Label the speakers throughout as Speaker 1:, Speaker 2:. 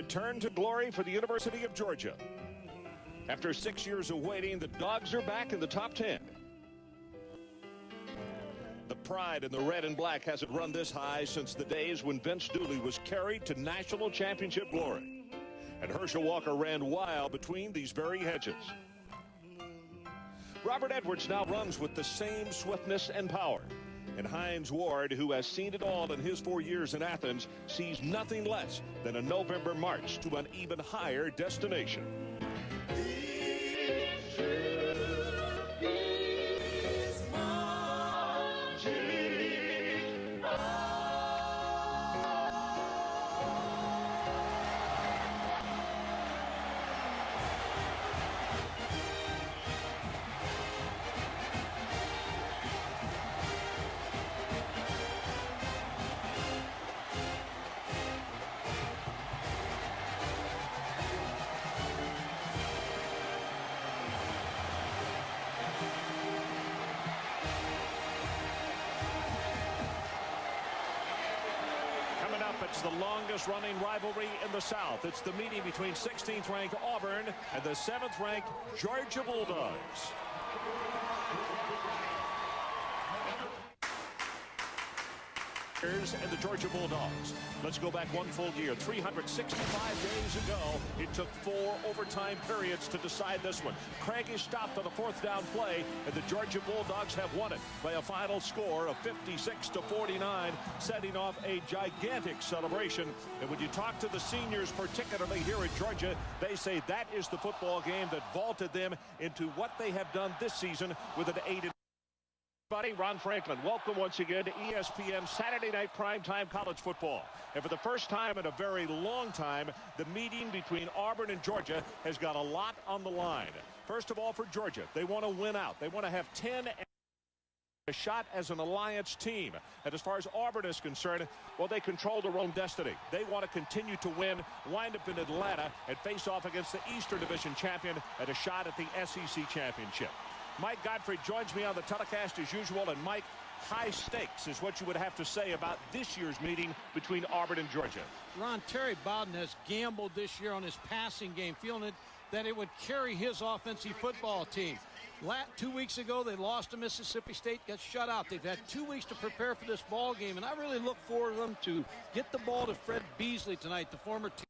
Speaker 1: return to glory for the University of Georgia. After 6 years of waiting, the Dogs are back in the top 10. The pride in the red and black hasn't run this high since the days when Vince Dooley was carried to national championship glory. And Herschel Walker ran wild between these very hedges. Robert Edwards now runs with the same swiftness and power. And Hines Ward, who has seen it all in his 4 years in Athens, sees nothing less than a November march to an even higher destination. It's the longest running rivalry in the South. It's the meeting between 16th ranked Auburn and the 7th ranked Georgia Bulldogs. And the Georgia Bulldogs. Let's go back one full year. 365 days ago, it took 4 overtime periods to decide this one. Craig is stopped on a 4th down play, and the Georgia Bulldogs have won it by a final score of 56-49, setting off a gigantic celebration. And when you talk to the seniors, particularly here at Georgia, they say that is the football game that vaulted them into what they have done this season with an 8-. Buddy, Ron Franklin, welcome once again to ESPN Saturday Night Primetime College Football. And for the first time in a very long time, the meeting between Auburn and Georgia has got a lot on the line. First of all, for Georgia, they want to win out. They want to have 10 a shot as an alliance team. And as far as Auburn is concerned, well, they control their own destiny. They want to continue to win, wind up in Atlanta, and face off against the Eastern Division champion at a shot at the SEC championship. Mike Godfrey joins me on the telecast as usual. And Mike, high stakes is what you would have to say about this year's meeting between Auburn and Georgia.
Speaker 2: Ron, Terry Bowden has gambled this year on his passing game, feeling that it would carry his offensive football team. 2 weeks ago, they lost to Mississippi State, got shut out. They've had 2 weeks to prepare for this ball game, and I really look for them to get the ball to Fred Beasley tonight, the former team.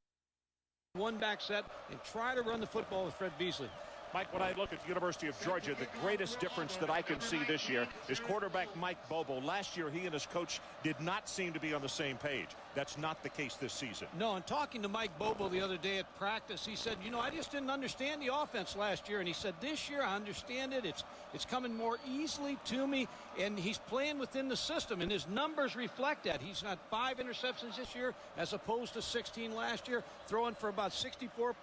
Speaker 2: One back set, and try to run the football with Fred Beasley.
Speaker 1: Mike, when I look at the University of Georgia, the greatest difference that I can see this year is quarterback Mike Bobo. Last year, he and his coach did not seem to be on the same page. That's not the case this season.
Speaker 2: No, and talking to Mike Bobo the other day at practice, he said, you know, I just didn't understand the offense last year. And he said, this year, I understand it. It's coming more easily to me, and he's playing within the system, and his numbers reflect that. He's got 5 interceptions this year as opposed to 16 last year, throwing for about 64%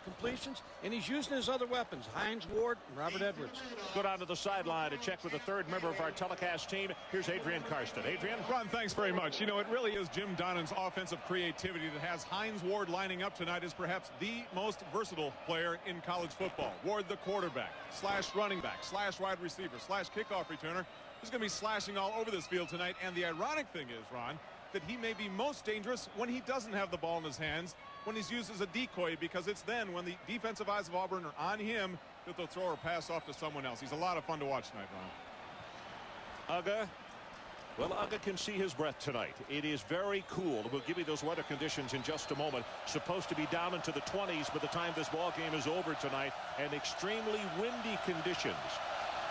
Speaker 2: completions, and he's using his other weapons. Hines Ward and Robert Edwards.
Speaker 1: Go down to the sideline to check with the third member of our telecast team. Here's Adrian Karsten. Adrian?
Speaker 3: Ron, thanks very much. You know, it really is Jim Donnan's offensive creativity that has Hines Ward lining up tonight as perhaps the most versatile player in college football. Ward, the quarterback, slash running back, slash wide receiver, slash kickoff returner. He's going to be slashing all over this field tonight. And the ironic thing is, Ron, that he may be most dangerous when he doesn't have the ball in his hands, when he's used as a decoy, because it's then when the defensive eyes of Auburn are on him that they'll throw or pass off to someone else. He's a lot of fun to watch tonight, Ron.
Speaker 1: Uga. Well, Uga can see his breath tonight. It is very cool. We'll give you those weather conditions in just a moment. Supposed to be down into the 20s by the time this ball game is over tonight, and extremely windy conditions.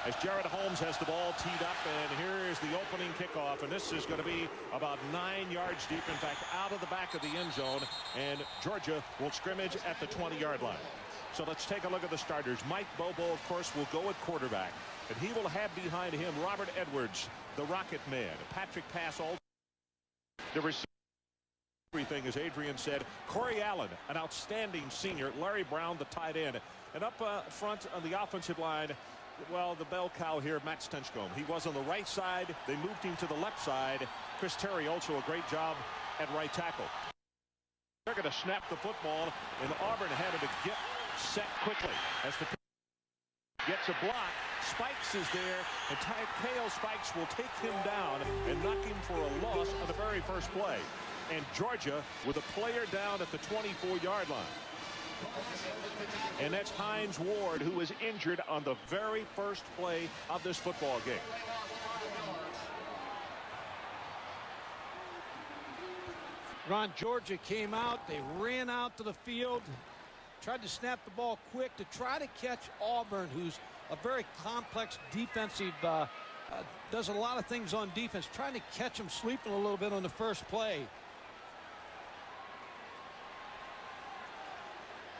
Speaker 1: As Jared Holmes has the ball teed up, and here is the opening kickoff, and this is going to be about 9 yards deep, in fact, out of the back of the end zone, and Georgia will scrimmage at the 20-yard line. So let's take a look at the starters. Mike Bobo, of course, will go at quarterback, and he will have behind him Robert Edwards, the Rocket Man, Patrick Passall, the receiver. Everything, as Adrian said, Corey Allen, an outstanding senior, Larry Brown, the tight end, and up front on the offensive line, well, the bell cow here, Matt Stenchcombe. He was on the right side. They moved him to the left side. Chris Terry also a great job at right tackle. They're going to snap the football, and Auburn having to get set quickly. As the gets a block, Spikes is there, and Kale Spikes will take him down and knock him for a loss on the very first play. And Georgia with a player down at the 24-yard line. And that's Hines Ward, who was injured on the very first play of this football game.
Speaker 2: Ron, Georgia came out. They ran out to the field, tried to snap the ball quick to try to catch Auburn, who's a very complex defensive, does a lot of things on defense, trying to catch them sleeping a little bit on the first play.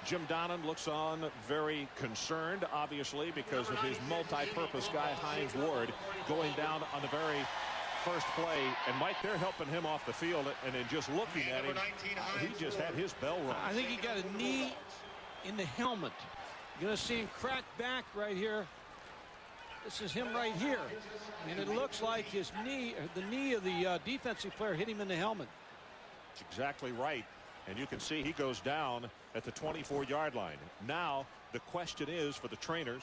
Speaker 1: Jim Donnan looks on very concerned, obviously, because of his multi-purpose guy, Hines Ward, going down on the very first play. And Mike, they're helping him off the field, and in just looking at him, he just had his bell rung.
Speaker 2: I think he got a knee in the helmet. You're going to see him crack back right here. This is him right here. And it looks like his knee, the knee of the defensive player hit him in the helmet.
Speaker 1: That's exactly right. And you can see he goes down at the 24-yard line. Now, the question is for the trainers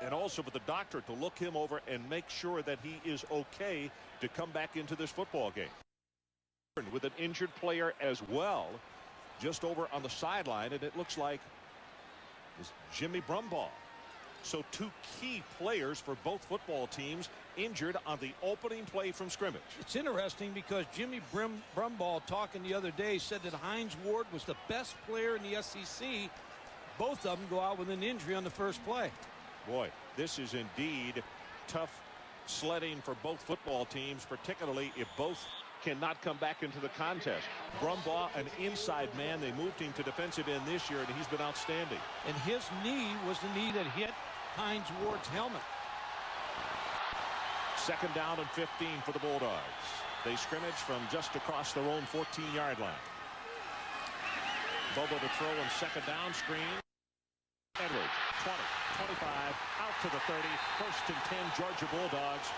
Speaker 1: and also for the doctor to look him over and make sure that he is okay to come back into this football game. With an injured player as well, just over on the sideline, and it looks like it's Jimmy Brumbaugh. So two key players for both football teams injured on the opening play from scrimmage.
Speaker 2: It's interesting because Jimmy Brumbaugh, talking the other day, said that Hines Ward was the best player in the SEC. Both of them go out with an injury on the first play.
Speaker 1: Boy, this is indeed tough sledding for both football teams, particularly if both cannot come back into the contest. Brumbaugh, an inside man. They moved him to defensive end this year, and he's been outstanding.
Speaker 2: And his knee was the knee that hit Hines Ward's helmet.
Speaker 1: Second down and 15 for the Bulldogs. They scrimmage from just across their own 14-yard line. Bobo to throw and second down screen. Edwards, 20, 25, out to the 30. First and 10, Georgia Bulldogs.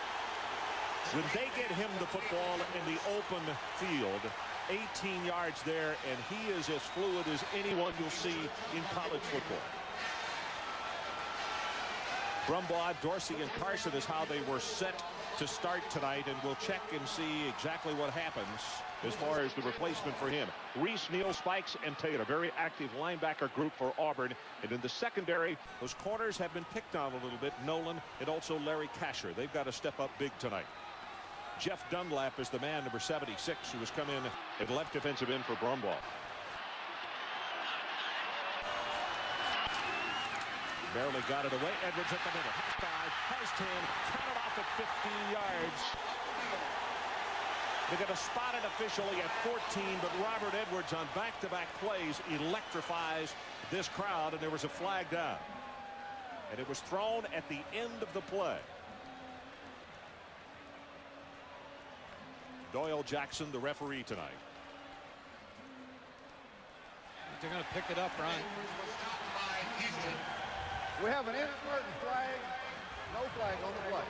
Speaker 1: When they get him the football in the open field, 18 yards there, and he is as fluid as anyone you'll see in college football. Brumbaugh, Dorsey, and Carson is how they were set to start tonight, and we'll check and see exactly what happens as far as the replacement for him. Reese, Neal, Spikes, and Taylor, very active linebacker group for Auburn. And in the secondary, those corners have been picked on a little bit. Nolan and also Larry Kasher. They've got to step up big tonight. Jeff Dunlap is the man, number 76, who has come in at left defensive end for Brumbaugh. Barely got it away. Edwards at the middle. Has 10. Counted off at 15 yards. They got a spotted officially at 14, but Robert Edwards on back-to-back plays electrifies this crowd, and there was a flag down. And it was thrown at the end of the play. Doyle Jackson, the referee tonight.
Speaker 2: They're going to pick it up, Ron.
Speaker 4: We have an inadvertent flag. No flag on the play.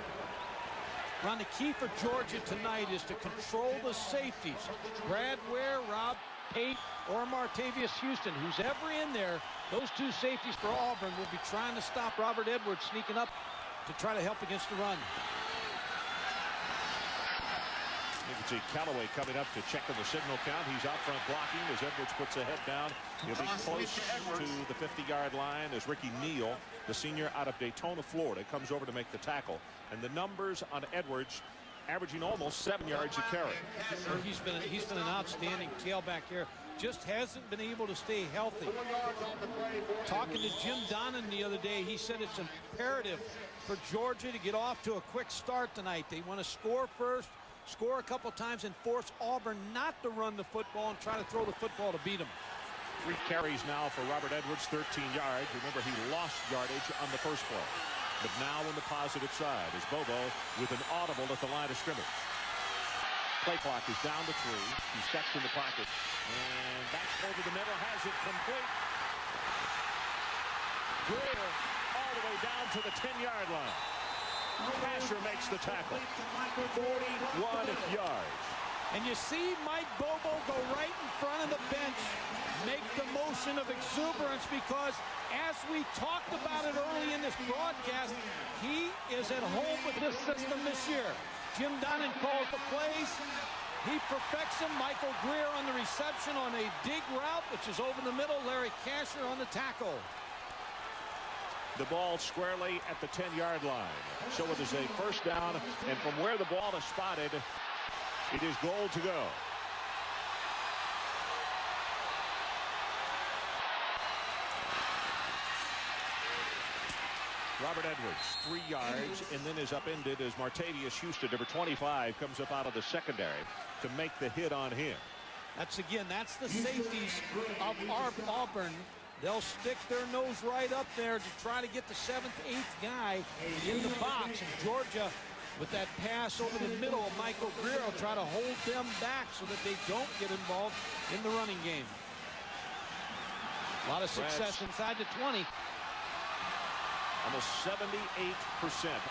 Speaker 2: Ron, the key for Georgia tonight is to control the safeties. Brad Ware, Rob Pate, or Martavius Houston, who's ever in there. Those two safeties for Auburn will be trying to stop Robert Edwards sneaking up to try to help against the run.
Speaker 1: You can see Callaway coming up to check on the signal count. He's out front blocking as Edwards puts a head down. He'll be close to the 50-yard line as Ricky Neal, the senior out of Daytona, Florida, comes over to make the tackle. And the numbers on Edwards averaging almost 7 yards a carry.
Speaker 2: He's been an outstanding tailback here. Just hasn't been able to stay healthy. Talking to Jim Donnan the other day, he said it's imperative for Georgia to get off to a quick start tonight. They want to score first, score a couple times, and force Auburn not to run the football and try to throw the football to beat them.
Speaker 1: 3 carries now for Robert Edwards, 13 yards. Remember, he lost yardage on the first play. But now on the positive side is Bobo with an audible at the line of scrimmage. Play clock is down to 3. He sets in the pocket. And back over the middle, has it complete. Greer all the way down to the 10-yard line. Kasher makes the tackle. 41 yards.
Speaker 2: And you see Mike Bobo go right in front of the bench, make the motion of exuberance, because as we talked about it early in this broadcast, he is at home with this system this year. Jim Donnan calls the plays. He perfects him. Michael Greer on the reception on a dig route, which is over the middle. Larry Kasher on the tackle.
Speaker 1: The ball squarely at the 10-yard line. So it is a first down, and from where the ball is spotted, it is goal to go. Robert Edwards, 3 yards, and then is upended as Martavius Houston, number 25, comes up out of the secondary to make the hit on him.
Speaker 2: That's the safeties of Auburn. They'll stick their nose right up there to try to get the 7th, 8th guy in the box. And Georgia, with that pass over the middle of Michael Greer, will try to hold them back so that they don't get involved in the running game. A lot of success inside the 20.
Speaker 1: Almost 78%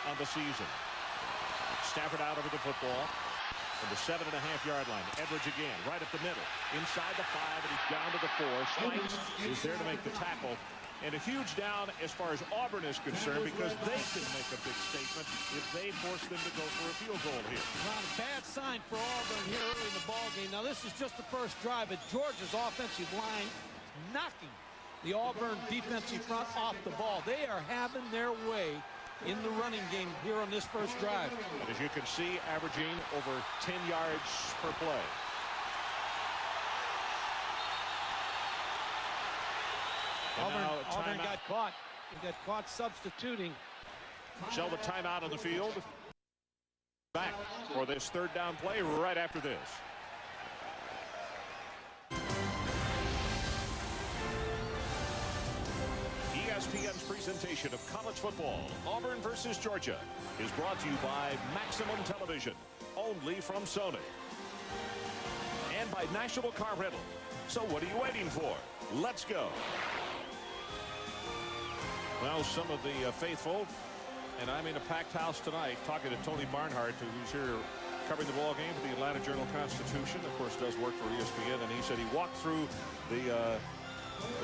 Speaker 1: on the season. Stafford out over the football from the 7.5-yard line. Edwards again, right up the middle, inside the 5, and he's down to the 4. Spikes is there to make the tackle. And a huge down as far as Auburn is concerned, because they can make a big statement if they force them to go for a field goal here.
Speaker 2: Not a bad sign for Auburn here early in the ball game. Now, this is just the first drive, but Georgia's offensive line knocking the Auburn defensive front off the ball. They are having their way in the running game here on this first drive.
Speaker 1: And as you can see, averaging over 10 yards per play.
Speaker 2: Auburn got caught. He got caught substituting.
Speaker 1: So the timeout on the field. Back for this third down play right after this. ESPN's presentation of college football, Auburn versus Georgia, is brought to you by Maximum Television, only from Sony. And by National Car Rental. So what are you waiting for? Let's go. Well, some of the faithful, and I'm in a packed house tonight talking to Tony Barnhart, who's here covering the ball game for the Atlanta Journal-Constitution, of course does work for ESPN, and he said he walked through the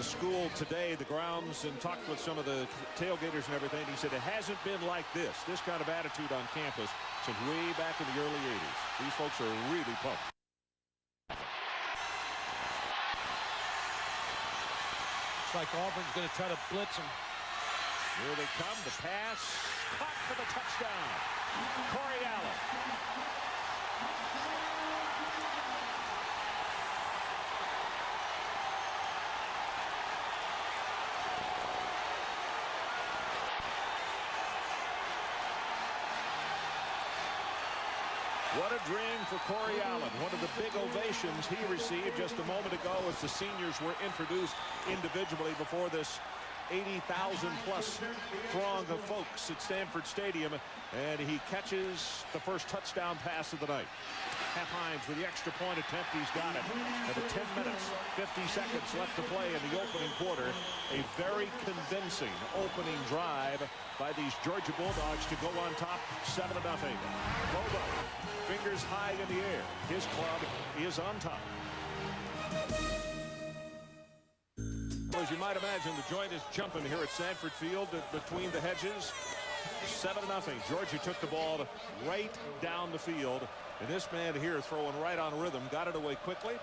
Speaker 1: school today, the grounds, and talked with some of the tailgaters and everything. He said it hasn't been like this kind of attitude on campus since way back in the early 80s. These folks are really pumped.
Speaker 2: It's like Auburn's going to try to blitz them.
Speaker 1: Here they come. The pass caught for the touchdown. Corey Allen. What a dream for Corey Allen. One of the big ovations he received just a moment ago as the seniors were introduced individually before this 80,000-plus throng of folks at Stanford Stadium, and he catches the first touchdown pass of the night. Half Hines with the extra point attempt, he's got it. And with 10 minutes, 50 seconds left to play in the opening quarter, a very convincing opening drive by these Georgia Bulldogs to go on top 7-0. Bobo, fingers high in the air. His club is on top. As you might imagine, the joint is jumping here at Sanford Field between the hedges. 7-0. Georgia took the ball right down the field. And this man here throwing right on rhythm, got it away quickly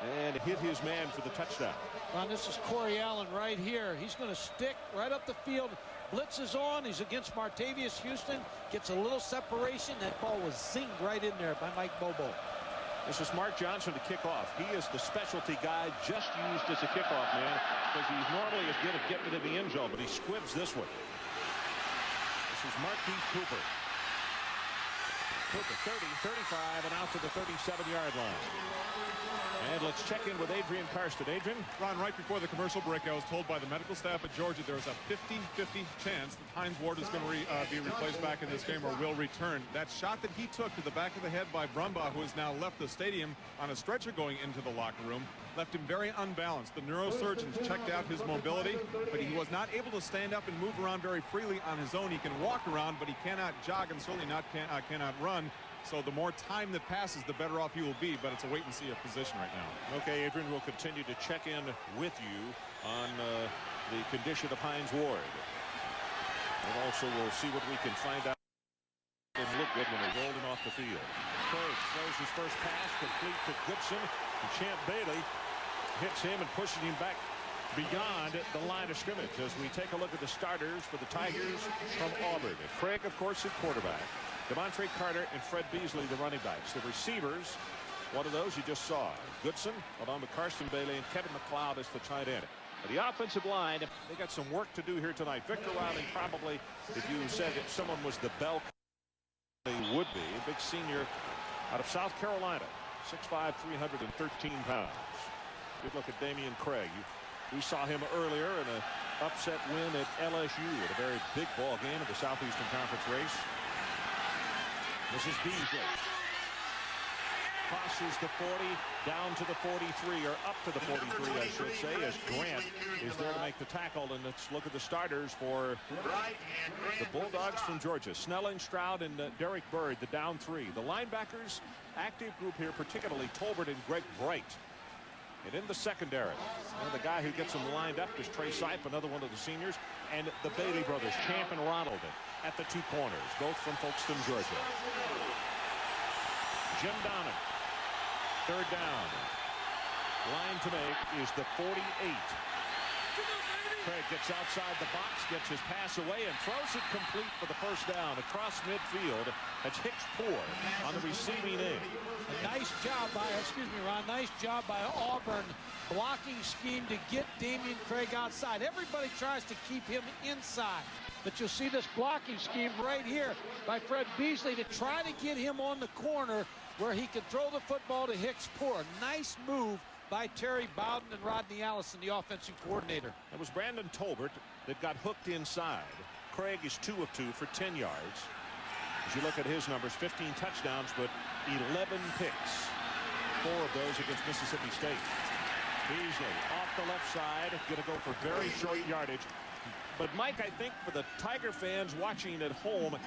Speaker 1: and hit his man for the touchdown.
Speaker 2: Well, this is Corey Allen right here. He's going to stick right up the field. Blitz is on. He's against Martavius Houston. Gets a little separation. That ball was zinged right in there by Mike Bobo.
Speaker 1: This is Mark Johnson to kick off. He is the specialty guy just used as a kickoff man because he's normally as good at getting to the end zone, but he squibs this one. This is Marquise Cooper. Cooper 30, 35, and out to the 37-yard line. And let's check in with Adrian Karsten. Adrian?
Speaker 3: Ron, right before the commercial break, I was told by the medical staff at Georgia there's a 50-50 chance that Hines Ward is going to be replaced back in this game or will return. That shot that he took to the back of the head by Brumbaugh, who has now left the stadium on a stretcher going into the locker room, left him very unbalanced. The neurosurgeons checked out his mobility, but he was not able to stand up and move around very freely on his own. He can walk around, but he cannot jog and certainly cannot run. So the more time that passes, the better off he will be, but it's a wait-and-see position right now.
Speaker 1: Okay, Adrian, we'll continue to check in with you on the condition of Hines Ward. And also we'll see what we can find out didn't look good when they rolled him off the field. Craig throws his first pass complete to Goodson. And Champ Bailey hits him and pushes him back beyond the line of scrimmage as we take a look at the starters for the Tigers from Auburn. Craig, of course, at quarterback. Demontre Carter and Fred Beasley, the running backs. The receivers, one of those you just saw. Goodson, along with Carson Bailey, and Kevin McLeod as the tight end. The offensive line, they got some work to do here tonight. Victor Riley, probably, if you said that someone was the bell, they would be. A big senior out of South Carolina, 6'5", 313 pounds. Good look at Damian Craig. We saw him earlier in an upset win at LSU at a very big ball game of the Southeastern Conference race. This is Beasley. Crosses the 40 down to the 43, or up to the 43, I should say, as Grant is there to make the tackle. And let's look at the starters for the Bulldogs from Georgia. Snelling, Stroud, and Derek Bird, the down three. The linebackers, active group here, particularly Tolbert and Greg Bright. And in the secondary, the guy who gets them lined up is Trey Sipe, another one of the seniors, and the Bailey brothers, Champ and Ronald, at the two corners, both from Folkestone, Georgia. Jim Donnan, third down. Line to make is the 48. Craig gets outside the box, gets his pass away, and throws it complete for the first down across midfield. That's Hicks Poor on the receiving end.
Speaker 2: A nice job by, Ron, nice job by Auburn blocking scheme to get Damian Craig outside. Everybody tries to keep him inside. But you'll see this blocking scheme right here by Fred Beasley to try to get him on the corner where he could throw the football to Hicks Poor. Nice move by Terry Bowden and Rodney Allison, the offensive coordinator.
Speaker 1: It was Brandon Tolbert that got hooked inside. Craig is 2 of 2 for 10 yards. As you look at his numbers, 15 touchdowns, but 11 picks. 4 of those against Mississippi State. Beasley off the left side, going to go for very short yardage. But, Mike, I think for the Tiger fans watching at home,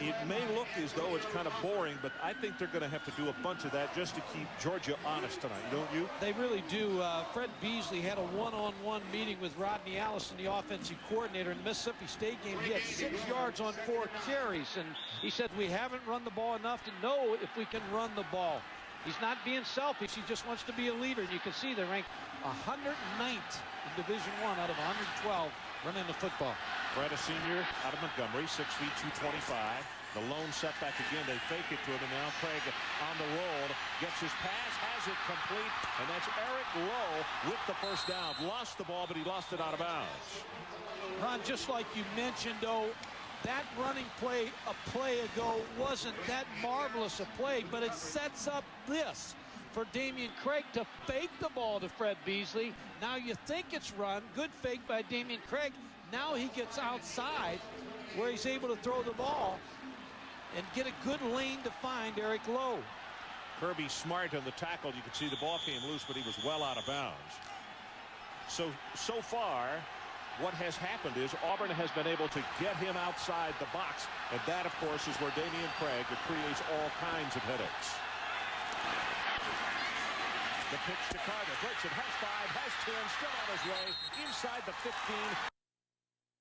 Speaker 1: it may look as though it's kind of boring, but I think they're going to have to do a bunch of that just to keep Georgia honest tonight, don't you?
Speaker 2: They really do. Fred Beasley had a one-on-one meeting with Rodney Allison, the offensive coordinator. In the Mississippi State game, he had 6 yards on 4 carries, and he said, we haven't run the ball enough to know if we can run the ball. He's not being selfish. He just wants to be a leader. And you can see they're ranked 109th in Division I out of 112 running the football.
Speaker 1: Brett, a senior out of Montgomery, 6 feet 225. The lone setback again. They fake it to him, and now Craig on the roll. Gets his pass, has it complete, and that's Eric Lowe with the first down. Lost the ball, but he lost it out of bounds.
Speaker 2: Ron, just like you mentioned, though, that running play a play ago wasn't that marvelous a play, but it sets up this for Damian Craig to fake the ball to Fred Beasley. Now you think it's run. Good fake by Damian Craig. Now he gets outside where he's able to throw the ball and get a good lane to find Eric Lowe.
Speaker 1: Kirby Smart on the tackle. You can see the ball came loose, but he was well out of bounds. So far, what has happened is Auburn has been able to get him outside the box, and that, of course, is where Damian Craig creates all kinds of headaches. The pitch to Carter. Breaks it. Has 5, has 10. Still on his way. Inside the 15.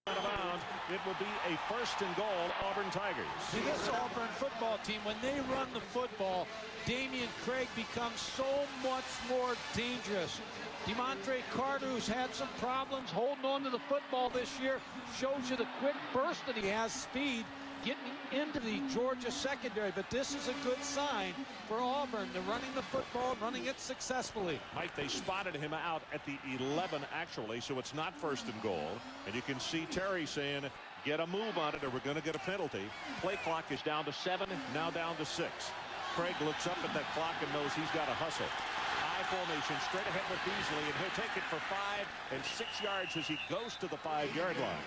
Speaker 1: Out of bounds. It will be a 1st and goal, Auburn Tigers.
Speaker 2: See, this Auburn football team, when they run the football, Damian Craig becomes so much more dangerous. Demontre Carter, who's had some problems holding on to the football this year, shows you the quick burst that he has, speed, getting into the Georgia secondary. But this is a good sign for Auburn. They're running the football, running it successfully.
Speaker 1: Mike, they spotted him out at the 11, actually, so it's not 1st and goal. And you can see Terry saying, get a move on it or we're going to get a penalty. Play clock is down to 7, now down to 6. Craig looks up at that clock and knows he's got to hustle. High formation, straight ahead with Beasley, and he'll take it for 5 and 6 yards as he goes to the 5-yard line.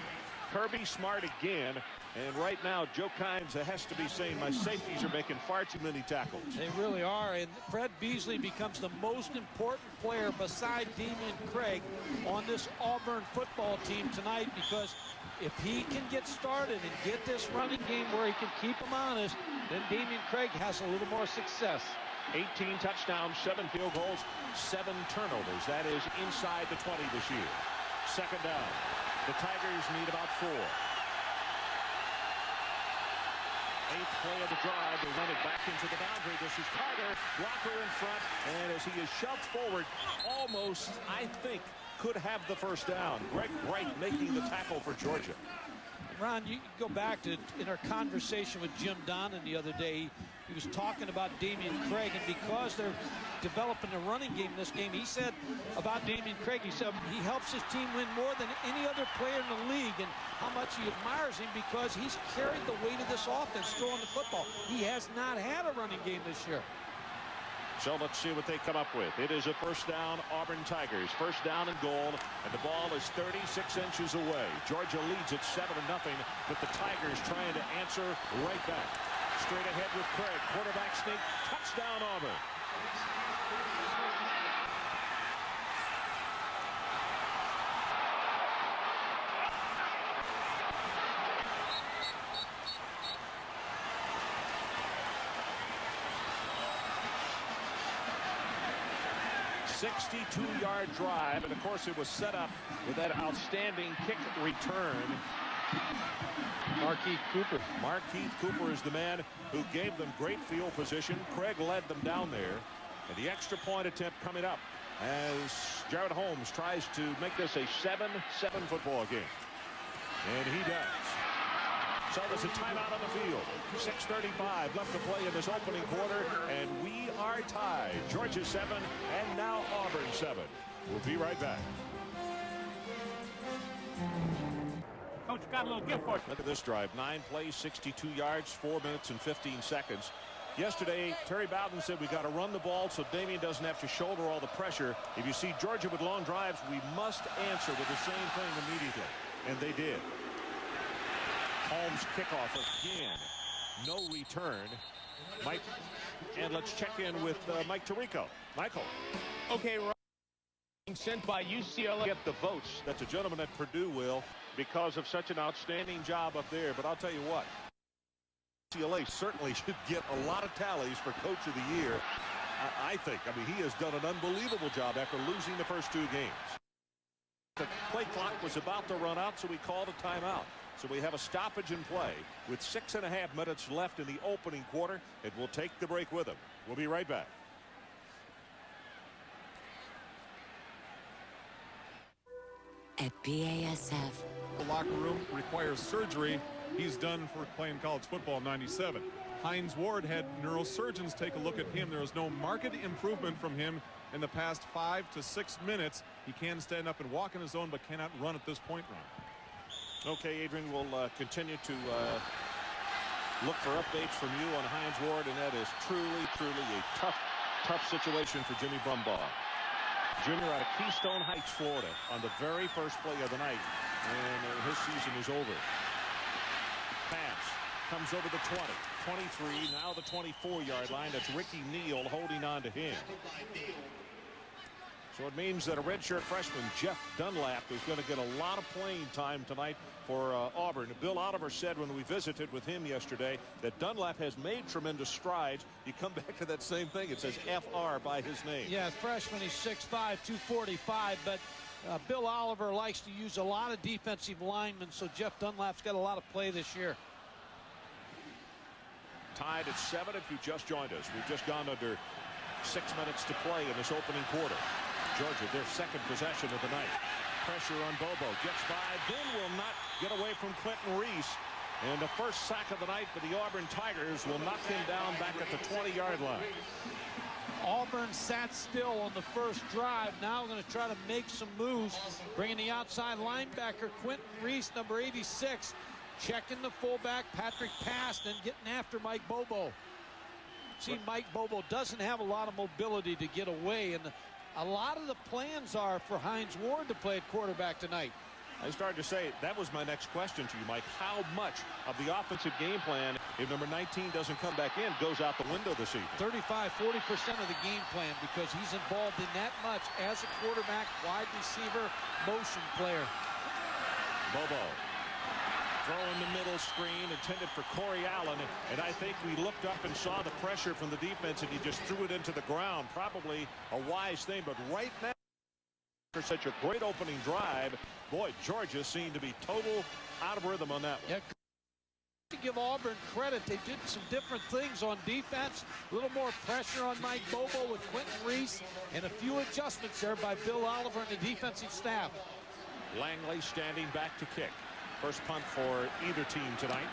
Speaker 1: Kirby Smart again, and right now Joe Kynes has to be saying my safeties are making far too many tackles.
Speaker 2: They really are, and Fred Beasley becomes the most important player beside Damian Craig on this Auburn football team tonight, because if he can get started and get this running game where he can keep them honest, then Damian Craig has a little more success.
Speaker 1: 18 touchdowns, 7 field goals, 7 turnovers. That is inside the 20 this year. 2nd down. The Tigers need about 4. Eighth play of the drive. They run it back into the boundary. This is Carter. Blocker in front. And as he is shoved forward, almost, I think, could have the first down. Greg Bright making the tackle for Georgia.
Speaker 2: Ron, you go back to in our conversation with Jim Donnan the other day. He was talking about Damian Craig, and because they're developing a running game in this game, he said about Damian Craig, he said he helps his team win more than any other player in the league, and how much he admires him because he's carried the weight of this offense throwing the football. He has not had a running game this year.
Speaker 1: So let's see what they come up with. It is a first down, Auburn Tigers. First down and goal, and the ball is 36 inches away. Georgia leads at 7-0, but the Tigers trying to answer right back. Straight ahead with Craig. Quarterback sneak. Touchdown, Auburn. .62-yard drive, and of course it was set up with that outstanding kick return.
Speaker 2: Markeith Cooper.
Speaker 1: Markeith Cooper is the man who gave them great field position. Craig led them down there, and the extra point attempt coming up as Jared Holmes tries to make this a 7-7 football game, and he does. So there's a timeout on the field. 6:35 left to play in this opening quarter, and we are tied. Georgia 7 and now Auburn 7. We'll be right back.
Speaker 5: Coach, got a little gift for you.
Speaker 1: Look at this drive. 9 plays, 62 yards, 4 minutes and 15 seconds. Yesterday, Terry Bowden said we got to run the ball so Damian doesn't have to shoulder all the pressure. If you see Georgia with long drives, we must answer with the same thing immediately. And they did. Holmes kickoff again. No return. Mike, and let's check in with Mike Tirico. Michael.
Speaker 5: Okay, Ron. Sent by UCLA.
Speaker 1: Get the votes. That's a gentleman at Purdue will, because of such an outstanding job up there. But I'll tell you what, UCLA certainly should get a lot of tallies for Coach of the Year. I think. I mean, he has done an unbelievable job after losing the first 2 games. The play clock was about to run out, so we called a timeout. So we have a stoppage in play with 6.5 minutes left in the opening quarter. It will take the break with him. We'll be right back.
Speaker 6: At BASF.
Speaker 3: The locker room requires surgery. He's done for playing college football in '97. Hines Ward had neurosurgeons take a look at him. There was no marked improvement from him in the past 5 to 6 minutes. He can stand up and walk on his own, but cannot run at this point, Ron.
Speaker 1: Okay, Adrian, we'll continue to look for updates from you on Hines Ward, and that is truly a tough situation for Jimmy Brumbaugh. Junior out of Keystone Heights, Florida, on the very first play of the night, and his season is over. Pass comes over the 20, 23, now the 24-yard line. That's Ricky Neal holding on to him. So it means that a redshirt freshman, Jeff Dunlap, is going to get a lot of playing time tonight for Auburn. Bill Oliver said when we visited with him yesterday that Dunlap has made tremendous strides. You come back to that same thing. It says FR by his name.
Speaker 2: Yeah, freshman, he's 6'5", 245, but Bill Oliver likes to use a lot of defensive linemen, so Jeff Dunlap's got a lot of play this year.
Speaker 1: Tied at 7 if you just joined us. We've just gone under 6 minutes to play in this opening quarter. Georgia, their second possession of the night. Pressure on Bobo. Gets by. Then will not get away from Quentin Reese. And the first sack of the night for the Auburn Tigers will knock him down back at the 20-yard line.
Speaker 2: Auburn sat still on the first drive. Now we're going to try to make some moves. Bringing the outside linebacker, Quentin Reese, number 86. Checking the fullback, Patrick Paston, getting after Mike Bobo. See, Mike Bobo doesn't have a lot of mobility to get away, and a lot of the plans are for Hines Ward to play at quarterback tonight.
Speaker 1: I started to say, that was my next question to you, Mike. How much of the offensive game plan, if number 19 doesn't come back in, goes out the window this evening?
Speaker 2: 35-40% of the game plan, because he's involved in that much as a quarterback, wide receiver, motion player.
Speaker 1: Bobo. Throw in the middle screen intended for Corey Allen, and I think we looked up and saw the pressure from the defense, and he just threw it into the ground. Probably a wise thing, but right now, for such a great opening drive, boy, Georgia seemed to be total out of rhythm on that one.
Speaker 2: Yeah, give Auburn credit. They did some different things on defense. A little more pressure on Mike Bobo with Quentin Reese, and a few adjustments there by Bill Oliver and the defensive staff.
Speaker 1: Langley standing back to kick. First punt for either team tonight.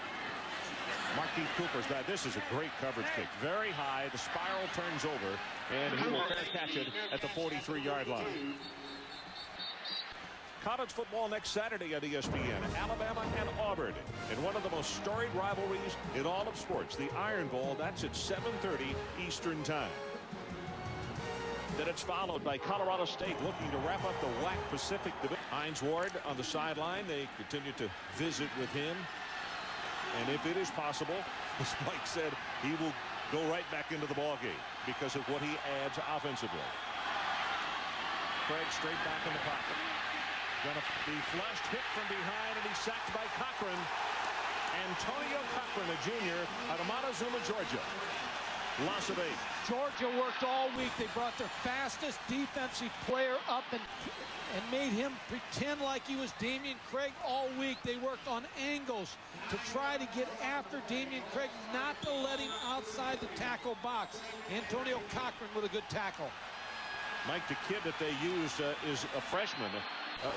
Speaker 1: Markeith Cooper's back. This is a great coverage kick. Very high. The spiral turns over, and he will fair catch it at the 43-yard line. College football next Saturday on ESPN. Alabama and Auburn in one of the most storied rivalries in all of sports. The Iron Bowl. That's at 7:30 Eastern Time. Then it's followed by Colorado State looking to wrap up the WAC Pacific Division. Hines Ward on the sideline. They continue to visit with him. And if it is possible, as Mike said, he will go right back into the ballgame because of what he adds offensively. Craig straight back in the pocket. Going to be flushed, hit from behind, and he's sacked by Cochran. Antonio Cochran, a junior, out of Montezuma, Georgia. Loss of 8.
Speaker 2: Georgia worked all week. They brought their fastest defensive player up and made him pretend like he was Damian Craig all week. They worked on angles to try to get after Damian Craig, not to let him outside the tackle box. Antonio Cochran with a good tackle.
Speaker 1: Mike, the kid that they used is a freshman.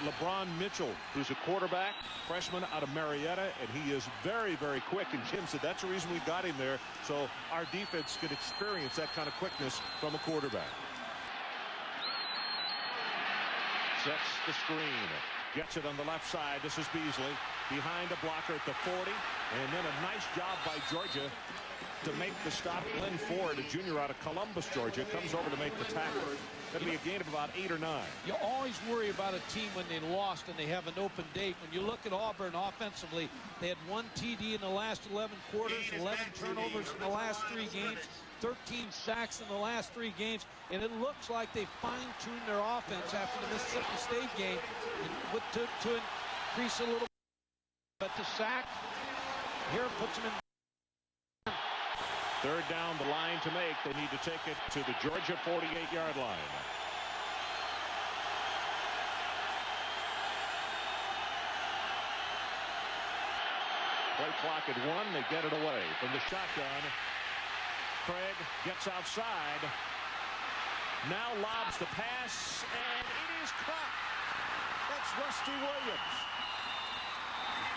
Speaker 1: LeBron Mitchell, who's a quarterback, freshman out of Marietta, and he is very, very quick. And Jim said that's the reason we got him there, so our defense could experience that kind of quickness from a quarterback. Sets the screen. Gets it on the left side. This is Beasley behind a blocker at the 40. And then a nice job by Georgia to make the stop. Glenn Ford, a junior out of Columbus, Georgia, comes over to make the tackle. That'll be a gain of about 8 or 9.
Speaker 2: You always worry about a team when they lost and they have an open date. When you look at Auburn offensively, they had 1 TD in the last 11 quarters, 11 turnovers in the last 3 games, 13 sacks in the last 3 games, and it looks like they fine-tuned their offense after the Mississippi State game to increase a little bit. But the sack here puts them in.
Speaker 1: Third down, the line to make. They need to take it to the Georgia 48-yard line. Play clock at 1. They get it away from the shotgun. Craig gets outside. Now lobs the pass, and it is caught. That's Rusty Williams.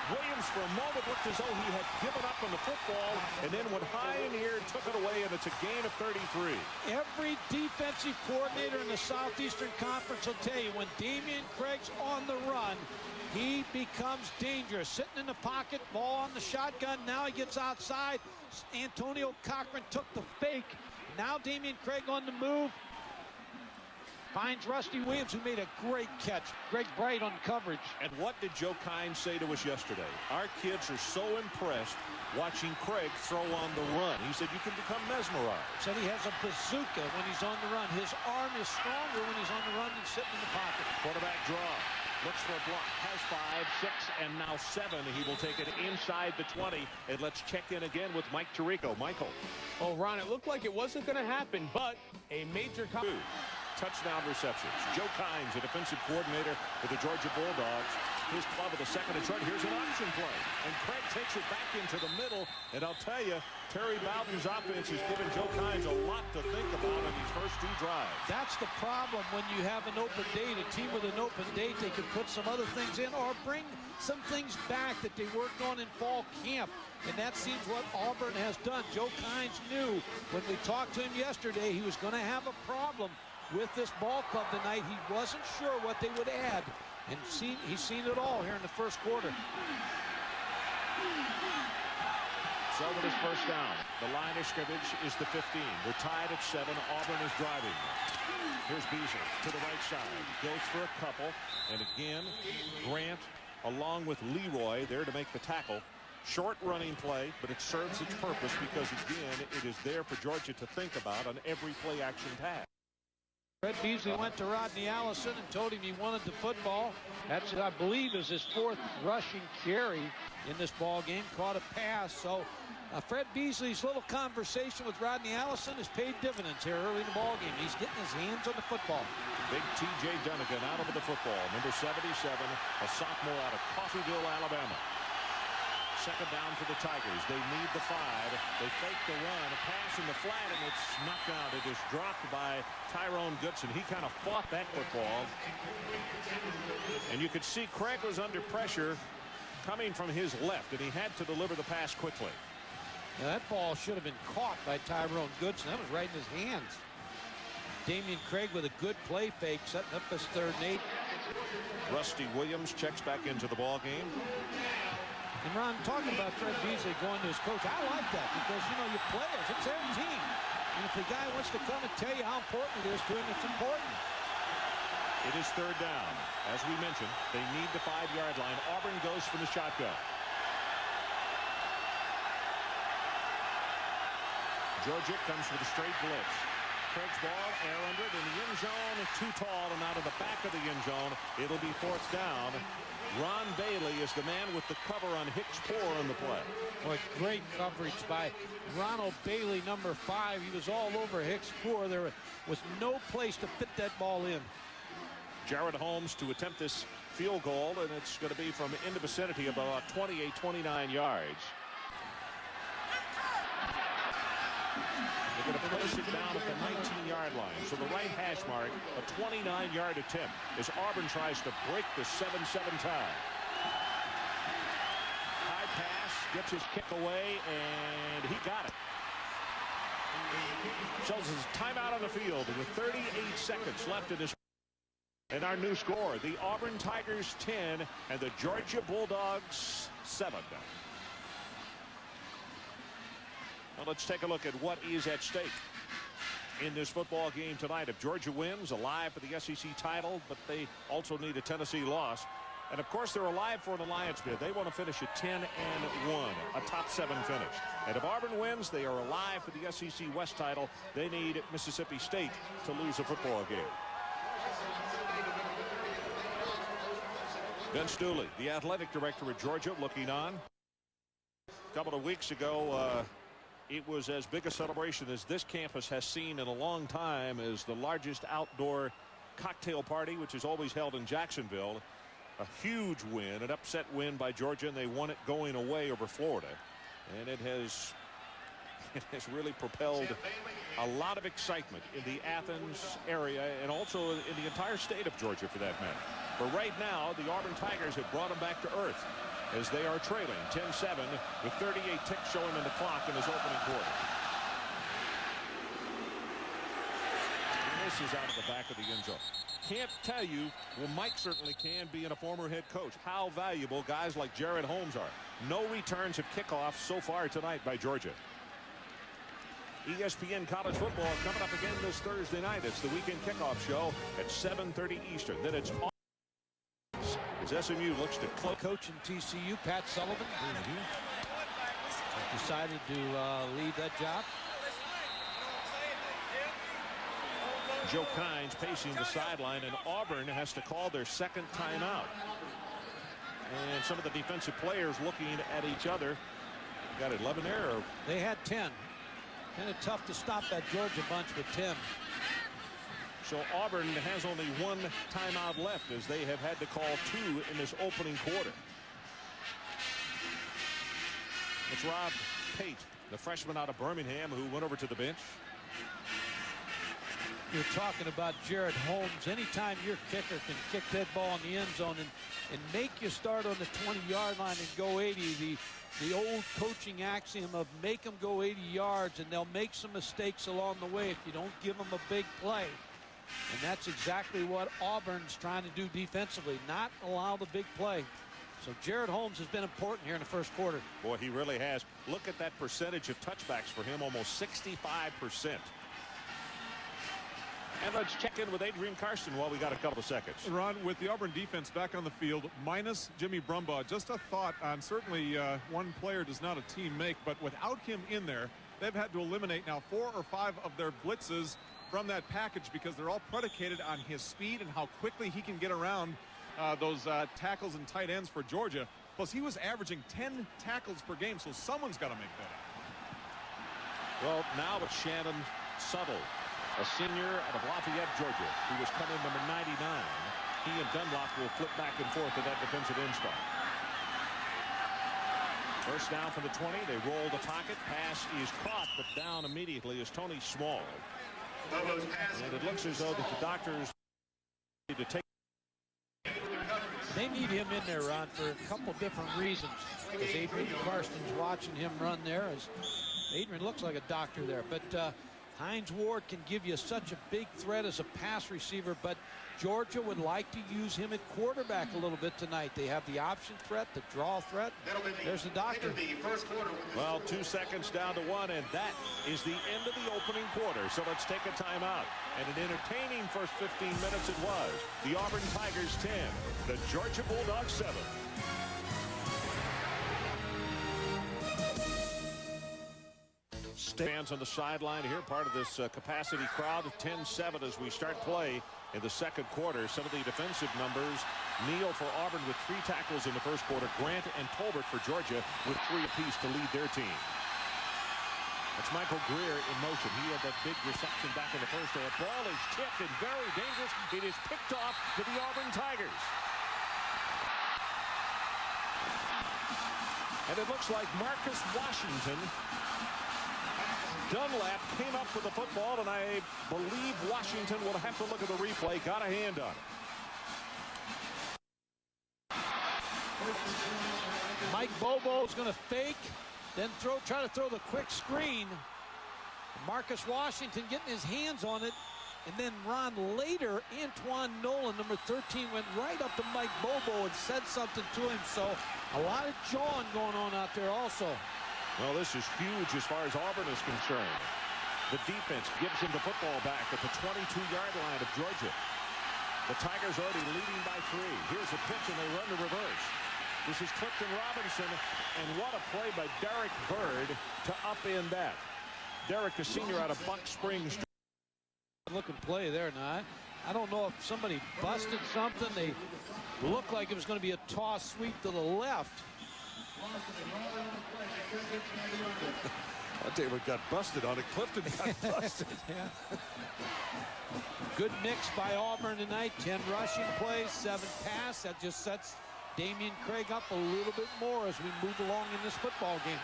Speaker 1: Williams for a moment looked as though he had given up on the football, and then went high in the air, took it away, and it's a gain of 33.
Speaker 2: Every defensive coordinator in the Southeastern Conference will tell you when Damian Craig's on the run, he becomes dangerous. Sitting in the pocket, ball on the shotgun. Now he gets outside. Antonio Cochran took the fake. Now Damian Craig on the move. Finds Rusty Williams, who made a great catch. Greg Bright on coverage.
Speaker 1: And what did Joe Kines say to us yesterday? Our kids are so impressed watching Craig throw on the run. He said you can become mesmerized.
Speaker 2: Said he has a bazooka when he's on the run. His arm is stronger when he's on the run than sitting in the pocket.
Speaker 1: Quarterback draw. Looks for a block. Has 5, 6, and now 7. He will take it inside the 20. And let's check in again with Mike Tirico. Michael.
Speaker 5: Oh, Ron, it looked like it wasn't going to happen, but a major
Speaker 1: touchdown receptions. Joe Kines, a defensive coordinator for the Georgia Bulldogs. His club with a second and short. Here's an option play. And Craig takes it back into the middle. And I'll tell you, Terry Bowden's offense has given Joe Kines a lot to think about on these first 2 drives.
Speaker 2: That's the problem when you have an open date. A team with an open date, they can put some other things in or bring some things back that they worked on in fall camp. And that seems what Auburn has done. Joe Kines knew when we talked to him yesterday he was going to have a problem with this ball club tonight. He wasn't sure what they would add, and he's seen it all here in the first quarter.
Speaker 1: So with his first down, the line of scrimmage is the 15. We're tied at 7. Auburn is driving. Here's Beasley to the right side. Goes for a couple, and again, Grant along with Leroy there to make the tackle. Short running play, but it serves its purpose because, again, it is there for Georgia to think about on every play-action pass.
Speaker 2: Fred Beasley went to Rodney Allison and told him he wanted the football. That's, I believe, is his 4th rushing carry in this ball game. Caught a pass. So Fred Beasley's little conversation with Rodney Allison has paid dividends here early in the ball game. He's getting his hands on the football.
Speaker 1: Big T.J. Dunnigan out over the football. Number 77, a sophomore out of Coffeyville, Alabama. Second down for the Tigers. They need the 5. They fake the run, a pass in the flat, and it's knocked down. It is dropped by Tyrone Goodson. He kind of fought that football. And you could see Craig was under pressure coming from his left, and he had to deliver the pass quickly.
Speaker 2: Now, that ball should have been caught by Tyrone Goodson. That was right in his hands. Damian Craig with a good play fake, setting up his 3rd and 8.
Speaker 1: Rusty Williams checks back into the ball game.
Speaker 2: And Ron, talking about Fred Beasley going to his coach, I like that because, you know, your players, it's their team. And if the guy wants to come and tell you how important it is to him, it's important.
Speaker 1: It is 3rd down. As we mentioned, they need the 5-yard line. Auburn goes for the shotgun. Georgia comes with a straight blitz. Craig's ball, air under it in the end zone. Too tall and out of the back of the end zone. It'll be 4th down. Ron Bailey is the man with the cover on Hicks Poor on the play.
Speaker 2: Boy, great coverage by Ronald Bailey, number 5. He was all over Hicks Poor. There was no place to fit that ball in.
Speaker 1: Jared Holmes to attempt this field goal, and it's going to be from in the vicinity of about 28, 29 yards. They're going to place it down at the 19-yard line. So the right hash mark, a 29-yard attempt as Auburn tries to break the 7-7 tie. High pass, gets his kick away, and he got it. Shows his timeout on the field with 38 seconds left in this. And our new score, the Auburn Tigers 10 and the Georgia Bulldogs 7. Now let's take a look at what is at stake in this football game tonight. If Georgia wins, alive for the SEC title, but they also need a Tennessee loss. And of course, they're alive for an alliance bid. They want to finish at 10-1, a top 7 finish. And if Auburn wins, they are alive for the SEC West title. They need Mississippi State to lose a football game. Vince Dooley, the athletic director at Georgia, looking on. A couple of weeks ago, it was as big a celebration as this campus has seen in a long time as the largest outdoor cocktail party, which is always held in Jacksonville. A huge win, an upset win by Georgia, and they won it going away over Florida. And it has really propelled a lot of excitement in the Athens area and also in the entire state of Georgia for that matter. But right now, the Auburn Tigers have brought them back to earth as they are trailing 10-7 with 38 ticks showing in the clock in this opening quarter. And this is out of the back of the end zone. Can't tell you, well, Mike certainly can, being a former head coach, how valuable guys like Jared Holmes are. No returns of kickoffs so far tonight by Georgia. ESPN College Football coming up again this Thursday night. It's the weekend kickoff show at 7:30 Eastern. Then it's on as SMU looks to close.
Speaker 2: Coach in TCU, Pat Sullivan, decided to leave that job.
Speaker 1: Joe Kynes pacing the sideline, and Auburn has to call their second timeout. And some of the defensive players looking at each other. Got 11 there.
Speaker 2: They had 10. Kind of tough to stop that Georgia bunch with 10.
Speaker 1: So Auburn has only one timeout left as they have had to call 2 in this opening quarter. It's Rob Pate, the freshman out of Birmingham, who went over to the bench.
Speaker 2: You're talking about Jared Holmes. Anytime your kicker can kick that ball in the end zone and make you start on the 20-yard line and go 80, the old coaching axiom of make them go 80 yards, and they'll make some mistakes along the way if you don't give them a big play. And that's exactly what Auburn's trying to do defensively, not allow the big play. So Jared Holmes has been important here in the first quarter.
Speaker 1: Boy, he really has. Look at that percentage of touchbacks for him, almost 65%. And let's check in with Adrian Karsten while we got a couple of seconds.
Speaker 3: Ron, with the Auburn defense back on the field, minus Jimmy Brumbaugh, just a thought on certainly one player does not a team make, but without him in there, they've had to eliminate now 4 or 5 of their blitzes from that package because they're all predicated on his speed and how quickly he can get around those tackles and tight ends for Georgia. Plus, he was averaging 10 tackles per game, so someone's got to make that up.
Speaker 1: Well, now it's Shannon Suttle, a senior out of Lafayette, Georgia, who was coming number 99. He and Dunlop will flip back and forth to that defensive end spot. First down from the 20. They roll the pocket. Pass is caught, but down immediately is Tony Small. And it looks as though that the doctors need to take.
Speaker 2: They need him in there, Ron, for a couple different reasons. As Adrian Carson's watching him run there, as Adrian looks like a doctor there. But Hines Ward can give you such a big threat as a pass receiver, but Georgia would like to use him at quarterback a little bit tonight. They have the option threat, the draw threat. There's the doctor.
Speaker 1: Well, 2 seconds down to 1, and that is the end of the opening quarter. So let's take a timeout. And an entertaining first 15 minutes it was. The Auburn Tigers 10, the Georgia Bulldogs 7. Fans on the sideline here, part of this capacity crowd of 10-7 as we start play in the second quarter. Some of the defensive numbers: Neal for Auburn with 3 tackles in the first quarter. Grant and Tolbert for Georgia with 3 apiece to lead their team. That's Michael Greer in motion. He had that big reception back in the first. The ball is tipped and very dangerous. It is picked off to the Auburn Tigers. And it looks like Marcus Washington Dunlap came up with the football, and I believe Washington will have to look at the replay. Got a hand on it.
Speaker 2: Mike Bobo's going to fake, then try to throw the quick screen. Marcus Washington getting his hands on it, and then Ron later, Antoine Nolan, number 13, went right up to Mike Bobo and said something to him. So a lot of jawing going on out there also.
Speaker 1: Well, this is huge as far as Auburn is concerned. The defense gives him the football back at the 22-yard line of Georgia. The Tigers already leading by 3. Here's a pitch, and they run the reverse. This is Clifton Robinson, and what a play by Derek Bird to upend that. Derek, a senior out of Buck Springs.
Speaker 2: Looking play there now. I don't know if somebody busted something. They looked like it was going to be a toss sweep to the left.
Speaker 1: David got busted on it. Clifton got busted.
Speaker 2: Yeah. Good mix by Auburn tonight. 10 rushing plays, 7 pass. That just sets Damian Craig up a little bit more as we move along in this football game.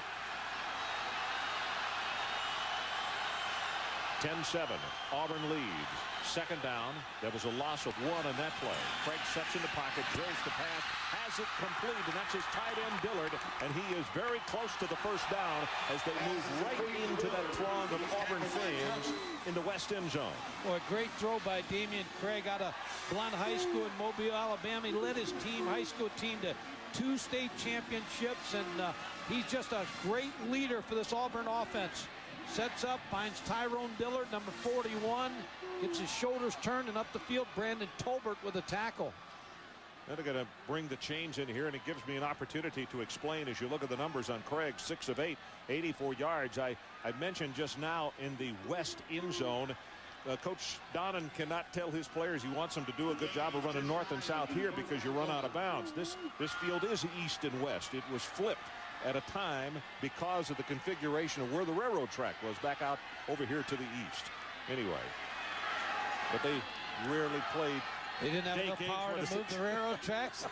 Speaker 1: 10-7. Auburn leads. Second down. There was a loss of 1 on that play. Craig sets in the pocket, drills the pass, has it complete, and that's his tight end Dillard, and he is very close to the first down as they move right into that throng of Auburn fans in the west end zone.
Speaker 2: Boy, a great throw by Damian Craig out of Blount High School in Mobile, Alabama. He led his team, high school team, to 2 state championships, and he's just a great leader for this Auburn offense. Sets up, finds Tyrone Dillard, number 41, gets his shoulders turned, and up the field, Brandon Tolbert with a tackle.
Speaker 1: They're going to bring the chains in here, and it gives me an opportunity to explain as you look at the numbers on Craig. 6 of 8, 84 yards. I mentioned just now in the west end zone, Coach Donnan cannot tell his players he wants them to do a good job of running north and south here because you run out of bounds. This field is east and west. It was flipped at a time because of the configuration of where the railroad track was back out over here to the east. Anyway, but they rarely played.
Speaker 2: They didn't have enough power to move the railroad tracks.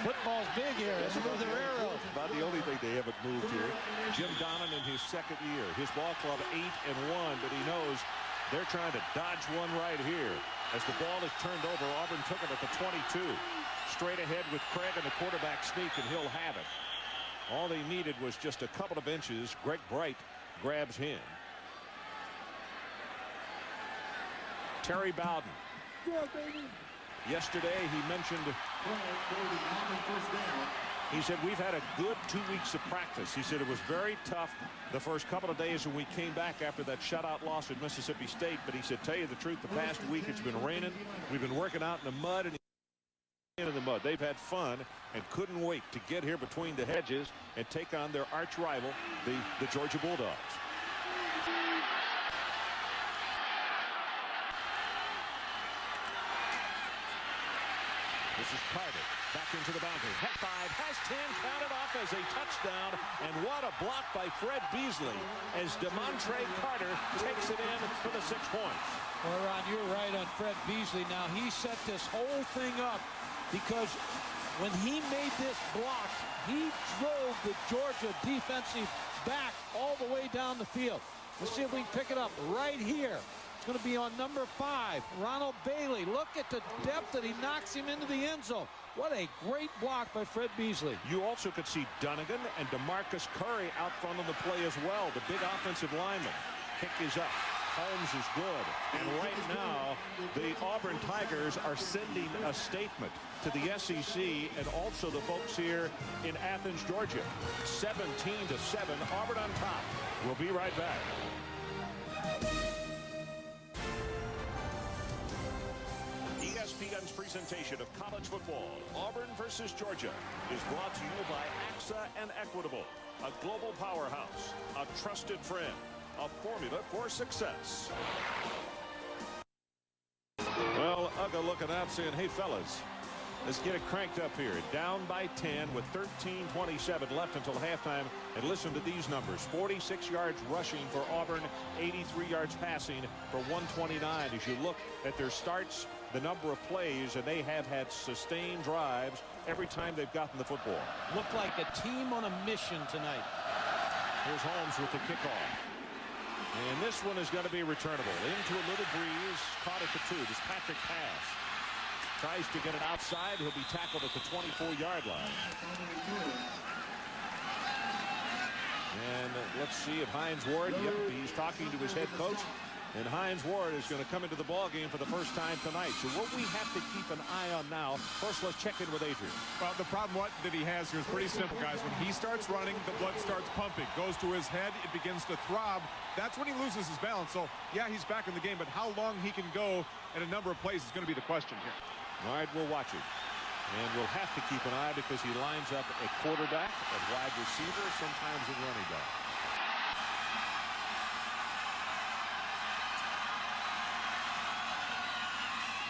Speaker 2: Football's big here. Let's move the railroad.
Speaker 1: About the only thing they haven't moved here. Jim Donnan in his second year. His ball club 8-1, but he knows they're trying to dodge one right here. As the ball is turned over, Auburn took it at the 22. Straight ahead with Craig and the quarterback sneak, and he'll have it. All they needed was just a couple of inches. Greg Bright grabs him. Terry Bowden. Yesterday he mentioned, he said, we've had a good 2 weeks of practice. He said it was very tough the first couple of days when we came back after that shutout loss at Mississippi State. But he said, tell you the truth, the past week it's been raining. We've been working out in the mud, and in the mud. They've had fun and couldn't wait to get here between the hedges and take on their arch rival, the Georgia Bulldogs. This is Carter back into the boundary. Hat 5 has 10, counted off as a touchdown, and what a block by Fred Beasley as DeMontre Carter takes it in for the 6 points.
Speaker 2: Well, Ron, you're right on Fred Beasley. Now, he set this whole thing up because When he made this block, he drove the Georgia defensive back all the way down the field. Let's see if we can pick it up right here. It's going to be on number 5, Ronald Bailey. Look at the depth that he knocks him into the end zone. What a great block by Fred Beasley.
Speaker 1: You also could see Dunnigan and DeMarcus Curry out front of the play as well. The big offensive lineman. Kick is up. Holmes is good. And right now, the Auburn Tigers are sending a statement to the SEC and also the folks here in Athens, Georgia. 17-7, Auburn on top. We'll be right back. ESPN's presentation of college football, Auburn versus Georgia, is brought to you by AXA and Equitable, a global powerhouse, a trusted friend, a formula for success. Well, Uga looking out saying, hey, fellas, let's get it cranked up here. Down by 10 with 13:27 left until halftime. And listen to these numbers. 46 yards rushing for Auburn, 83 yards passing for 129. As you look at their starts, the number of plays, and they have had sustained drives every time they've gotten the football.
Speaker 2: Look like a team on a mission tonight.
Speaker 1: Here's Holmes with the kickoff. And this one is going to be returnable. Into a little breeze. Caught at the 2. This Patrick pass. Tries to get it outside. He'll be tackled at the 24-yard line. And let's see if Hines Ward, yep, he's talking to his head coach. And Hines Ward is going to come into the ball game for the first time tonight. So what we have to keep an eye on now, first let's check in with Adrian.
Speaker 3: Well, the problem that he has here is pretty simple, guys. When he starts running, the blood starts pumping. Goes to his head, it begins to throb. That's when he loses his balance. So, yeah, he's back in the game, but how long he can go at a number of plays is going to be the question here.
Speaker 1: All right, we'll watch it. And we'll have to keep an eye because he lines up at quarterback, at wide receiver, sometimes at running back.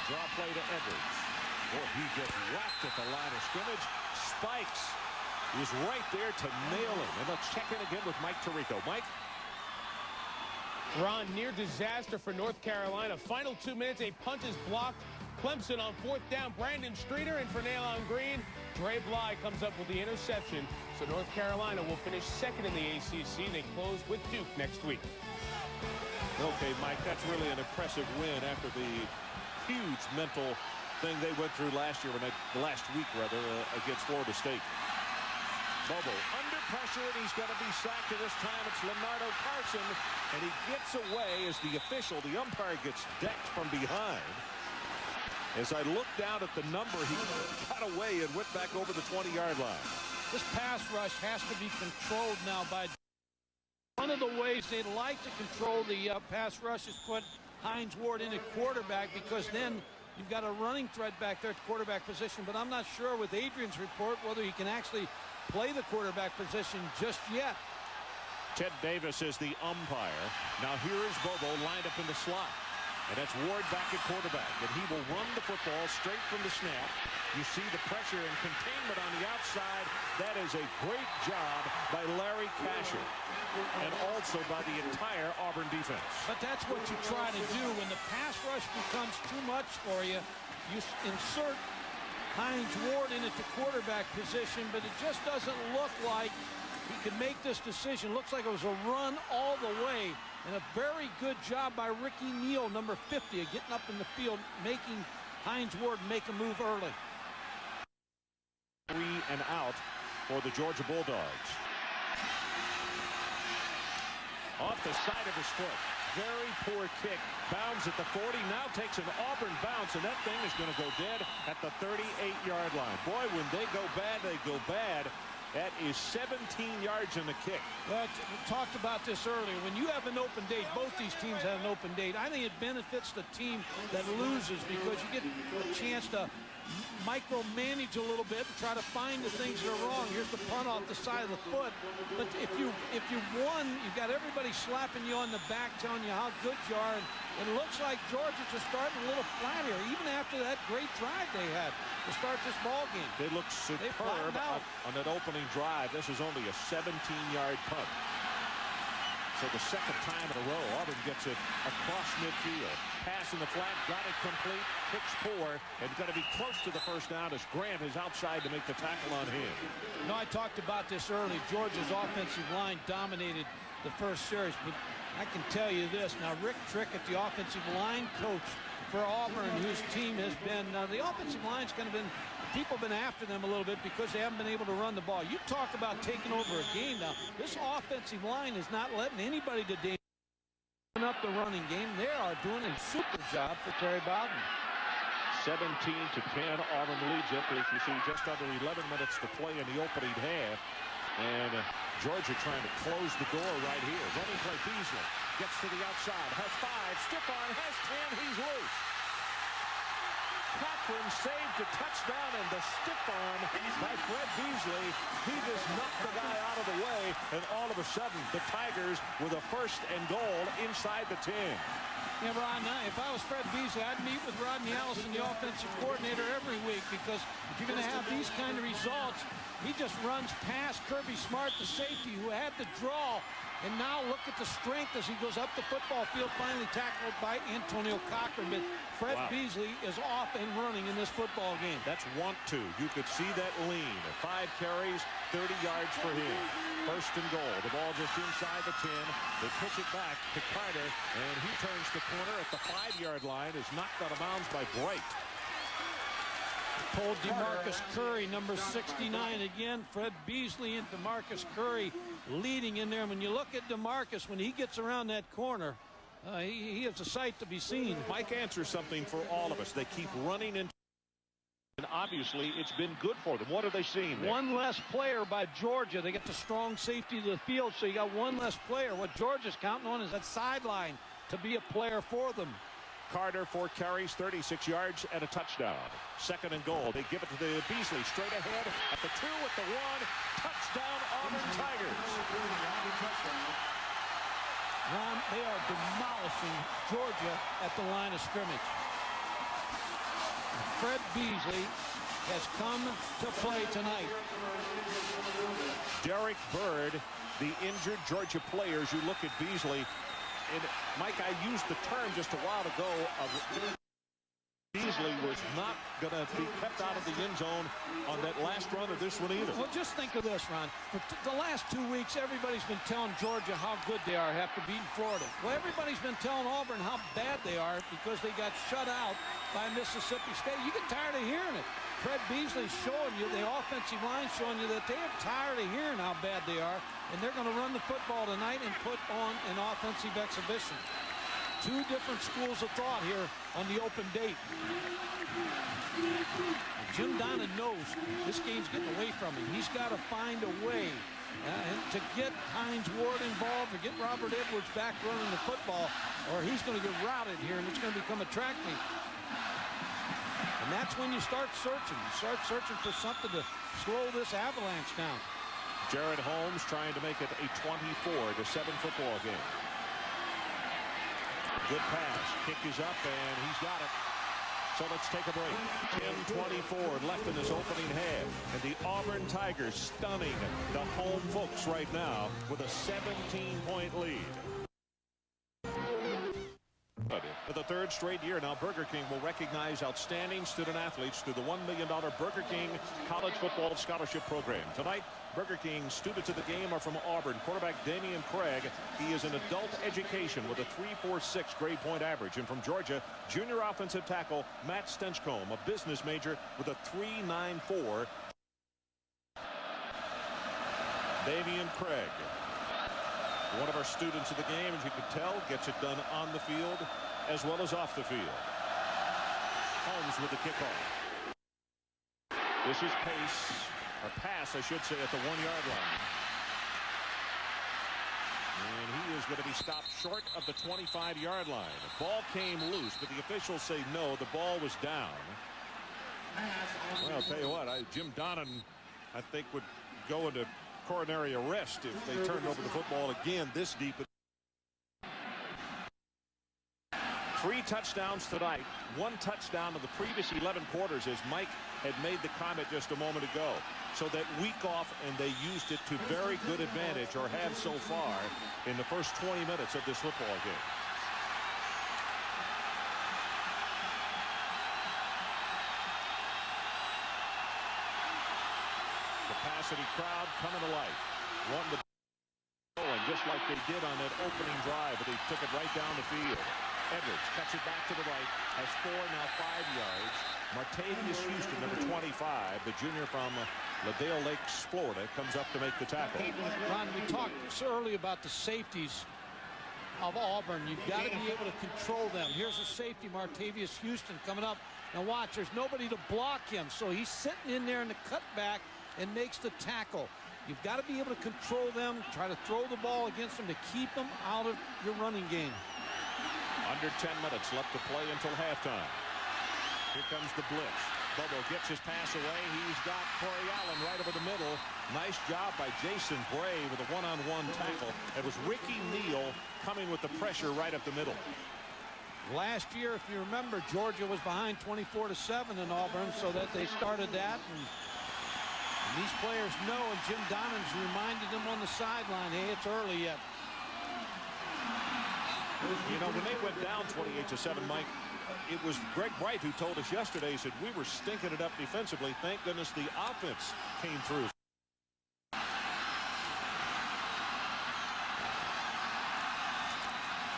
Speaker 1: Draw play to Edwards. Boy, he gets whacked at the line of scrimmage. Spikes is right there to nail him. And let's check in again with Mike Tirico. Mike?
Speaker 5: Ron, near disaster for North Carolina. Final 2 minutes, a punt is blocked. Clemson on 4th down. Brandon Streeter and for Nailon Green. Dre Bly comes up with the interception. So North Carolina will finish second in the ACC. They close with Duke next week.
Speaker 1: Okay, Mike, that's really an impressive win after the huge mental thing they went through last week against Florida State. Bobo under pressure, and he's going to be sacked. And this time it's Leonardo Carson, and he gets away as the umpire gets decked from behind. As I look down at the number, he got away and went back over the 20-yard line.
Speaker 2: This pass rush has to be controlled now by one of the ways they like to control the pass rush is put Hines Ward in at quarterback, because then you've got a running threat back there at quarterback position. But I'm not sure with Adrian's report whether he can actually play the quarterback position just yet.
Speaker 1: Ted Davis is the umpire. Now here is Bobo lined up in the slot. And that's Ward back at quarterback. And he will run the football straight from the snap. You see the pressure and containment on the outside. That is a great job by Larry Casher. And also by the entire Auburn defense.
Speaker 2: But that's what you try to do when the pass rush becomes too much for you. You insert Hines Ward in at the quarterback position, but it just doesn't look like he could make this decision. Looks like it was a run all the way, and a very good job by Ricky Neal, number 50, of getting up in the field, making Hines Ward make a move early.
Speaker 1: 3 and out for the Georgia Bulldogs. Off the side of his foot. Very poor kick. Bounds at the 40. Now takes an Auburn bounce, and that thing is going to go dead at the 38-yard line. Boy, when they go bad, they go bad. That is 17 yards in the kick.
Speaker 2: But we talked about this earlier. When you have an open date, both these teams have an open date. I think it benefits the team that loses because you get a chance to micromanage a little bit and try to find the things that are wrong. Here's the punt off the side of the foot. But if you won, you've got everybody slapping you on the back, telling you how good you are. And it looks like Georgia's just starting a little flat here, even after that great drive they had to start this ball game.
Speaker 1: They look superb on that opening drive. This is only a 17-yard punt. for the second time in a row. Auburn gets it across midfield. Pass in the flat, got it complete. Picks poor, and going to be close to the first down as Grant is outside to make the tackle on him.
Speaker 2: No, I talked about this early. Georgia's offensive line dominated the first series, but I can tell you this. Now, Rick Trickett, the offensive line coach for Auburn, whose team has been, the offensive line's kind of been, people have been after them a little bit because they haven't been able to run the ball. You talk about taking over a game now. This offensive line is not letting anybody to damage up the running game. They are doing a super job for Terry Bowden.
Speaker 1: 17-10, Auburn leads it. As you see, just under 11 minutes to play in the opening half. And Georgia trying to close the door right here. Running play, Beasley gets to the outside, has 5, stiff arm, has 10, he's loose. Cochran saved a touchdown, and the stiff arm by Fred Beasley. He just knocked the guy out of the way, and all of a sudden, the Tigers with a 1st and goal inside the 10.
Speaker 2: Yeah, Ron, if I was Fred Beasley, I'd meet with Rodney Allison, the offensive coordinator, every week, because if you're going to have these kind of results, he just runs past Kirby Smart, the safety, who had the draw. And now look at the strength as he goes up the football field, finally tackled by Antonio Cochran. But Fred Beasley is off and running in this football game.
Speaker 1: That's want to. You could see that lean. 5 carries, 30 yards for him. 1st and goal. The ball just inside the 10. They pitch it back to Carter, and he turns the corner at the 5-yard line. Is knocked out of bounds by Bright.
Speaker 2: Pulled DeMarcus Curry, number 69 again. Fred Beasley and DeMarcus Curry leading in there. When you look at DeMarcus, when he gets around that corner, he is a sight to be seen.
Speaker 1: Mike answers something for all of us. They keep running into, and obviously it's been good for them. What are they seeing there?
Speaker 2: One less player by Georgia. They get the strong safety to the field, so you got one less player. What Georgia's counting on is that sideline to be a player for them.
Speaker 1: Carter, 4 carries, 36 yards, and a touchdown. 2nd and goal. They give it to the Beasley straight ahead at the 2, at the 1. Touchdown, Auburn Tigers.
Speaker 2: Ron, they are demolishing Georgia at the line of scrimmage. Fred Beasley has come to play tonight.
Speaker 1: Derek Bird, the injured Georgia players. You look at Beasley. And Mike, I used the term just a while ago of Beasley was not going to be kept out of the end zone on that last run of this one either.
Speaker 2: Well, just think of this, Ron. For the last 2 weeks, everybody's been telling Georgia how good they are after beating Florida. Well, everybody's been telling Auburn how bad they are because they got shut out by Mississippi State. You get tired of hearing it. Fred Beasley showing you, the offensive line showing you that they are tired of hearing how bad they are, and they're going to run the football tonight and put on an offensive exhibition. 2 different schools of thought here on the open date. Jim Donnan knows this game's getting away from him. He's got to find a way to get Hines Ward involved, or get Robert Edwards back running the football, or he's going to get routed here, and it's going to become a track meet. And that's when you start searching. You start searching for something to slow this avalanche down.
Speaker 1: Jared Holmes trying to make it a 24-7 football game. Good pass. Kick is up, and he's got it. So let's take a break. 10:24 left in this opening half. And the Auburn Tigers stunning the home folks right now with a 17-point lead. For the 3rd straight year now, Burger King will recognize outstanding student athletes through the $1 million Burger King College Football Scholarship Program. Tonight, Burger King students of the game are from Auburn. Quarterback Damian Craig. He is in adult education with a 3.46 grade point average. And from Georgia, junior offensive tackle Matt Stenchcombe, a business major with a 3.94. Damian Craig, one of our students of the game, as you can tell, gets it done on the field as well as off the field. Holmes with the kickoff. This is pass, I should say, at the 1-yard line. And he is going to be stopped short of the 25-yard line. The ball came loose, but the officials say no, the ball was down. Well, I'll tell you what, Jim Donnan, I think, would go into coronary arrest if they turned over the football again this deep. 3 touchdowns tonight, 1 touchdown in the previous 11 quarters, as Mike had made the comment just a moment ago. So that week off, and they used it to very good advantage, or have so far, in the first 20 minutes of this football game. Capacity crowd coming to life. Won the going just like they did on that opening drive, but they took it right down the field. Edwards cuts it back to the right, has 4, now 5 yards. Martavius Houston, number 25, the junior from Ladale Lakes, Florida, comes up to make the tackle.
Speaker 2: Ron, we talked so early about the safeties of Auburn. You've got to be able to control them. Here's a safety, Martavius Houston, coming up. Now watch, there's nobody to block him, so he's sitting in there in the cutback and makes the tackle. You've got to be able to control them, try to throw the ball against them to keep them out of your running game.
Speaker 1: Under 10 minutes left to play until halftime. Here comes the blitz. Bobo gets his pass away. He's got Corey Allen right over the middle. Nice job by Jason Bray with a one-on-one tackle. It was Ricky Neal coming with the pressure right up the middle.
Speaker 2: Last year, if you remember, Georgia was behind 24-7 in Auburn, so that they started that. And these players know, and Jim Donans reminded them on the sideline, hey, it's early yet.
Speaker 1: You know, when they went down 28-7, Mike, it was Greg Bright who told us yesterday, he said, we were stinking it up defensively. Thank goodness the offense came through.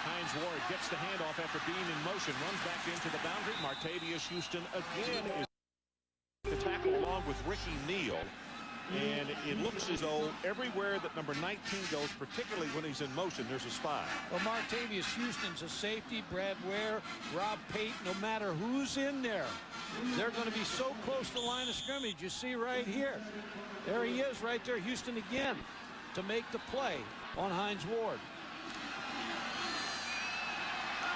Speaker 1: Hines Ward gets the handoff after being in motion, runs back into the boundary. Martavius Houston again is the tackle along with Ricky Neal. And it looks as though everywhere that number 19 goes, particularly when he's in motion, there's a spy.
Speaker 2: Well, Martavius Houston's a safety. Brad Ware, Rob Pate, no matter who's in there, they're going to be so close to the line of scrimmage. You see right here. There he is right there, Houston again, to make the play on Hines Ward.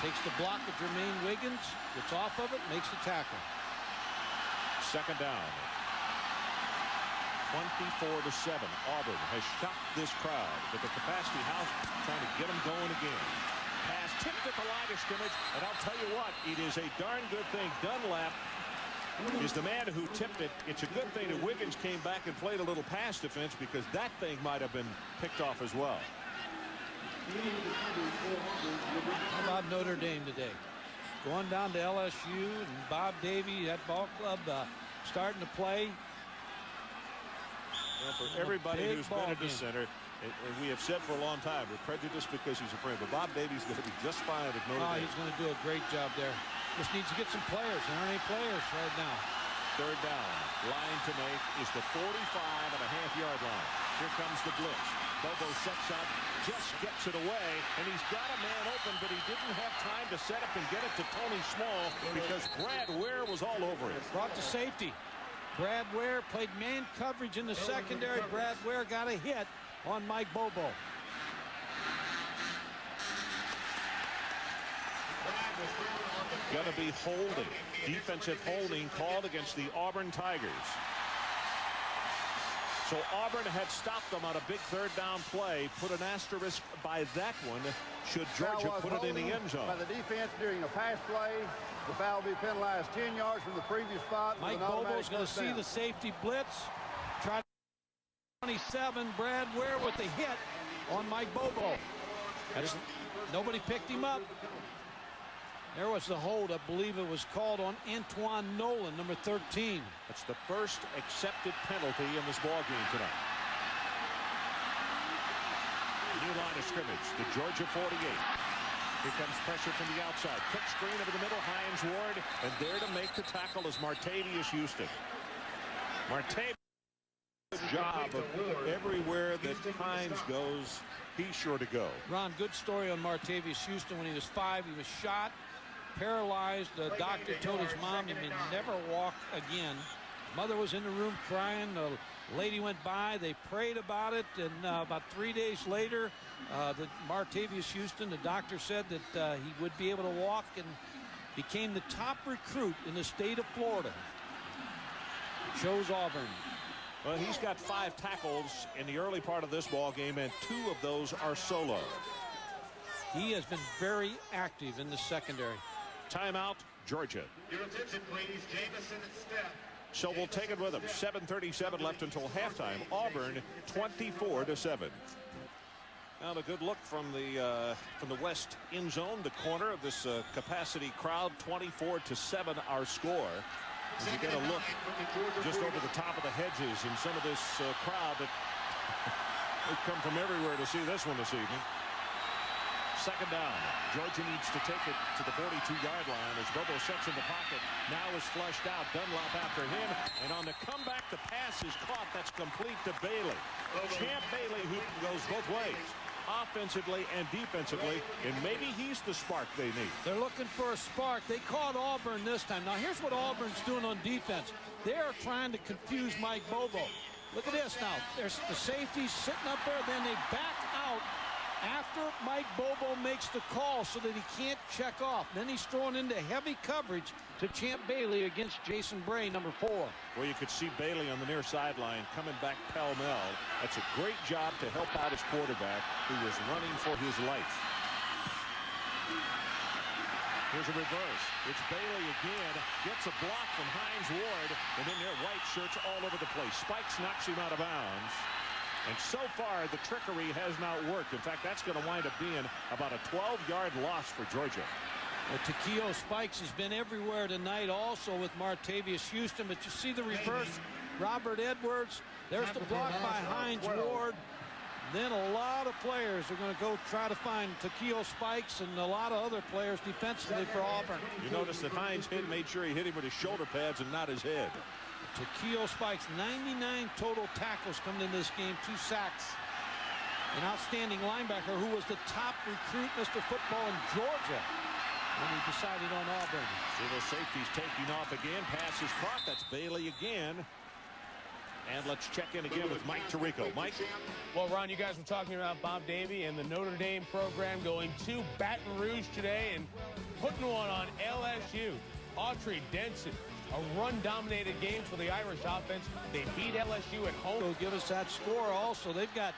Speaker 2: Takes the block of Jermaine Wiggins, gets off of it, makes the tackle.
Speaker 1: Second down. 24-7. Auburn has shocked this crowd with the capacity house, trying to get them going again. Pass tipped at the line of scrimmage, and I'll tell you what, it is a darn good thing. Dunlap is the man who tipped it. It's a good thing that Wiggins came back and played a little pass defense, because that thing might have been picked off as well.
Speaker 2: How about Notre Dame today? Going down to LSU, and Bob Davie, that ball club, starting to play.
Speaker 1: Well, for everybody who's been at the center, and we have said for a long time, we're prejudiced because he's a friend, but Bob Davie's going to be just fine at Notre Dame.
Speaker 2: He's going to do a great job there. Just needs to get some players. There aren't any players right now.
Speaker 1: Third down. Line to make is the 45.5-yard line. Here comes the blitz. Bobo sets up, just gets it away, and he's got a man open, but he didn't have time to set up and get it to Tony Small because Brad Ware was all over it.
Speaker 2: Brought to safety. Brad Ware played man coverage in the secondary. Brad Ware got a hit on Mike Bobo.
Speaker 1: Going to be holding. Defensive holding called against the Auburn Tigers. So Auburn had stopped them on a big third down play. Put an asterisk by that one should Georgia put it in the end zone.
Speaker 4: By the defense during a pass play, the foul will be penalized 10 yards from the previous spot.
Speaker 2: Mike Bobo's going to see the safety blitz. Try 27. Brad Ware with the hit on Mike Bobo. Nobody picked him up. There was the hold. I believe it was called on Antoine Nolan, number 13.
Speaker 1: That's the first accepted penalty in this ball game tonight. New line of scrimmage, the Georgia 48. Here comes pressure from the outside. Quick screen over the middle, Hines Ward, and there to make the tackle is Martavius Houston. Martavius' job of everywhere that Hines goes, he's sure to go.
Speaker 2: Ron, good story on Martavius Houston. When he was 5, he was shot, paralyzed. The doctor told his mom he may never walk again. Mother was in the room crying. The lady went by. They prayed about it, and about 3 days later, the Martavius Houston, the doctor said that he would be able to walk, and became the top recruit in the state of Florida. Chose Auburn.
Speaker 1: Well, he's got 5 tackles in the early part of this ball game, and 2 of those are solo.
Speaker 2: He has been very active in the secondary.
Speaker 1: Timeout, Georgia.
Speaker 7: Your attention, please. Jamison and Steph.
Speaker 1: So we'll take it with them. 7:37 left until halftime. Auburn 24-7. Now a good look from the west end zone, the corner of this capacity crowd. 24-7 our score. As you get a look just over the top of the hedges and some of this crowd that they've come from everywhere to see this one this evening. Second down. Georgia needs to take it to the 42-yard line as Bobo sets in the pocket. Now is flushed out. Dunlap after him. And on the comeback, the pass is caught. That's complete to Bailey. Champ Bailey, who goes both ways, offensively and defensively, and maybe he's the spark they need.
Speaker 2: They're looking for a spark. They caught Auburn this time. Now, here's what Auburn's doing on defense. They're trying to confuse Mike Bobo. Look at this now. There's the safeties sitting up there. Then they back out after Mike Bobo makes the call so that he can't check off. Then he's thrown into heavy coverage to Champ Bailey against Jason Bray, number 4.
Speaker 1: Well, you could see Bailey on the near sideline coming back pell-mell. That's a great job to help out his quarterback, who was running for his life. Here's a reverse. It's Bailey again. Gets a block from Hines Ward. And then their white shirts all over the place. Spikes knocks him out of bounds. And so far, the trickery has not worked. In fact, that's going to wind up being about a 12-yard loss for Georgia.
Speaker 2: Well, Takeo Spikes has been everywhere tonight also with Martavius Houston. But you see the reverse. Robert Edwards. There's the block by Hines Ward. Then a lot of players are going to go try to find Takeo Spikes and a lot of other players defensively for Auburn.
Speaker 1: You notice that Hines made sure he hit him with his shoulder pads and not his head.
Speaker 2: Takeo Spikes, 99 total tackles coming into this game, 2 sacks. An outstanding linebacker who was the top recruit, Mr. Football, in Georgia when he decided on Auburn.
Speaker 1: See the safeties taking off again. Pass is caught. That's Bailey again. And let's check in again with Mike Tirico. Mike?
Speaker 5: Well, Ron, you guys were talking about Bob Davie and the Notre Dame program going to Baton Rouge today and putting one on LSU. Autry Denson. A run-dominated game for the Irish offense. They beat LSU at home.
Speaker 2: They'll give us that score also. They've got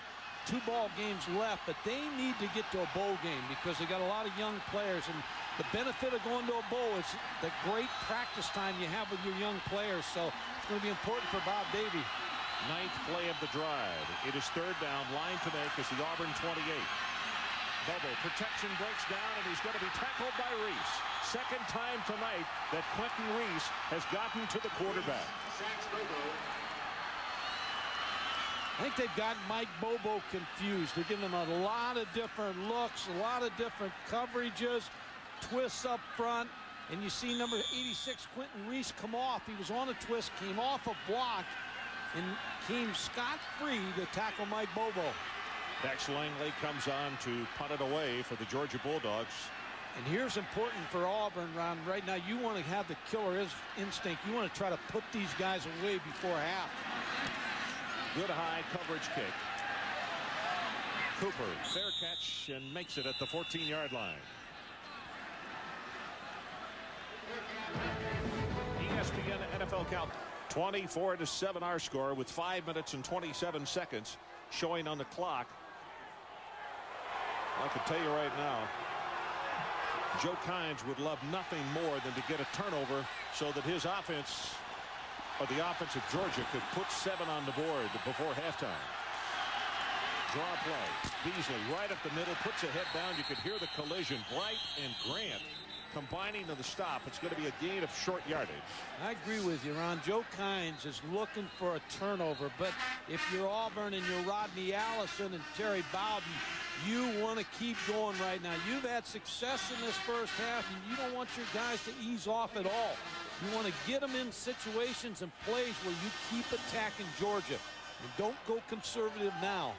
Speaker 2: 2 ball games left, but they need to get to a bowl game because they got a lot of young players. And the benefit of going to a bowl is the great practice time you have with your young players. So it's going to be important for Bob Davie.
Speaker 1: 9th play of the drive. It is 3rd down. Line to make is the Auburn 28. Bobo, protection breaks down, and he's going to be tackled by Reese. Second time tonight that Quentin Reese has gotten to the quarterback.
Speaker 2: I think they've got Mike Bobo confused. They're giving him a lot of different looks, a lot of different coverages, twists up front. And you see number 86, Quentin Reese, come off. He was on a twist, came off a block, and came scot-free to tackle Mike Bobo.
Speaker 1: Dax Langley comes on to punt it away for the Georgia Bulldogs.
Speaker 2: And here's important for Auburn, Ron. Right now, you want to have the killer instinct. You want to try to put these guys away before half.
Speaker 1: Good high coverage kick. Cooper, fair catch, and makes it at the 14-yard line. ESPN NFL count. 24-7 our score with 5 minutes and 27 seconds showing on the clock. I can tell you right now, Joe Kynes would love nothing more than to get a turnover so that his offense, or the offense of Georgia, could put 7 on the board before halftime. Draw play. Beasley right up the middle, puts a head down. You could hear the collision. Bright and Grant combining to the stop. It's going to be a gain of short yardage.
Speaker 2: I agree with you, Ron. Joe Kynes is looking for a turnover, but if you're Auburn and you're Rodney Allison and Terry Bowden, you want to keep going right now. You've had success in this first half, and you don't want your guys to ease off at all. You want to get them in situations and plays where you keep attacking Georgia. And don't go conservative now.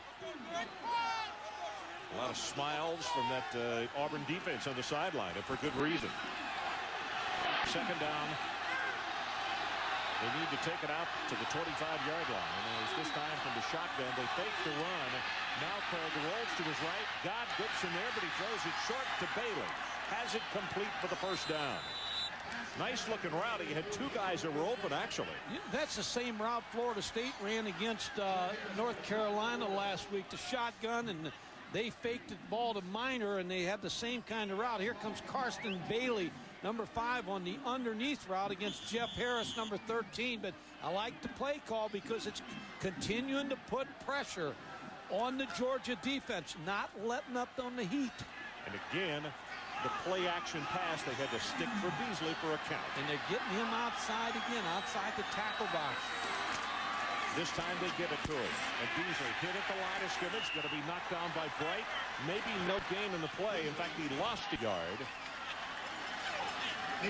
Speaker 1: A lot of smiles from that Auburn defense on the sideline, and for good reason. Second down. They need to take it out to the 25-yard line. And it's this time from the shotgun. They fake the run. Now Craig rolls to his right. God Goodson there, but he throws it short to Bailey. Has it complete for the first down. Nice looking route. He had 2 guys that were open, actually.
Speaker 2: Yeah, that's the same route Florida State ran against North Carolina last week. The shotgun, and they faked the ball to Minor, and they had the same kind of route. Here comes Karsten Bailey number 5 on the underneath route against Jeff Harris, number 13. But I like the play call because it's continuing to put pressure on the Georgia defense, not letting up on the heat.
Speaker 1: And again, the play action pass, they had to stick for Beasley for a count.
Speaker 2: And they're getting him outside again, outside the tackle box.
Speaker 1: This time they get it to him. And Beasley hit at the line of scrimmage, going to be knocked down by Bright. Maybe no gain in the play. In fact, he lost a yard.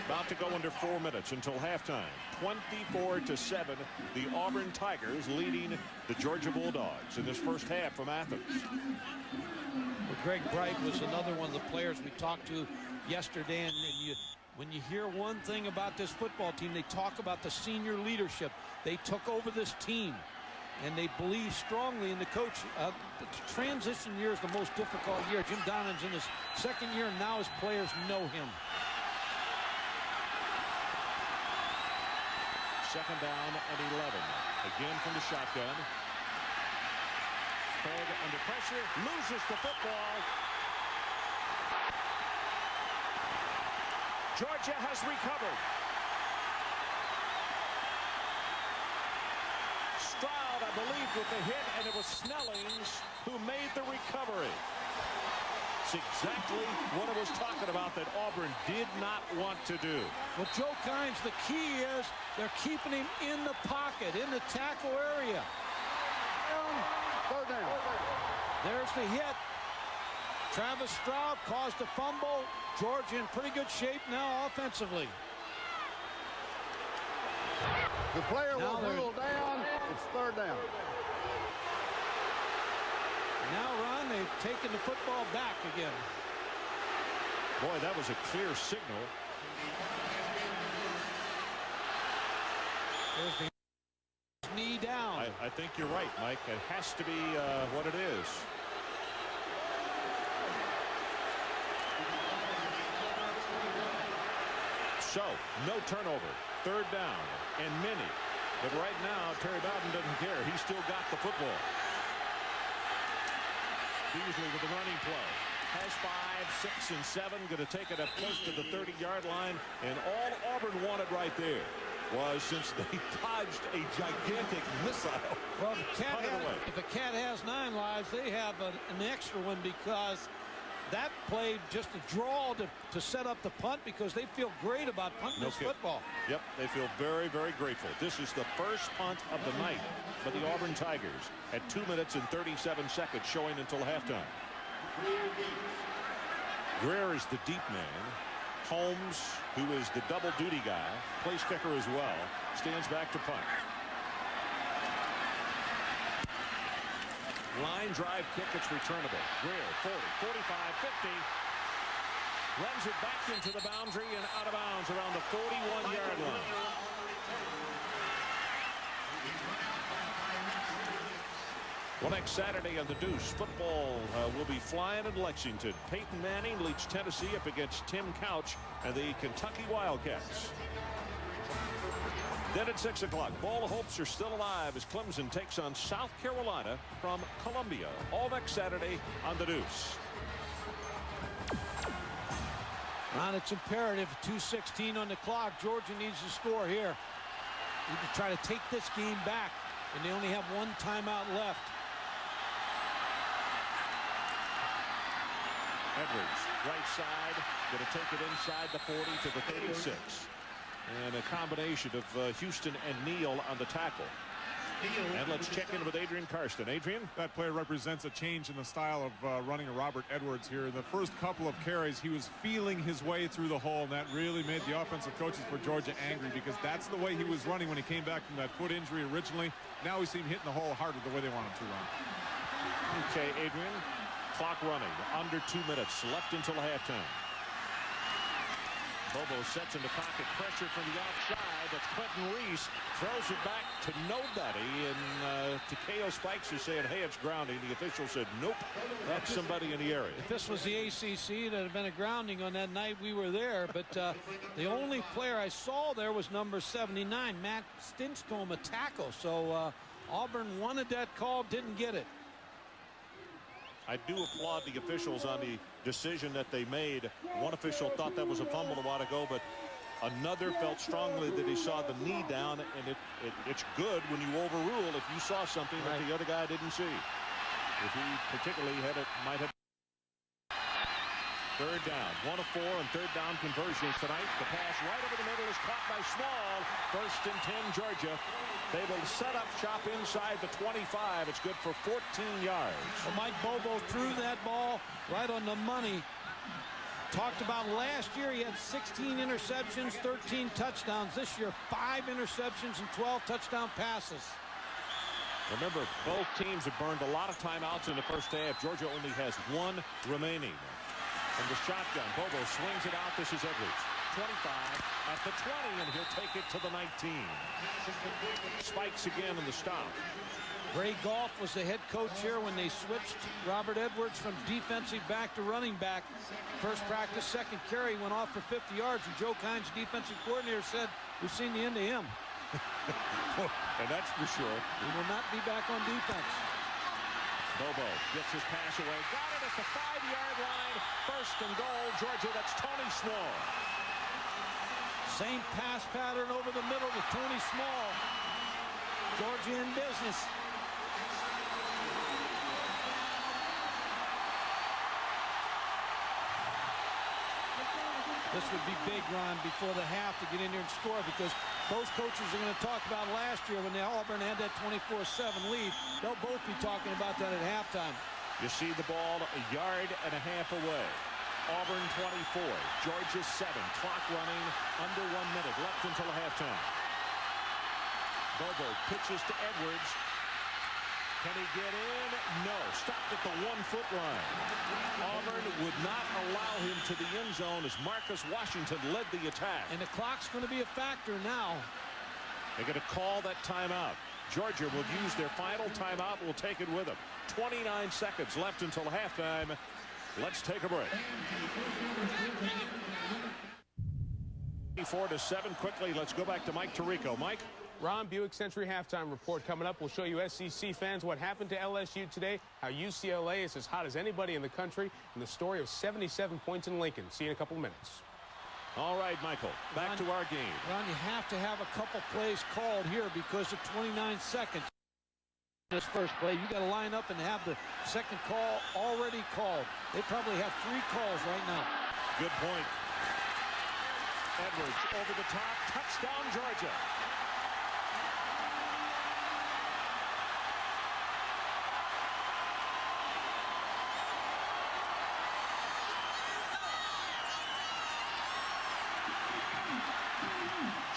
Speaker 1: About to go under 4 minutes until halftime. 24-7, the Auburn Tigers leading the Georgia Bulldogs in this first half from Athens.
Speaker 2: Well, Greg Bright was another one of the players we talked to yesterday, and when you hear one thing about this football team, they talk about the senior leadership. They took over this team, and they believe strongly in the coach. The transition year is the most difficult year. Jim Donovan's in his second year, and now his players know him.
Speaker 1: Second down and 11. Again from the shotgun. Craig under pressure, loses the football. Georgia has recovered. Stroud, I believe, with the hit, and it was Snellings who made the recovery. It's exactly what I was talking about that Auburn did not want to do.
Speaker 2: Well, Joe Kynes, the key is they're keeping him in the pocket, in the tackle area.
Speaker 4: Third down.
Speaker 2: There's the hit. Travis Stroud caused a fumble. Georgia in pretty good shape now offensively.
Speaker 4: The player
Speaker 2: Now
Speaker 4: will rule down. It's third down.
Speaker 2: Now, Ron, they've taken the football back again.
Speaker 1: Boy, that was a clear signal.
Speaker 2: There's the knee down.
Speaker 1: I think you're right, Mike. It has to be what it is. So, no turnover. Third down and many. But right now, Terry Bowden doesn't care. He's still got the football. Beasley with the running play. Has 5, 6, and 7. Going to take it up close to the 30-yard line. And all Auburn wanted right there was, since they dodged a gigantic missile,
Speaker 2: Well, if a cat has 9 lives, they have an extra one, because that played just a draw to set up the punt, because they feel great about punting this football.
Speaker 1: Yep, they feel very, very grateful. This is the first punt of the night for the Auburn Tigers at 2 minutes and 37 seconds showing until halftime. Greer is the deep man. Holmes, who is the double duty guy, place kicker as well, stands back to punt. Line drive kick, it's returnable. Greer, 40, 45, 50. Runs it back into the boundary and out of bounds around the 41-yard line. Well, next Saturday on the Deuce, football will be flying in Lexington. Peyton Manning leads Tennessee up against Tim Couch and the Kentucky Wildcats. Then at 6 o'clock, ball hopes are still alive as Clemson takes on South Carolina from Columbia. All next Saturday on the Deuce.
Speaker 2: Ron, it's imperative. 2:16 on the clock. Georgia needs to score here. Need to try to take this game back, and they only have one timeout left.
Speaker 1: Edwards, right side, going to take it inside the 40 to the 36. And a combination of Houston and Neal on the tackle. And let's check in with Adrian Karsten. Adrian?
Speaker 3: That play represents a change in the style of running of Robert Edwards here. In the first couple of carries, he was feeling his way through the hole, and that really made the offensive coaches for Georgia angry, because that's the way he was running when he came back from that foot injury originally. Now we see him hitting the hole harder the way they want him to run.
Speaker 1: Okay, Adrian. Clock running. Under 2 minutes left until halftime. Bobo sets in the pocket, pressure from the outside. That's Quentin Reese, throws it back to nobody, and Takeo Spikes is saying, hey, it's grounding. The official said, nope, that's somebody in the area.
Speaker 2: If this was the ACC, there'd have been a grounding on that night we were there, but the only player I saw there was number 79, Matt Stinchcomb, a tackle. So Auburn wanted that call, didn't get it.
Speaker 1: I do applaud the officials on the decision that they made. One official thought that was a fumble a while ago, but another felt strongly that he saw the knee down, and it's good when you overrule if you saw something that the other guy didn't see. If he particularly might have. Third down, 1 of 4 and third down conversions tonight. The pass right over the middle is caught by Small. 1st and 10 Georgia. They will set up shop inside the 25. It's good for 14 yards.
Speaker 2: Well, Mike Bobo threw that ball right on the money. Talked about last year, he had 16 interceptions, 13 touchdowns. This year, 5 interceptions and 12 touchdown passes.
Speaker 1: Remember, both teams have burned a lot of timeouts in the first half. Georgia only has 1 remaining. From the shotgun, Bobo swings it out. This is Edwards. 25 at the 20, and he'll take it to the 19. Spikes again in the stop.
Speaker 2: Ray Goff was the head coach here when they switched Robert Edwards from defensive back to running back. First practice, second carry, went off for 50 yards, and Joe Kynes, defensive coordinator, said, "We've seen the end of him."
Speaker 1: And that's for sure.
Speaker 2: He will not be back on defense.
Speaker 1: Bobo gets his pass away. Got it at the 5-yard line. 1st and goal, Georgia. That's Tony Small.
Speaker 2: Same pass pattern over the middle to Tony Small. Georgia in business. This would be big, Ron, before the half to get in there and score, because both coaches are going to talk about last year when Auburn had that 24-7 lead. They'll both be talking about that at halftime.
Speaker 1: You see the ball a yard and a half away. Auburn 24, Georgia 7. Clock running under 1 minute left until halftime. Bobo pitches to Edwards. Can he get in? No. Stopped at the 1-foot line. Auburn would not allow him to the end zone as Marcus Washington led the attack.
Speaker 2: And the clock's going to be a factor now.
Speaker 1: They're going to call that timeout. Georgia will use their final timeout. We'll take it with them. 29 seconds left until halftime. Let's take a break. 4-7 quickly. Let's go back to Mike Tirico. Mike?
Speaker 5: Ron, Buick Century halftime report coming up. We'll show you SEC fans what happened to LSU today, how UCLA is as hot as anybody in the country, and the story of 77 points in Lincoln. See you in a couple minutes.
Speaker 1: All right, Michael, back to our game.
Speaker 2: Ron, you have to have a couple plays called here because of 29 seconds. This first play, you got to line up and have the second call already called. They probably have 3 calls right now.
Speaker 1: Good point. Edwards over the top. Touchdown, Georgia.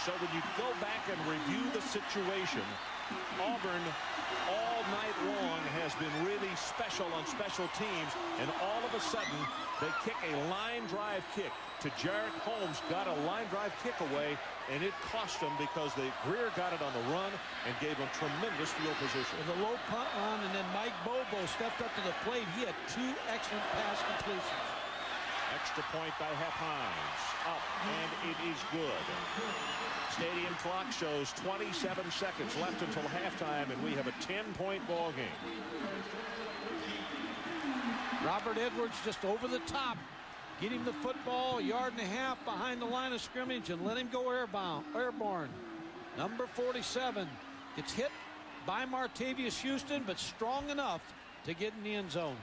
Speaker 1: So when you go back and review the situation, Auburn all night long has been really special on special teams, and all of a sudden they kick a line drive kick to Jarrett Holmes. Got a line drive kick away, and it cost them because Greer got it on the run and gave them tremendous field position.
Speaker 2: With a low punt run, and then Mike Bobo stepped up to the plate. He had 2 excellent pass completions.
Speaker 1: Extra point by Hep Hines. Up, and it is good. Stadium clock shows 27 seconds left until halftime, and we have a 10-point ball game.
Speaker 2: Robert Edwards just over the top. Get him the football, 1.5 yards behind the line of scrimmage, and let him go airborne. Number 47 gets hit by Martavius Houston, but strong enough to get in the end zone.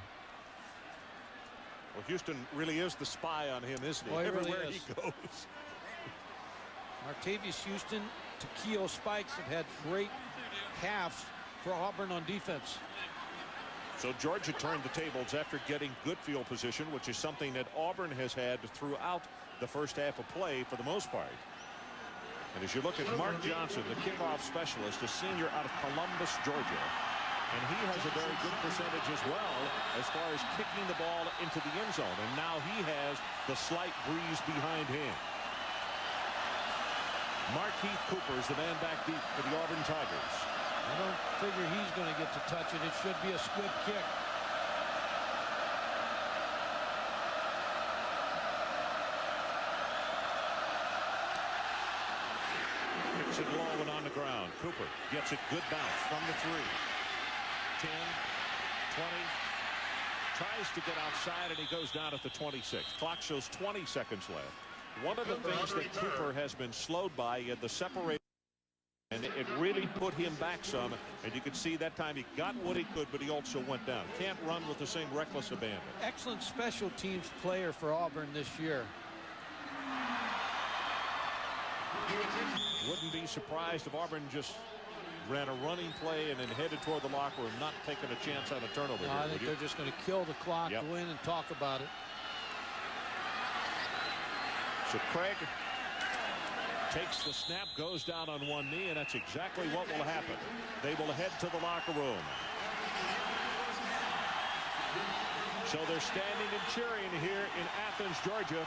Speaker 1: Well, Houston really is the spy on him, isn't he?
Speaker 2: Boy,
Speaker 1: Everywhere
Speaker 2: really
Speaker 1: he goes.
Speaker 2: Martavius Houston, Takeo Spikes have had great halves for Auburn on defense.
Speaker 1: So Georgia turned the tables after getting good field position, which is something that Auburn has had throughout the first half of play for the most part. And as you look at Mark Johnson, the kickoff specialist, a senior out of Columbus, Georgia, and he has a very good percentage as well as far as kicking the ball into the end zone. And now he has the slight breeze behind him. Markeith Cooper is the man back deep for the Auburn Tigers.
Speaker 2: I don't figure he's going to get to touch it. It should be a squib kick.
Speaker 1: Kicks it low and on the ground. Cooper gets it good bounce from the 3. 10, 20, Tries to get outside, and he goes down at the 26. Clock shows 20 seconds left. One of the things that Cooper has been slowed by in the separation, and it really put him back some. And you could see that time he got what he could, but he also went down. Can't run with the same reckless abandon.
Speaker 2: Excellent special teams player for Auburn this year.
Speaker 1: Wouldn't be surprised if Auburn just ran a running play and then headed toward the locker room, not taking a chance on a turnover.
Speaker 2: I think they're just going to kill the clock,
Speaker 1: Yep.
Speaker 2: go in and talk about it.
Speaker 1: So Craig takes the snap, goes down on one knee, and that's exactly what will happen. They will head to the locker room. So they're standing and cheering here in Athens, Georgia.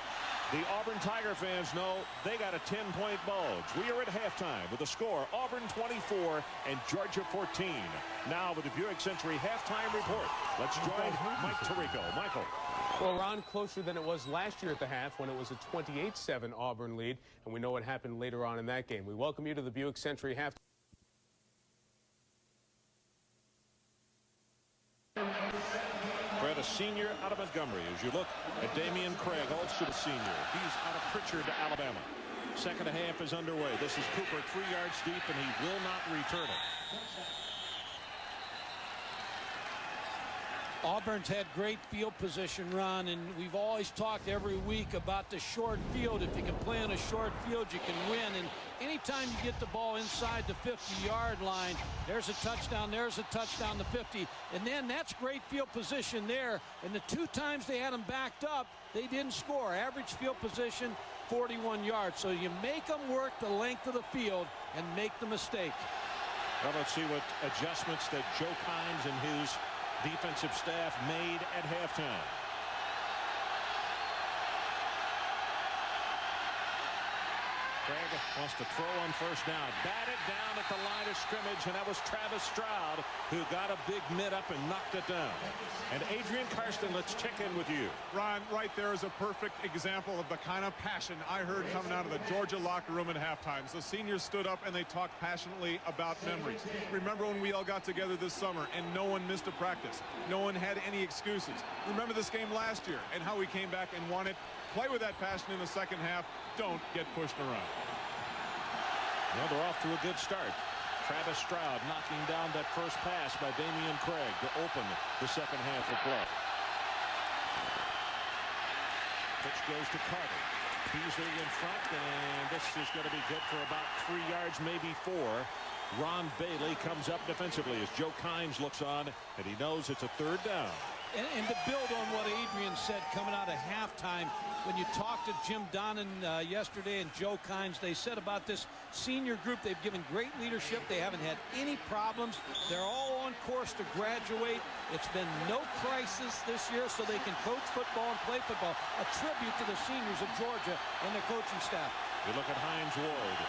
Speaker 1: The Auburn Tiger fans know they got a 10-point bulge. We are at halftime with the score, Auburn 24 and Georgia 14. Now with the Buick Century halftime report. Let's join Mike Tirico. Michael.
Speaker 5: Well, Ron, closer than it was last year at the half when it was a 28-7 Auburn lead, and we know what happened later on in that game. We welcome you to the Buick Century halftime.
Speaker 1: Fred, a senior out of Montgomery. As you look at Damian Craig, also a senior. He's out of Pritchard, Alabama. Second half is underway. This is Cooper 3 yards deep, and he will not return it.
Speaker 2: Auburn's had great field position, Ron, and we've always talked every week about the short field. If you can play on a short field, you can win. And anytime you get the ball inside the 50-yard line, there's a touchdown, there's a touchdown, the 50. And then that's great field position there. And the 2 times they had them backed up, they didn't score. Average field position, 41 yards. So you make them work the length of the field and make the mistake.
Speaker 1: Well, let's see what adjustments that Joe Kimes and his defensive staff made at halftime. Craig wants to throw on first down. Batted down at the line of scrimmage, and that was Travis Stroud who got a big mid up and knocked it down. And Adrian Karsten, let's check in with you.
Speaker 3: Ron, right there is a perfect example of the kind of passion I heard coming out of the Georgia locker room at halftime. The seniors stood up and they talked passionately about memories. Remember when we all got together this summer and no one missed a practice? No one had any excuses. Remember this game last year and how we came back and won it? Play with that passion in the second half. Don't get pushed around.
Speaker 1: Well, they're off to a good start. Travis Stroud knocking down that first pass by Damian Craig to open the second half of play. Pitch goes to Carter. Beasley in front, and this is going to be good for about 3 yards, maybe 4. Ron Bailey comes up defensively as Joe Kimes looks on, and he knows it's a third down.
Speaker 2: And to build on what Adrian said coming out of halftime, when you talked to Jim Donnan yesterday and Joe Kimes, they said about this senior group, they've given great leadership. They haven't had any problems. They're all on course to graduate. It's been no crisis this year, so they can coach football and play football. A tribute to the seniors of Georgia and their coaching staff.
Speaker 1: You look at Hines Ward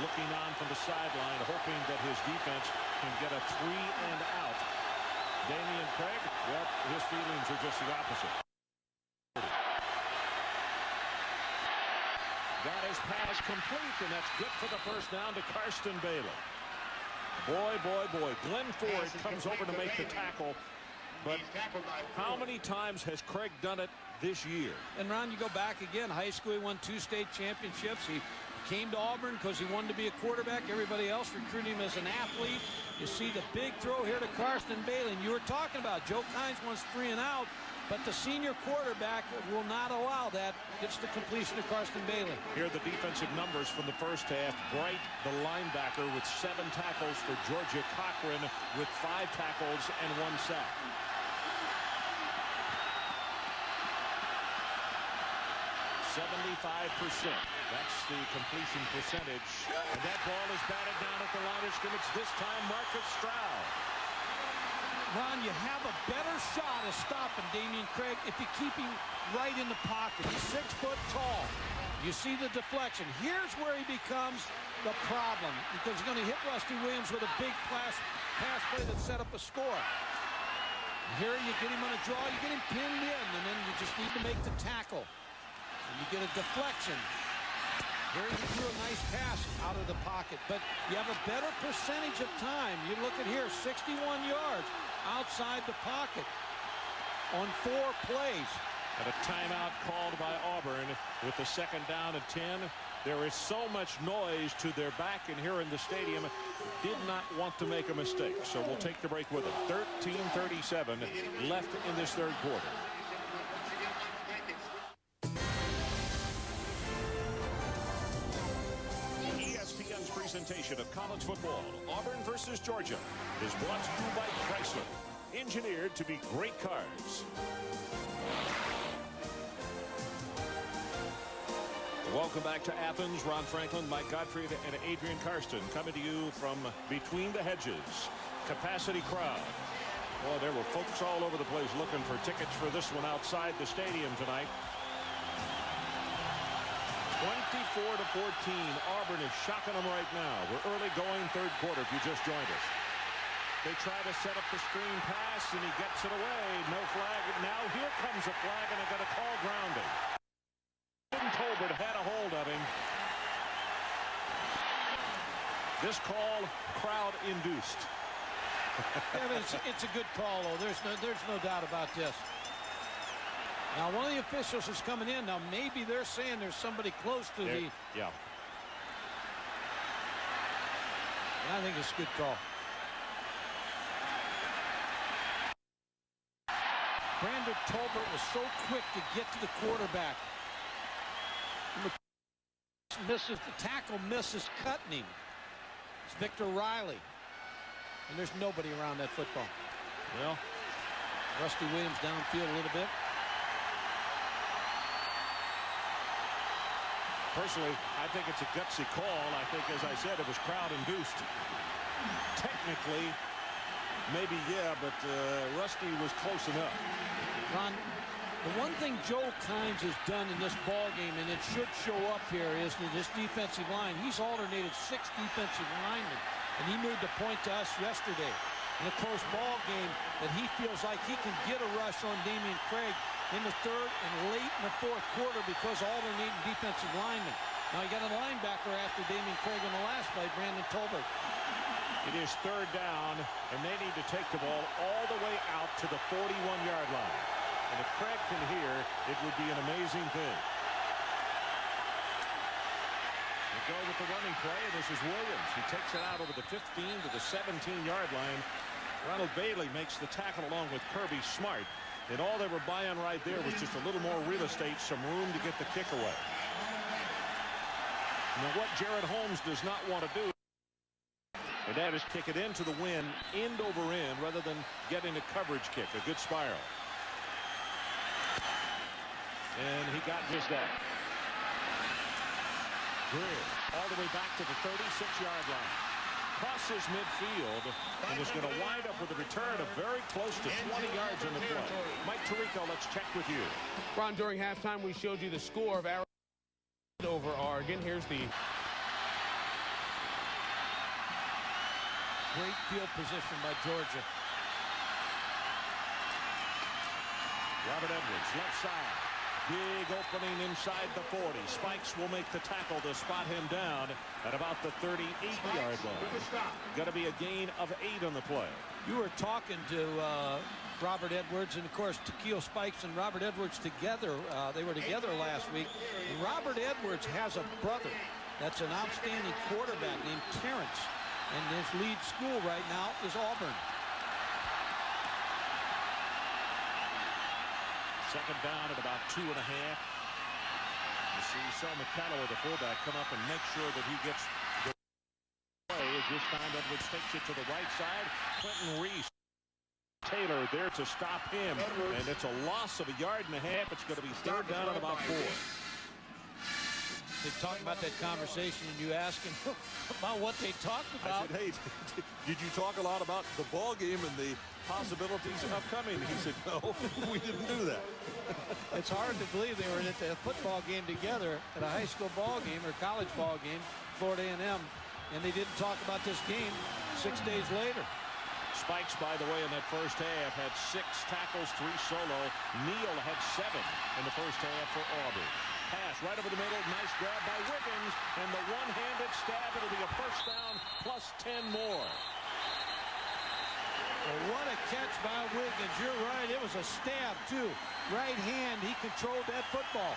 Speaker 1: looking on from the sideline, hoping that his defense can get a 3 and out. Damian Craig, well, his feelings are just the opposite. Got his pass complete, and that's good for the first down to Karsten Bailey. Boy, boy, boy. Glenn Ford comes over to make the tackle. But how many times has Craig done it this year?
Speaker 2: And Ron, you go back again. High school, he won 2 state championships. He came to Auburn because he wanted to be a quarterback. Everybody else recruited him as an athlete. You see the big throw here to Karsten Bailey. And you were talking about Joe Kimes wants 3 and out, but the senior quarterback will not allow that. Gets the completion to Karsten Bailey.
Speaker 1: Here are the defensive numbers from the first half. Bright, the linebacker, with 7 tackles for Georgia. Cochran with 5 tackles and 1 sack. %75%. That's the completion percentage. And that ball is batted down at the line of scrimmage. This time, Marcus Stroud.
Speaker 2: Ron, you have a better shot of stopping Damian Craig if you keep him right in the pocket. He's 6 foot tall. You see the deflection. Here's where he becomes the problem, because he's going to hit Rusty Williams with a big pass play that set up a score. Here you get him on a draw, you get him pinned in, and then you just need to make the tackle. You get a deflection. Here he threw a nice pass out of the pocket, but you have a better percentage of time. You look at here, 61 yards outside the pocket. on 4 plays.
Speaker 1: And a timeout called by Auburn with the 2nd down and 10. There is so much noise to their back in here in the stadium. Did not want to make a mistake. So we'll take the break with it. 13:37 left in this 3rd quarter. ESPN's presentation of college football, Auburn versus Georgia, is brought to you by Chrysler. Engineered to be great cars. Welcome back to Athens. Ron Franklin, Mike Gottfried, and Adrian Karsten coming to you from between the hedges. Capacity crowd. Well, there were folks all over the place looking for tickets for this one outside the stadium tonight. 24-14. Auburn is shocking them right now. We're early going 3rd quarter if you just joined us. They try to set up the screen pass, and he gets it away. No flag. Now here comes a flag, and they're going to call grounding. Tolbert had a hold of him. This call, crowd induced.
Speaker 2: Yeah, but it's a good call, though. There's no doubt about this. Now, one of the officials is coming in. Now, maybe they're saying there's somebody close to the.
Speaker 1: Yeah.
Speaker 2: And I think it's a good call. Brandon Tolbert was so quick to get to the quarterback. Misses the tackle, misses cutting him. It's Victor Riley, and there's nobody around that football.
Speaker 1: Well,
Speaker 2: Rusty Williams downfield a little bit.
Speaker 1: personally, I think it's a gutsy call. I think, as I said, it was crowd induced. Technically, maybe yeah, but Rusty was close enough.
Speaker 2: Ron, the one thing Joe Kynes has done in this ball game, and it should show up here, is that this defensive line. He's alternated 6 defensive linemen, and he made the point to us yesterday in a close ball game that he feels like he can get a rush on Damian Craig in the 3rd and late in the 4th quarter because alternating defensive linemen. Now you got a linebacker after Damian Craig on the last play, Brandon Tolbert.
Speaker 1: It is 3rd down, and they need to take the ball all the way out to the 41-yard line. And if Craig can hear, it would be an amazing thing. They go with the running play, and this is Williams. He takes it out over the 15 to the 17-yard line. Ronald Bailey makes the tackle along with Kirby Smart. And all they were buying right there was just a little more real estate, some room to get the kick away. Now what Jared Holmes does not want to do, and that is kick it into the wind, end over end, rather than getting a coverage kick, a good spiral. And he got just that. Greer all the way back to the 36-yard line. Crosses midfield and is going to wind up with a return of very close to 20 yards in the play. Mike Tirico, let's check with you.
Speaker 5: Ron, during halftime, we showed you the score of Arizona over Oregon. Here's the
Speaker 2: Great field position by Georgia.
Speaker 1: Robert Edwards, left side. Big opening inside the 40. Spikes will make the tackle to spot him down at about the 38-yard line. Going to be a gain of 8 on the play.
Speaker 2: You were talking to Robert Edwards, and of course Takeo Spikes and Robert Edwards together. They were together last week. And Robert Edwards has a brother that's an outstanding quarterback named Terrence, and his lead school right now is Auburn.
Speaker 1: 2nd down at about 2.5. You see Sel McCalloway, the fullback, come up and make sure that he gets the play. This time Edwards takes it to the right side. Quentin Reese. Taylor there to stop him. And it's a loss of 1.5 yards. It's going to be 3rd down at about 4.
Speaker 2: They talk about that conversation, and you ask him about what they talked about.
Speaker 1: I said, hey, did you talk a lot about the ball game and the possibilities upcoming? He said, no, we didn't do that.
Speaker 2: It's hard to believe they were at the football game together at a high school ball game or college ball game, Florida A&M, and they didn't talk about this game 6 days later.
Speaker 1: Spikes, by the way, in that first half had 6 tackles, 3 solo. Neal had 7 in the first half for Auburn. Pass right over the middle. Nice grab by Wiggins. And the one-handed stab. It'll be a first down plus 10 more.
Speaker 2: Well, what a catch by Wiggins. You're right. It was a stab, too. Right hand. He controlled that football.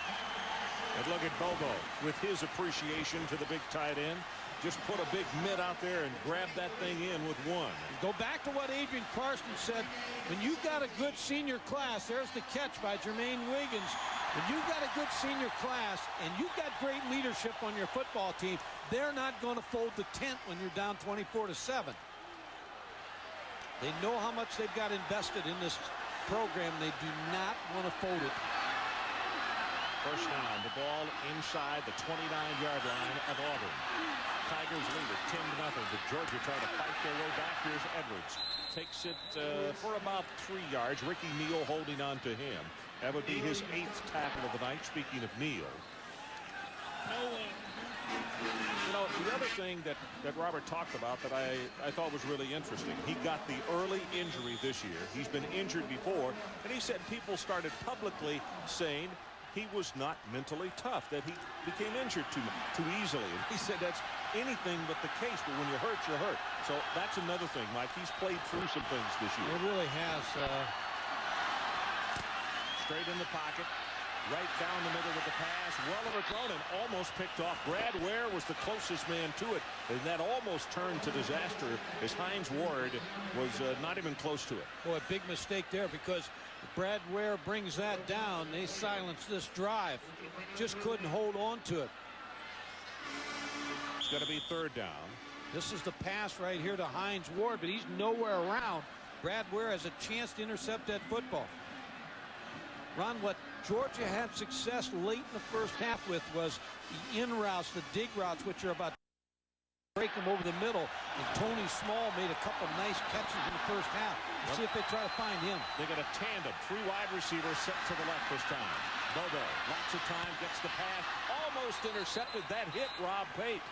Speaker 1: And look at Bobo with his appreciation to the big tight end. Just put a big mitt out there and grab that thing in with one.
Speaker 2: Go back to what Adrian Carson said. When you've got a good senior class, there's the catch by Jermaine Wiggins. When you've got a good senior class and you've got great leadership on your football team, they're not going to fold the tent when you're down 24-7. They know how much they've got invested in this program. They do not want to fold it.
Speaker 1: First down, the ball inside the 29-yard line of Auburn. Tigers lead it 10-0. But Georgia trying to fight their way back. Here's Edwards. Takes it for about 3 yards. Ricky Neal holding on to him. That would be his 8th tackle of the night. Speaking of Neal. You know, the other thing that Robert talked about that I thought was really interesting, he got the early injury this year. He's been injured before, and he said people started publicly saying he was not mentally tough, that he became injured too easily. And he said that's anything but the case, but when you're hurt, you're hurt. So that's another thing, Mike. He's played through some things this year.
Speaker 2: It really has.
Speaker 1: Straight in the pocket. Right down the middle with the pass. Well overthrown and almost picked off. Brad Ware was the closest man to it. And that almost turned to disaster as Hines Ward was not even close to it.
Speaker 2: Boy, big mistake there because Brad Ware brings that down. They silenced this drive. Just couldn't hold on to it.
Speaker 1: It's going to be 3rd down.
Speaker 2: This is the pass right here to Hines Ward, but he's nowhere around. Brad Ware has a chance to intercept that football. Ron, what Georgia had success late in the first half with was the in routes, the dig routes, which are about to break them over the middle. And Tony Small made a couple nice catches in the first half. Let's see if they try to find him.
Speaker 1: They got a tandem. 3 wide receivers set to the left this time. Bobo, lots of time, gets the pass. Almost intercepted. That hit Rob Pate.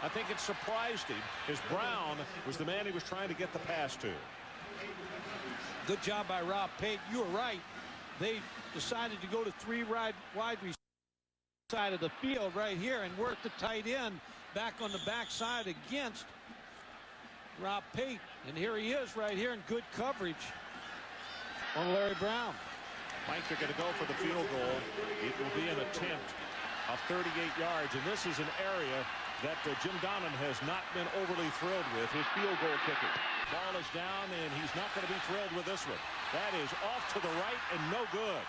Speaker 1: I think it surprised him as Brown was the man he was trying to get the pass to.
Speaker 2: Good job by Rob Pate. You were right. They decided to go to 3 wide receivers side of the field right here and work the tight end back on the backside against Rob Pate. And here he is right here in good coverage on Larry Brown.
Speaker 1: Mike, they're going to go for the field goal. It will be an attempt of 38 yards. And this is an area that Jim Donnan has not been overly thrilled with, his field goal kicker. Ball is down, and he's not going to be thrilled with this one. That is off to the right and no good.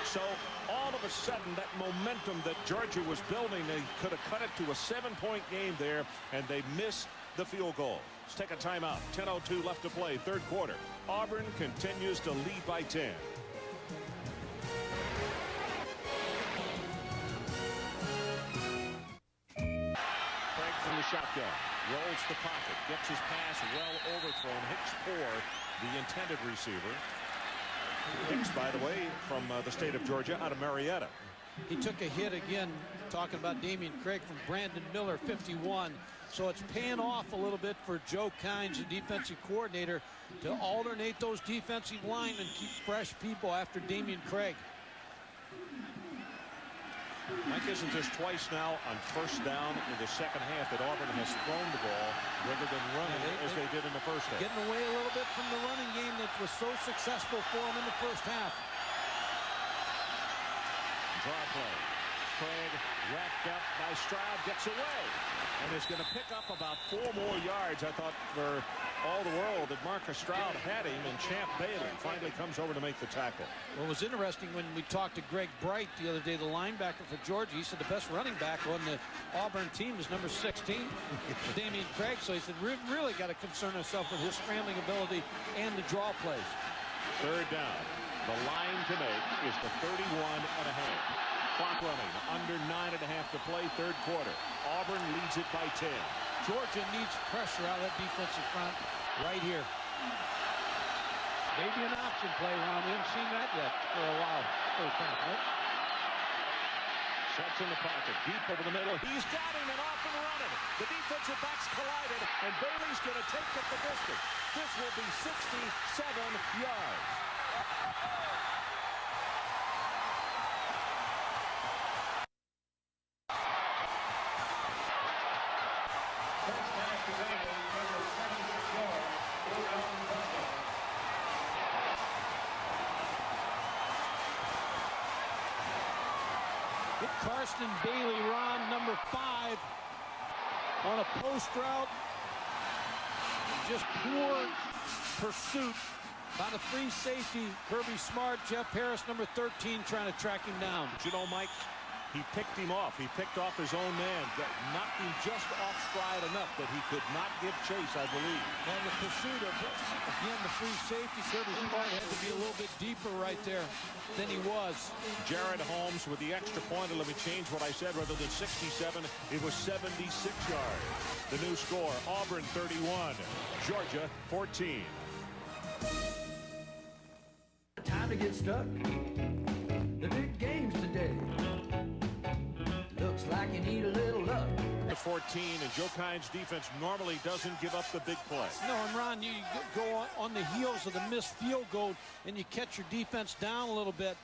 Speaker 1: So all of a sudden, that momentum that Georgia was building, they could have cut it to a 7-point game there, and they missed the field goal. Let's take a timeout. 10:02 left to play, 3rd quarter. Auburn continues to lead by 10. From the shotgun, rolls the pocket, gets his pass well overthrown. Hicks for the intended receiver. Hicks, by the way, from the state of Georgia, out of Marietta.
Speaker 2: He took a hit again, talking about Damian Craig, from Brandon Miller, 51. So it's paying off a little bit for Joe Kynes, the defensive coordinator, to alternate those defensive linemen, keep fresh people after Damian Craig.
Speaker 1: Mike, isn't this twice now on 1st down in the 2nd half that Auburn has thrown the ball rather than running as they did in the 1st half?
Speaker 2: Getting away a little bit from the running game that was so successful for them in the 1st half.
Speaker 1: Draw play. Craig wrapped up by Stroud, gets away, and is going to pick up about 4 more yards. I thought for all the world that Marcus Stroud had him, and Champ Bailey finally comes over to make the tackle.
Speaker 2: Well, it was interesting when we talked to Greg Bright the other day, the linebacker for Georgia. He said the best running back on the Auburn team is number 16, Damian Craig. So he said we really got to concern ourselves with his scrambling ability and the draw plays.
Speaker 1: 3rd down. The line to make is the 31.5. Clock running, under 9.5 to play, 3rd quarter. Auburn leads it by 10.
Speaker 2: Georgia needs pressure out of that defensive front right here. Maybe an option play, Ron. We haven't seen that yet for a while. First half, right?
Speaker 1: Sets in the pocket, deep over the middle. He's got him and off and running. The defensive backs collided, and Bailey's going to take it the distance. This will be 67 yards.
Speaker 7: Touchback to Bailey, number 76 yards.
Speaker 2: Hit Karsten Bailey, Ron, number 5, on a post route. Just poor pursuit by the free safety, Kirby Smart. Jeff Harris, number 13, trying to track him down.
Speaker 1: But you know, Mike, he picked him off. He picked off his own man. Knocked him just off stride enough that he could not give chase, I believe.
Speaker 2: And the pursuit of, again, the free safety, Kirby Smart had to be a little bit deeper right there than he was.
Speaker 1: Jared Holmes with the extra point. And let me change what I said. Rather than 67, it was 76 yards. The new score, Auburn 31, Georgia 14.
Speaker 8: Time to get stuck. The big game's today. Looks like you need a little luck.
Speaker 1: 14, and Joe Kine's defense normally doesn't give up the big play.
Speaker 2: No, and Ron, you go on the heels of the missed field goal, and you catch your defense down a little bit.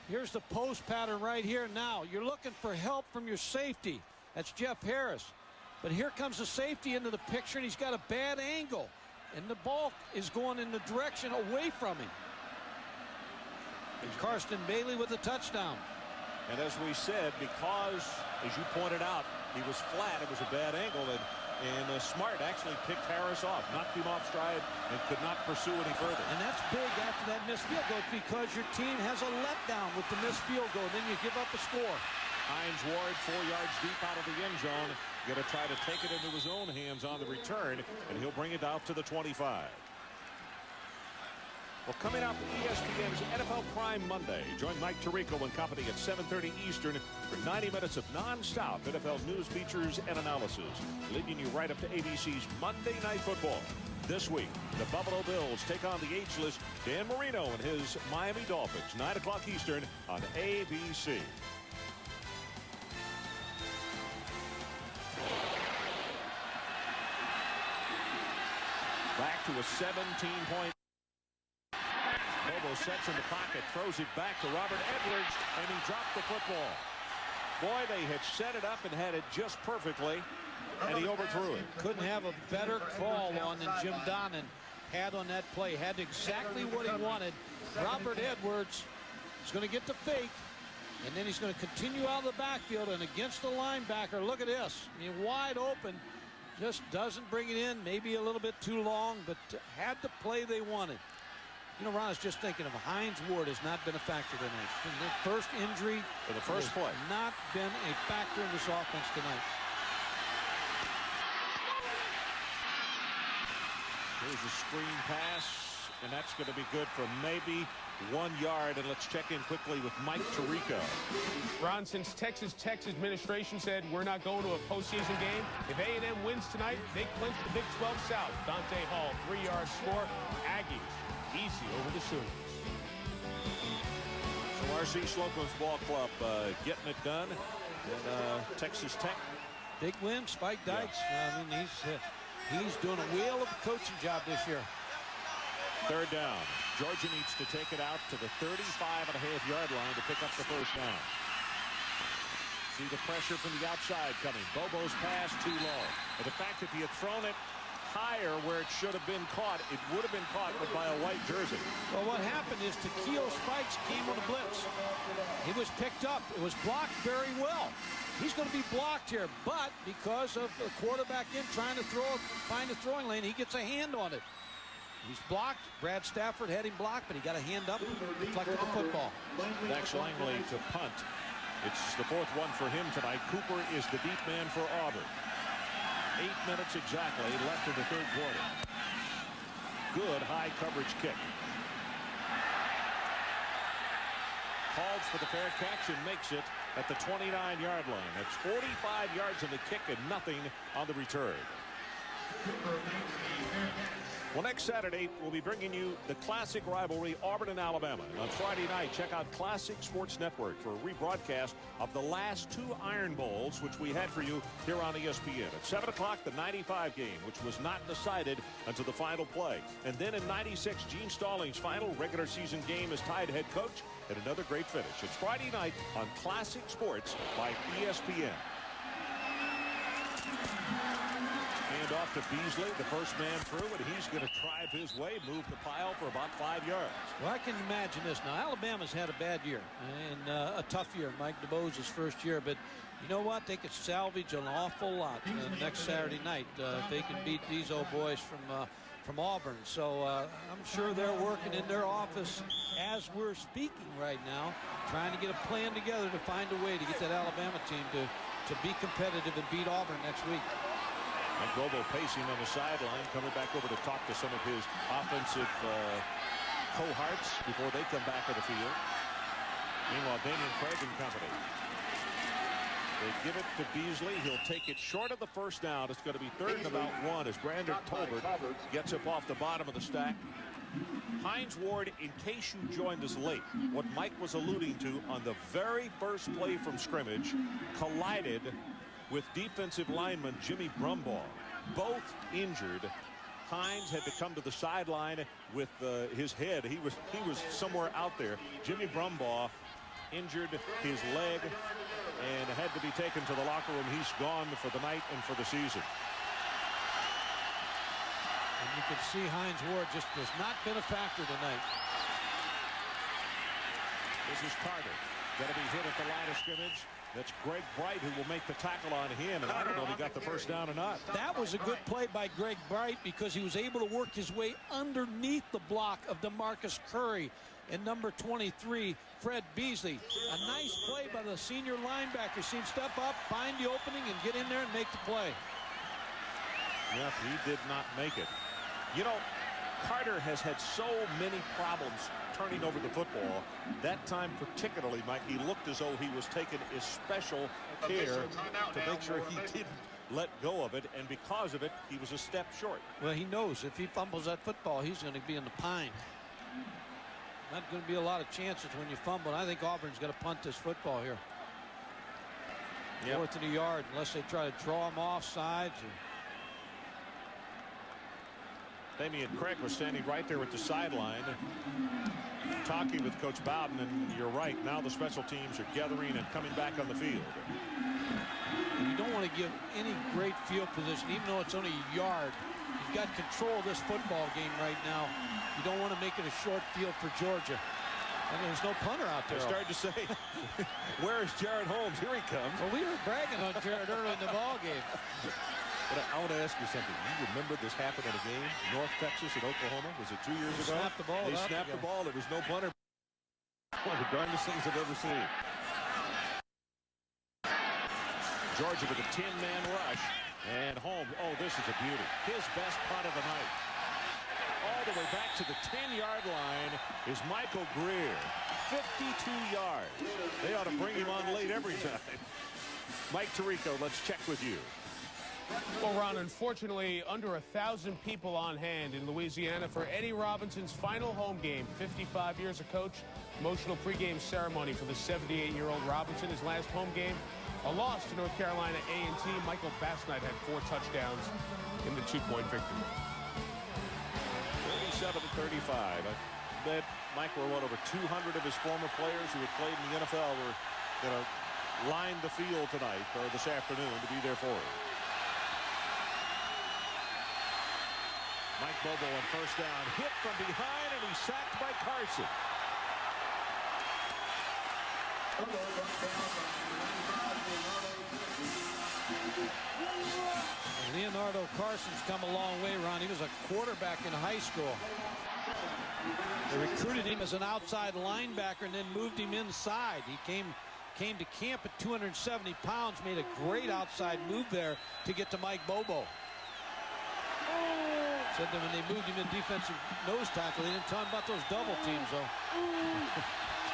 Speaker 2: Here's the post pattern right here. Now, you're looking for help from your safety. That's Jeff Harris. But here comes the safety into the picture, and he's got a bad angle. And the ball is going in the direction away from him. And Karsten Bailey with a touchdown.
Speaker 1: And as we said, because, as you pointed out, he was flat, it was a bad angle, and Smart actually picked Harris off, knocked him off stride, and could not pursue any further.
Speaker 2: And that's big after that missed field goal, because your team has a letdown with the missed field goal. Then you give up a score.
Speaker 1: Hines Ward 4 yards deep out of the end zone. Going to try to take it into his own hands on the return, and he'll bring it out to the 25. Well, coming up, ESPN's NFL Prime Monday. Join Mike Tirico and company at 7:30 Eastern for 90 minutes of non-stop NFL news, features, and analysis, leading you right up to ABC's Monday Night Football. This week, the Buffalo Bills take on the ageless Dan Marino and his Miami Dolphins, 9 o'clock Eastern on ABC. Back to a 17-point. Bobo sets in the pocket, throws it back to Robert Edwards, and he dropped the football. Boy, they had set it up and had it just perfectly, and he overthrew it.
Speaker 2: Couldn't have a better call on than Jim Donnan had on that play. Had exactly what he wanted. Robert Edwards is going to get the fake, and then he's going to continue out of the backfield and against the linebacker. Look at this. I mean, wide open. Just doesn't bring it in. Maybe a little bit too long, but had the play they wanted. You know, Ron is just thinking of Hines Ward has not been a factor tonight. From the first injury,
Speaker 1: for the first play,
Speaker 2: not been a factor in this offense tonight.
Speaker 1: Here's a screen pass, and that's going to be good for maybe 1 yard. And let's check in quickly with Mike Tirico.
Speaker 5: Ron, since Texas Tech's administration said we're not going to a postseason game, if A&M wins tonight, they clinch the Big 12 South. Dante Hall, 3-yard score. Aggies easy over the Sooners.
Speaker 1: So R.C. Slocum's ball club getting it done. And Texas Tech.
Speaker 2: Big win, Spike Dykes. Yeah. I mean, he's doing a whale of a coaching job this year.
Speaker 1: Third down. Georgia needs to take it out to the 35.5-yard line to pick up the first down. See the pressure from the outside coming. Bobo's pass too low. And the fact if he had thrown it higher where it should have been caught, it would have been caught, but by a white jersey.
Speaker 2: Well, what happened is Takeo Spikes came on a blitz. He was picked up. It was blocked very well. He's going to be blocked here, but because of the quarterback in trying to find a throwing lane, he gets a hand on it. He's blocked. Brad Stafford had him blocked, but he got a hand up, deflected the football.
Speaker 1: Max Langley to punt. It's the fourth one for him tonight. Cooper is the deep man for Auburn. 8 minutes exactly left in the third quarter. Good high coverage kick. Calls for the fair catch and makes it at the 29-yard line. That's 45 yards in the kick and nothing on the return. Well, next Saturday, we'll be bringing you the classic rivalry, Auburn and Alabama. And on Friday night, check out Classic Sports Network for a rebroadcast of the last 2 Iron Bowls, which we had for you here on ESPN. At 7 o'clock, the 95 game, which was not decided until the final play. And then in 96, Gene Stallings' final regular season game as Tide head coach, and another great finish. It's Friday night on Classic Sports by ESPN. Hand off to Beasley, the first man through, and he's going to drive his way, move the pile for about 5 yards.
Speaker 2: Well, I can imagine this. Now, Alabama's had a bad year and a tough year. Mike DeBoe's first year, but you know what? They could salvage an awful lot next Saturday night if they can beat these old boys from Auburn. So I'm sure they're working in their office as we're speaking right now, trying to get a plan together to find a way to get that Alabama team to be competitive and beat Auburn next week.
Speaker 1: And Bobo pacing on the sideline, coming back over to talk to some of his offensive cohorts before they come back on the field. Meanwhile, Damian Craig and company. They give it to Beasley. He'll take it short of the first down. It's going to be 3rd and about 1 as Brandon Tolbert gets up off the bottom of the stack. Hines Ward, in case you joined us late, what Mike was alluding to on the very first play from scrimmage, collided with defensive lineman Jimmy Brumbaugh. Both injured. Hines had to come to the sideline with his head. He was somewhere out there. Jimmy Brumbaugh injured his leg and had to be taken to the locker room. He's gone for the night and for the season.
Speaker 2: And you can see Hines Ward just has not been a factor tonight.
Speaker 1: This is Carter. Going to be hit at the line of scrimmage. That's Greg Bright who will make the tackle on him, and I don't know if he got the first down or not.
Speaker 2: That was a good play by Greg Bright because he was able to work his way underneath the block of DeMarcus Curry and number 23, Fred Beasley. A nice play by the senior linebacker. See him step up, find the opening, and get in there and make the play.
Speaker 1: Yep, he did not make it. You know, Carter has had so many problems turning over the football. That time particularly, Mike, he looked as though he was taking his special care to make sure he didn't let go of it, and because of it, he was a step short.
Speaker 2: Well, he knows if he fumbles that football, he's going to be in the pine. Not going to be a lot of chances when you fumble. And I think Auburn's going to punt this football here.
Speaker 1: Yep.
Speaker 2: North of the yard, unless they try to draw him off sides.
Speaker 1: Damian Craig was standing right there at the sideline talking with Coach Bowden, and you're right, now the special teams are gathering and coming back on the field.
Speaker 2: You don't want to give any great field position, even though it's only a yard. You've got control of this football game right now. You don't want to make it a short field for Georgia. And there's no punter out there.
Speaker 1: I started to say, where is Jared Holmes? Here he comes.
Speaker 2: Well, we were bragging on Jared early in the ball game.
Speaker 1: But I want to ask you something. You remember this happened in a game, North Texas and Oklahoma? Was it 2 years ago?
Speaker 2: Snapped the ball.
Speaker 1: They snapped the ball. There was no punter. One of the darndest things I've ever seen. Georgia with a 10-man rush. And Holmes, oh, this is a beauty. His best punt of the night. All the way back to the 10-yard line is Michael Greer. 52 yards. They ought to bring him on late every time. Mike Tirico, let's check with you.
Speaker 5: Well, Ron, unfortunately, under 1,000 people on hand in Louisiana for Eddie Robinson's final home game. 55 years a coach. Emotional pregame ceremony for the 78-year-old Robinson. His last home game, a loss to North Carolina A&T. Michael Basnight had 4 touchdowns in the 2-point victory.
Speaker 1: 37-35. I bet Mike were over 200 of his former players who had played in the NFL were going to line the field tonight or this afternoon to be there for him. Mike Bobo on first down, hit from behind, and he's sacked by Carson.
Speaker 2: Leonardo Carson's come a long way, Ron. He was a quarterback in high school. They recruited him as an outside linebacker and then moved him inside. He came to camp at 270 pounds, made a great outside move there to get to Mike Bobo. Said that when they moved him in defensive nose tackle, they didn't tell him about those double teams, though.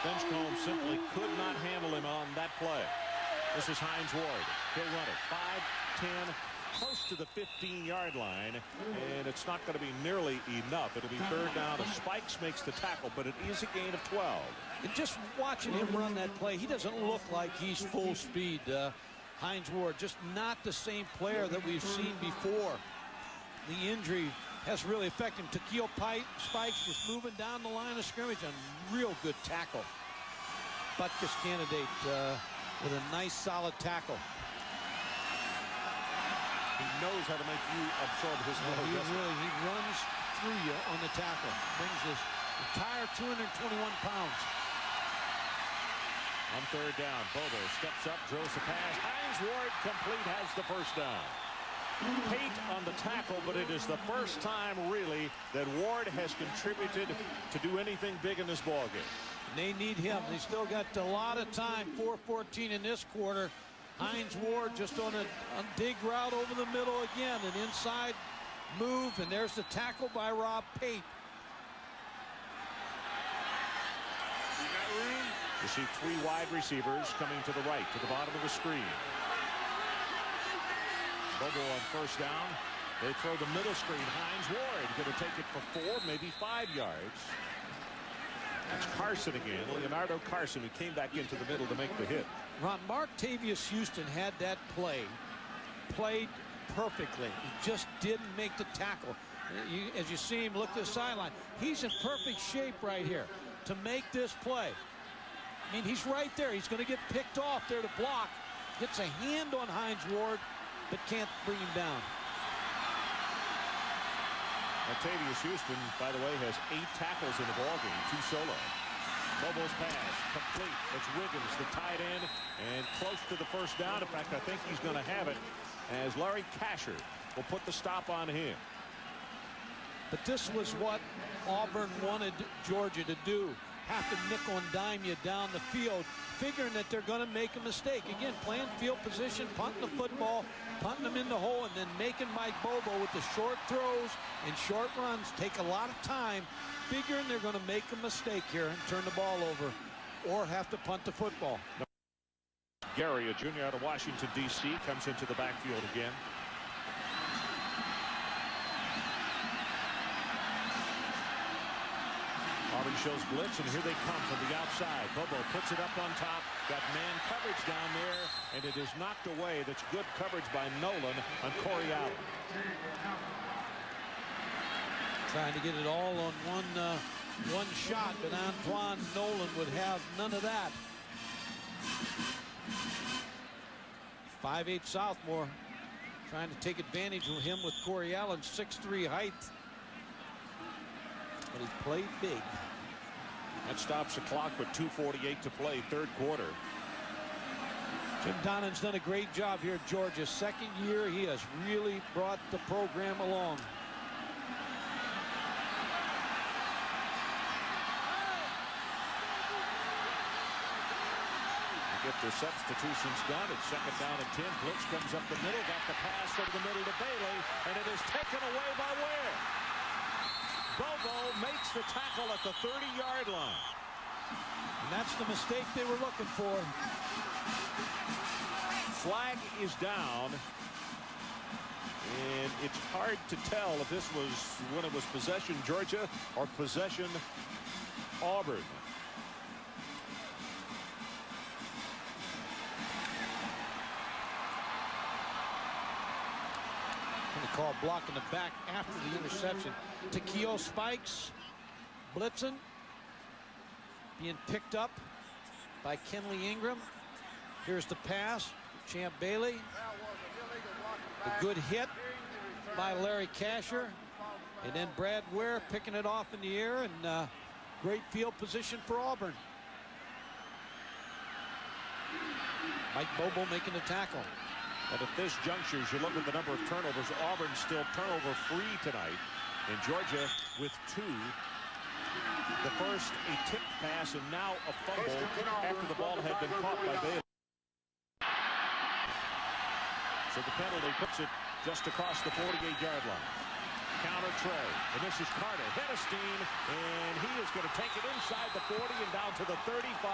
Speaker 1: Spenchcombe simply could not handle him on that play. This is Hines Ward. He'll run it 5-10, close to the 15-yard line, and it's not going to be nearly enough. It'll be third down. Spikes makes the tackle, but it is a gain of 12.
Speaker 2: And just watching him run that play, he doesn't look like he's full speed. Hines Ward, just not the same player that we've seen before. The injury has really affected him. Takeo Spikes was moving down the line of scrimmage, a real good tackle. Butkus candidate with a nice solid tackle.
Speaker 1: He knows how to make you absorb his load.
Speaker 2: He runs through you on the tackle. Brings his entire 221 pounds.
Speaker 1: On third down, Bobo steps up, throws the pass. Hines Ward complete, has the first down. Pate on the tackle, but it is the first time really that Ward has contributed to do anything big in this ballgame.
Speaker 2: They need him. They still got a lot of time. 4:14 in this quarter. Hines Ward just on a dig route over the middle again. An inside move, and there's the tackle by Rob Pate.
Speaker 1: You see three wide receivers coming to the right, to the bottom of the screen. Bobo on first down. They throw the middle screen. Hines Ward going to take it for 4, maybe 5 yards. That's Carson again. Leonardo Carson, who came back into the middle to make the hit.
Speaker 2: Ron, Martavius Houston had that played perfectly. He just didn't make the tackle. As you see him look to the sideline, he's in perfect shape right here to make this play. I mean, he's right there. He's going to get picked off there to block. Gets a hand on Hines Ward, but can't bring him down.
Speaker 1: Martavius Houston, by the way, has 8 tackles in the ballgame, 2 solo. Bobo's pass complete. It's Wiggins, the tight end, and close to the first down. In fact, I think he's going to have it as Larry Kasher will put the stop on him.
Speaker 2: But this was what Auburn wanted Georgia to do. Have to nickel and dime you down the field, figuring that they're going to make a mistake. Again, playing field position, punting the football, punting them in the hole, and then making Mike Bobo with the short throws and short runs take a lot of time, figuring they're going to make a mistake here and turn the ball over or have to punt the football.
Speaker 1: Gary, a junior out of Washington, D.C., comes into the backfield again. Auburn shows blitz, and here they come from the outside. Bobo puts it up on top. Got man coverage down there, and it is knocked away. That's good coverage by Nolan on Corey Allen.
Speaker 2: Trying to get it all on one shot, but Antoine Nolan would have none of that. 5'8" sophomore trying to take advantage of him with Corey Allen's 6'3" height. But he played big.
Speaker 1: That stops the clock with 2:48 to play, third quarter.
Speaker 2: Jim Donovan's done a great job here at Georgia. Second year, he has really brought the program along.
Speaker 1: Get their substitutions done. It's second down and 10. Blitz comes up the middle. Got the pass over the middle to Bailey, and it is taken away by Ware. Bobo makes the tackle at the 30-yard line.
Speaker 2: And that's the mistake they were looking for.
Speaker 1: Flag is down. And it's hard to tell if this was when it was possession Georgia or possession Auburn.
Speaker 2: Call block in the back after the interception. Takeo Spikes blitzing, being picked up by Kenley Ingram. Here's the pass, Champ Bailey. A good hit by Larry Kasher, and then Brad Ware picking it off in the air, and great field position for Auburn. Mike Bobo making the tackle.
Speaker 1: And at this juncture, as you look at the number of turnovers, Auburn still turnover-free tonight. And Georgia with 2. The first, a tipped pass, and now a fumble after the ball had been caught by Bailey. So the penalty puts it just across the 48-yard line. Counter Trey, and this is Carter Hennestein, and he is going to take it inside the 40 and down to the 35.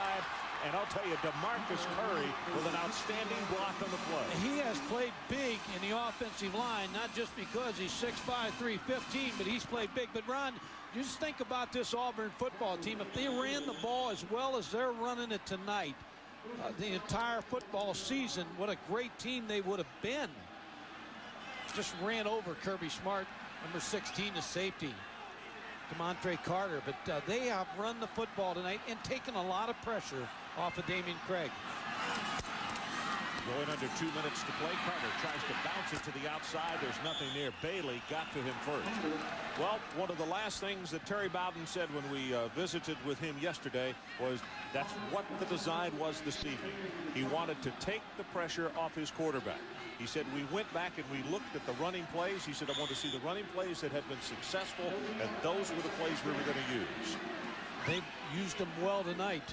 Speaker 1: And I'll tell you, DeMarcus Curry with an outstanding block on the play.
Speaker 2: He has played big in the offensive line, not just because he's 6'5", 315, but he's played big. But Ron, just think about this Auburn football team. If they ran the ball as well as they're running it tonight, the entire football season, what a great team they would have been. Just ran over Kirby Smart, number 16, the safety, Demontre Carter. But they have run the football tonight and taken a lot of pressure off of Damian Craig.
Speaker 1: Going under 2 minutes to play. Carter tries to bounce it to the outside. There's nothing there. Bailey got to him first. Well, one of the last things that Terry Bowden said when we visited with him yesterday was that's what the design was this evening. He wanted to take the pressure off his quarterback. He said we went back and we looked at the running plays. He said I want to see the running plays that had been successful, and those were the plays we were going to use.
Speaker 2: They used them well tonight.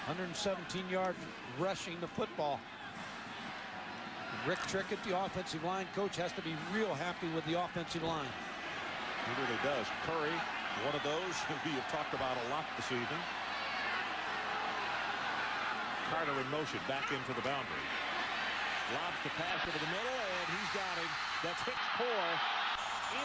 Speaker 2: 117 yards rushing the football. Rick Trickett, the offensive line coach, has to be real happy with the offensive line.
Speaker 1: He really does. Curry, one of those we have talked about a lot this evening. Carter in motion, back into the boundary. Lobs the pass over the middle, and he's got him. That's Hicks Poor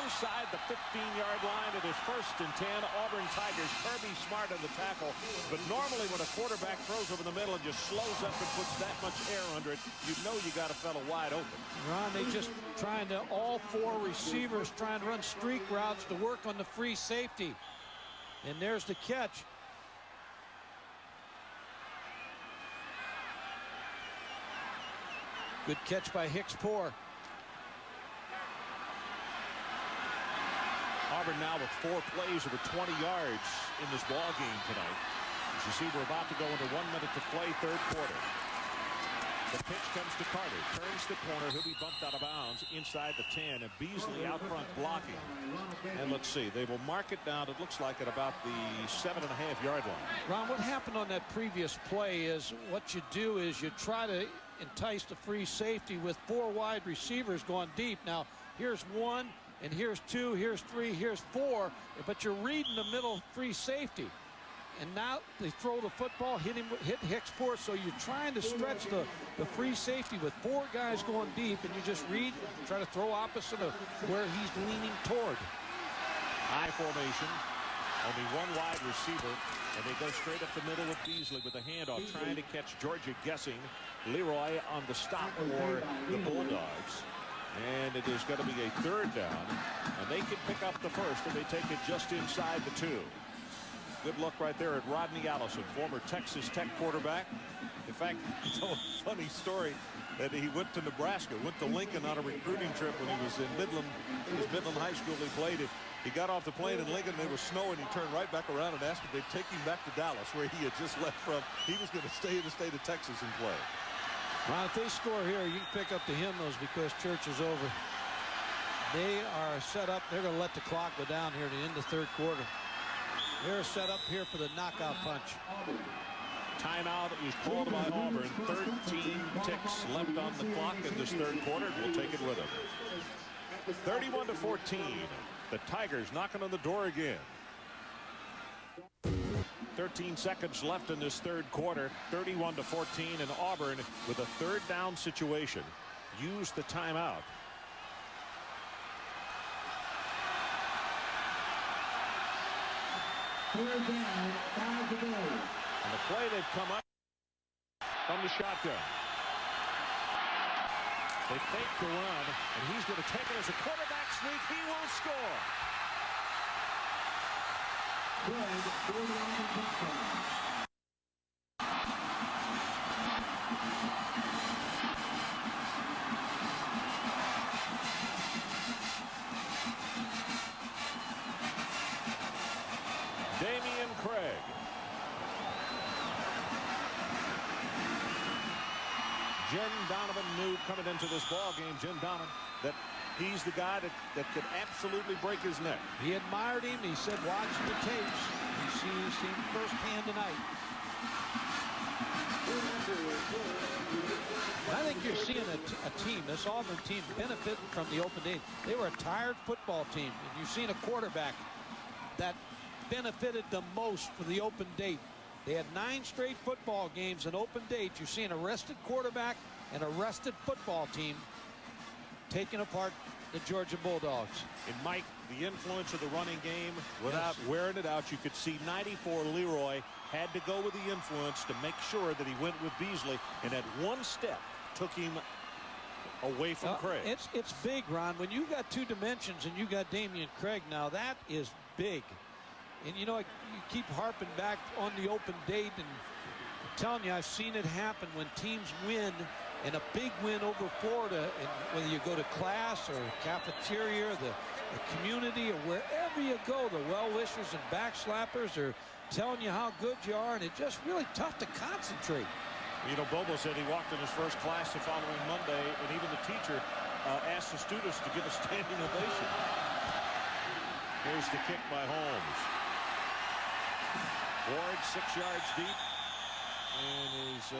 Speaker 1: inside the 15-yard line. It is 1st and 10. Auburn Tigers. Kirby Smart on the tackle. But normally when a quarterback throws over the middle and just slows up and puts that much air under it, you know you got a fella wide open.
Speaker 2: Ron, they just trying to, all 4 receivers trying to run streak routes to work on the free safety. And there's the catch. Good catch by Hicks Poor.
Speaker 1: Auburn now with 4 plays over 20 yards in this ball game tonight. As you see, we're about to go into 1 minute to play, 3rd quarter. The pitch comes to Carter, turns the corner. He'll be bumped out of bounds inside the 10, and Beasley out front blocking. And let's see, they will mark it down, it looks like, at about the 7.5-yard line.
Speaker 2: Ron, what happened on that previous play is what you do is you try to entice the free safety with 4 wide receivers going deep. Now, here's 1. And here's 2, here's 3, here's 4, but you're reading the middle free safety. And now they throw the football, hit Hicks Poor, so you're trying to stretch the free safety with 4 guys going deep, and you just read, try to throw opposite of where he's leaning toward.
Speaker 1: High formation, only 1 wide receiver, and they go straight up the middle with Beasley with a handoff, trying to catch Georgia guessing. Leroy on the stop for the Bulldogs. And it is going to be a 3rd down, and they can pick up the first, and they take it just inside the 2. Good look right there at Rodney Allison, former Texas Tech quarterback. In fact, it's a funny story that he went to Nebraska, went to Lincoln on a recruiting trip when he was in Midland. It was Midland High School he played it. He got off the plane in Lincoln, and it was snowing. He turned right back around and asked if they'd take him back to Dallas, where he had just left from. He was going to stay in the state of Texas and play.
Speaker 2: Well, if they score here, you can pick up the hymnals because church is over. They are set up. They're going to let the clock go down here to end the 3rd quarter. They're set up here for the knockout punch.
Speaker 1: Timeout is called by Auburn. 13 ticks left on the clock in this 3rd quarter. We'll take it with them. 31-14. The Tigers knocking on the door again. 13 seconds left in this 3rd quarter. 31-14, and Auburn with a 3rd down situation. Use the timeout.
Speaker 8: Third down, 5 to go.
Speaker 1: And the play they've come up from the shotgun. They fake the run, and he's going to take it as a quarterback sneak. He will score. Damian Craig. Jim Donovan knew coming into this ball game, Jim Donovan, that he's the guy that could absolutely break his neck.
Speaker 2: He admired him. He said, watch the tapes. He's seen firsthand tonight. I think you're seeing a team, this Auburn team, benefit from the open date. They were a tired football team, and you've seen a quarterback that benefited the most for the open date. They had 9 straight football games in open date. You're seeing a rested quarterback and a rested football team taking apart the Georgia Bulldogs.
Speaker 1: And Mike, the influence of the running game, without wearing it out, you could see 94 Leroy had to go with the influence to make sure that he went with Beasley, and at 1 step took him away from Craig.
Speaker 2: It's big, Ron. When you got 2 dimensions and you got Damian Craig now, that is big. And you know, you keep harping back on the open date, and I'm telling you, I've seen it happen when teams win and a big win over Florida. And whether you go to class or cafeteria, the community, or wherever you go, the well-wishers and backslappers are telling you how good you are, and it's just really tough to concentrate.
Speaker 1: You know, Bobo said he walked in his first class the following Monday, and even the teacher asked the students to give a standing ovation. Here's the kick by Holmes. Ward 6 yards deep, and his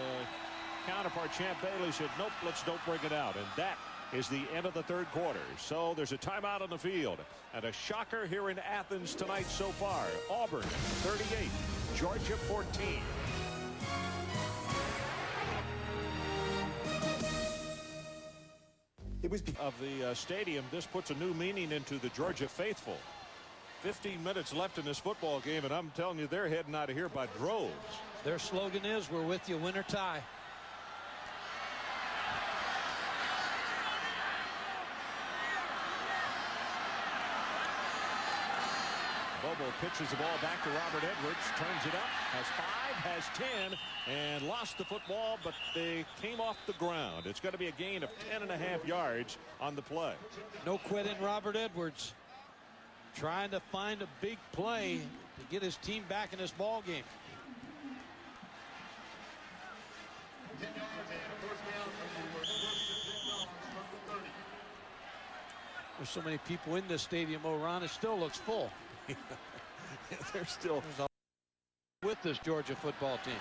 Speaker 1: counterpart Champ Bailey said, nope, don't bring it out. And that is the end of the third quarter. So there's a timeout on the field, and a shocker here in Athens tonight so far. Auburn 38, Georgia 14. Of the stadium, this puts a new meaning into the Georgia faithful. 15 minutes left in this football game, and I'm telling you, they're heading out of here by droves.
Speaker 2: Their slogan is, we're with you, win or tie.
Speaker 1: Bobo pitches the ball back to Robert Edwards, turns it up, has 5, has 10, and lost the football, but they came off the ground. It's going to be a gain of 10.5 yards on the play.
Speaker 2: No quit in Robert Edwards, trying to find a big play to get his team back in this ball game. There's so many people in this stadium, Ron, it still looks full.
Speaker 1: They're still
Speaker 2: with this Georgia football team.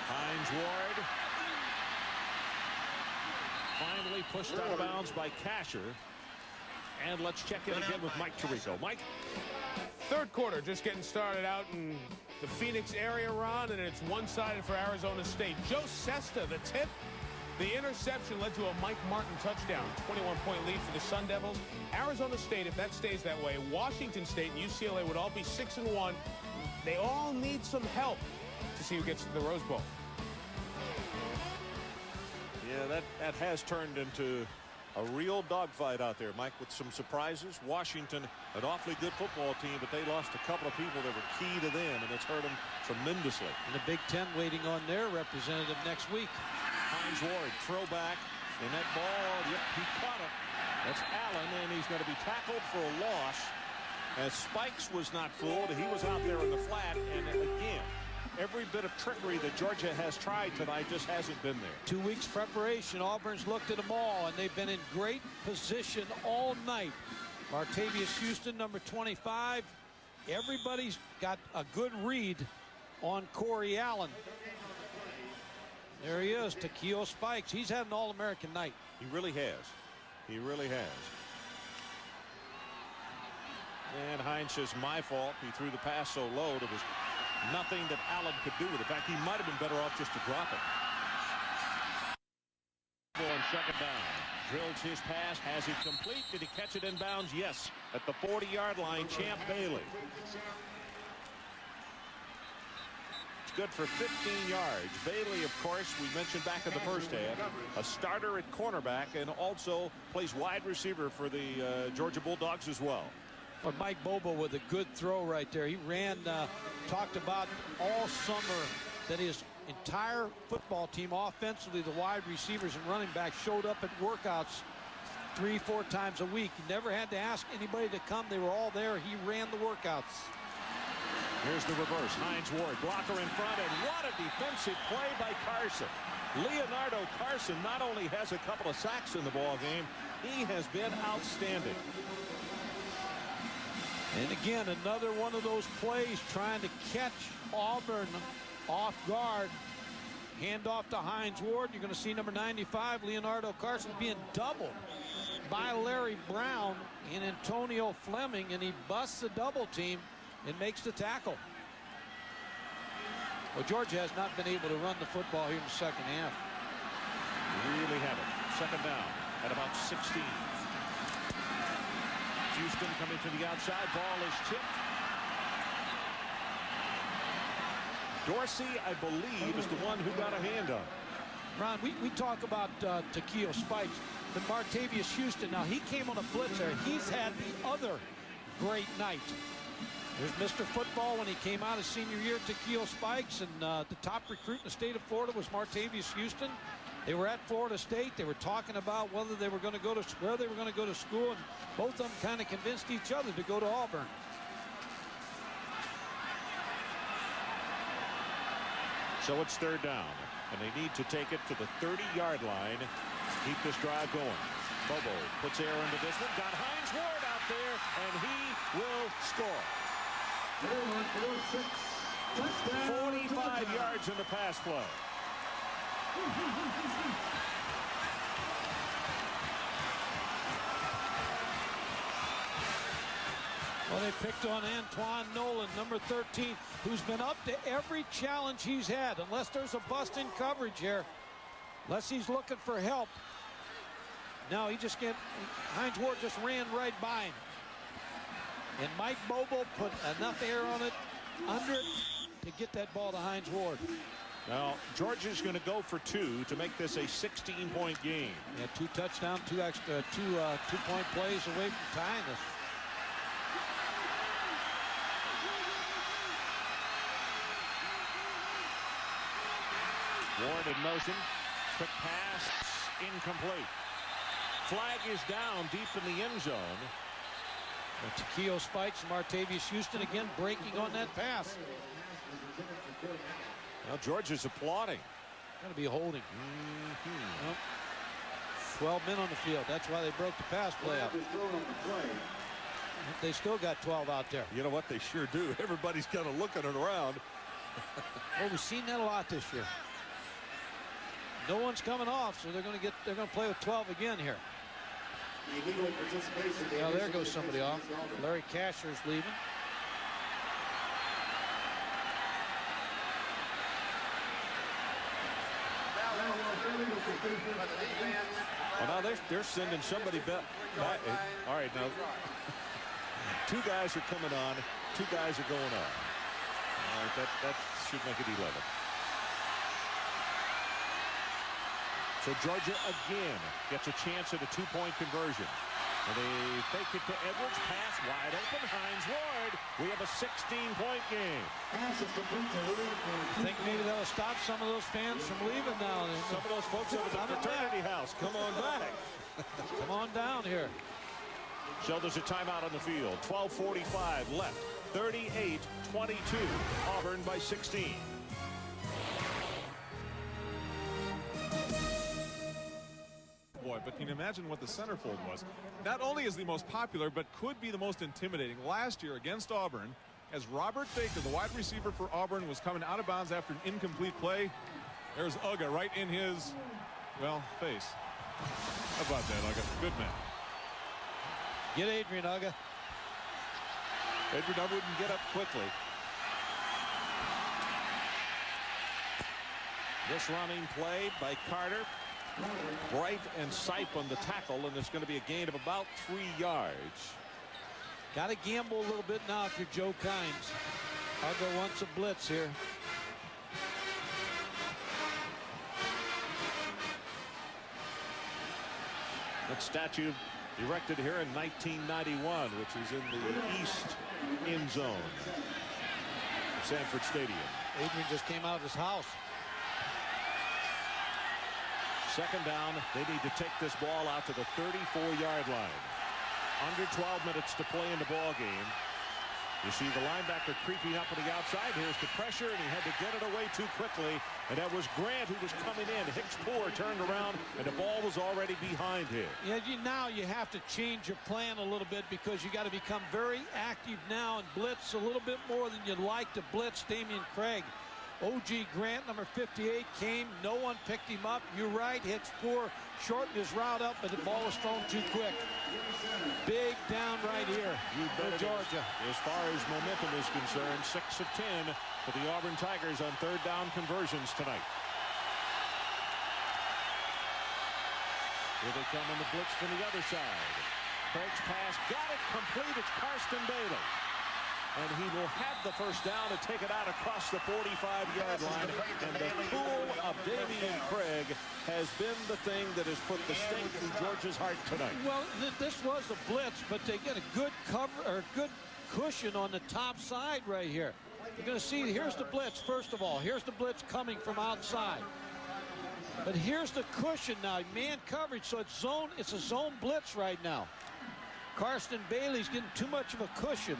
Speaker 1: Hines Ward finally pushed out of bounds by Casher. And let's check in again with Mike Tirico. Mike.
Speaker 5: Third quarter just getting started out in the Phoenix area, Ron, and it's one-sided for Arizona State. Joe Sesta, the tip. The interception led to a Mike Martin touchdown. 21-point lead for the Sun Devils. Arizona State, if that stays that way, Washington State and UCLA would all be 6-1. They all need some help to see who gets to the Rose Bowl.
Speaker 1: Yeah, that has turned into a real dogfight out there, Mike, with some surprises. Washington, an awfully good football team, but they lost a couple of people that were key to them, and it's hurt them tremendously.
Speaker 2: And the Big Ten waiting on their representative next week.
Speaker 1: Hines Ward, throwback, and that ball, yep, he caught it. That's Allen, and he's going to be tackled for a loss. As Spikes was not fooled, he was out there in the flat, and again, every bit of trickery that Georgia has tried tonight just hasn't been there.
Speaker 2: 2 weeks preparation. Auburn's looked at them all, and they've been in great position all night. Martavius Houston, number 25. Everybody's got a good read on Corey Allen. There he is, Takeo Spikes. He's had an All-American night.
Speaker 1: He really has. He really has. And Hines says, my fault. He threw the pass so low, there was nothing that Allen could do with it. In fact, he might have been better off just to drop it. On second down. Drills his pass. Has it complete? Did he catch it in bounds? Yes. At the 40-yard line, Champ Bailey. Good for 15 yards. Bailey, of course, we mentioned back in the first half, a starter at cornerback and also plays wide receiver for the Georgia Bulldogs as well.
Speaker 2: But Mike Bobo with a good throw right there. He ran, talked about all summer that his entire football team offensively, the wide receivers and running backs showed up at workouts 3-4 times a week. He never had to ask anybody to come. They were all there. He ran the workouts.
Speaker 1: Here's the reverse. Hines Ward, blocker in front, and what a defensive play by Carson. Leonardo Carson not only has a couple of sacks in the ball game, he has been outstanding.
Speaker 2: And again, another one of those plays trying to catch Auburn off guard. Hand off to Hines Ward. You're going to see number 95, Leonardo Carson, being doubled by Larry Brown and Antonio Fleming, and he busts a double team and makes the tackle. Well, Georgia has not been able to run the football here in the second half.
Speaker 1: Really haven't. Second down at about 16. Houston coming to the outside. Ball is tipped. Dorsey, I believe, is the one who got a hand on it.
Speaker 2: Ron, we talk about Takeo Spikes, but Martavius Houston, now he came on a blitzer. He's had the other great night. There's Mr. Football when he came out his senior year at Tequila Spikes, and the top recruit in the state of Florida was Martavius Houston. They were at Florida State. They were talking about whether they were going to go to where they were going to go to school, and both of them kind of convinced each other to go to Auburn.
Speaker 1: So it's third down, and they need to take it to the 30-yard line. Keep this drive going. Bobo puts air into this one. Got Hines Ward out there, and he will score. 45 yards in the pass play.
Speaker 2: Well, they picked on Antoine Nolan, number 13, who's been up to every challenge he's had, unless there's a bust in coverage here, unless he's looking for help. No, Hines Ward just ran right by him. And Mike Bobo put enough air on it, under it, to get that ball to Hines Ward.
Speaker 1: Now, Georgia's going to go for 2 to make this a 16-point game.
Speaker 2: Yeah, 2 touchdowns, 2 extra, two-point plays away from tying this.
Speaker 1: Ward in motion. Quick pass. Incomplete. Flag is down deep in the end zone.
Speaker 2: Tequila Spikes and Martavius Houston again breaking on that pass.
Speaker 1: Now Georgia's applauding.
Speaker 2: Got to be holding. 12 men on the field. That's why they broke the pass play up. They still got 12 out there.
Speaker 9: You know what? They sure do. Everybody's kind of looking around.
Speaker 2: Well, we've seen that a lot this year. No one's coming off, so they're going to play with 12 again here. Now there goes somebody off. Larry Casher's leaving.
Speaker 1: Well, now they're sending somebody back. All right, now 2 guys are coming on, 2 guys are going on. All right, that should make it 11. So Georgia again gets a chance at a 2-point conversion. And they fake it to Edwards. Pass wide open. Hines Ward. We have a 16-point game.
Speaker 2: I think maybe that'll stop some of those fans from leaving now.
Speaker 1: Some of those folks over at the fraternity house. Come on back.
Speaker 2: Come on down here.
Speaker 1: So there's a timeout on the field. 12:45 left. 38-22. Auburn by 16.
Speaker 3: But can you imagine what the centerfold was? Not only is the most popular, but could be the most intimidating. Last year against Auburn, as Robert Baker, the wide receiver for Auburn, was coming out of bounds after an incomplete play, there's Uga right in his, well, face. How about that, Uga? Good man.
Speaker 2: Get Adrian, Uga.
Speaker 1: Adrian wouldn't get up quickly. This running play by Carter. Bright and Sipe on the tackle, and it's going to be a gain of about 3 yards.
Speaker 2: Got to gamble a little bit now if you're Joe Kynes. Uga wants a blitz here.
Speaker 1: That statue erected here in 1991, which is in the east end zone of Sanford Stadium.
Speaker 2: Adrian just came out of his house.
Speaker 1: Second down, they need to take this ball out to the 34-yard line. Under 12 minutes to play in the ball game. You see the linebacker creeping up on the outside. Here's the pressure, and he had to get it away too quickly. And that was Grant who was coming in. Hicks-Poor turned around, and the ball was already behind him.
Speaker 2: Yeah, now you have to change your plan a little bit because you got to become very active now and blitz a little bit more than you'd like to blitz Damian Craig. O.G. Grant, number 58, came. No one picked him up. You're right. Hicks-Poor shortened his route up, but the ball was thrown too quick. Big down right here for Georgia.
Speaker 1: As far as momentum is concerned, 6 of 10 for the Auburn Tigers on third down conversions tonight. Here they come on the blitz from the other side. Craig's pass got it complete. It's Karsten Bailey. And he will have the first down and take it out across the 45-yard line. And the pool of Damian Craig has been the thing that has put the stink through Georgia's heart tonight.
Speaker 2: Well, this was a blitz, but they get a good cover or good cushion on the top side right here. You're going to see, here's the blitz, first of all. Here's the blitz coming from outside. But here's the cushion now, man coverage, so it's a zone blitz right now. Karsten Bailey's getting too much of a cushion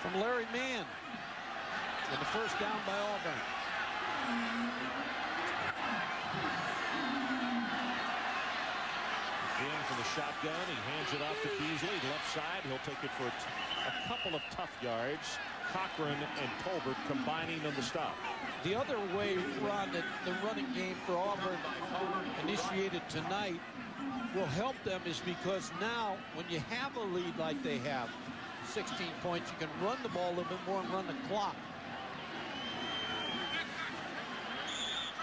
Speaker 2: from Larry Mann. And the first down by Auburn.
Speaker 1: Again from the shotgun, he hands it off to Beasley. Left side, he'll take it for a couple of tough yards. Cochran and Tolbert combining on the stop.
Speaker 2: The other way, Ron, that the running game for Auburn initiated tonight will help them is because now when you have a lead like they have, 16 points, you can run the ball a little bit more and run the clock.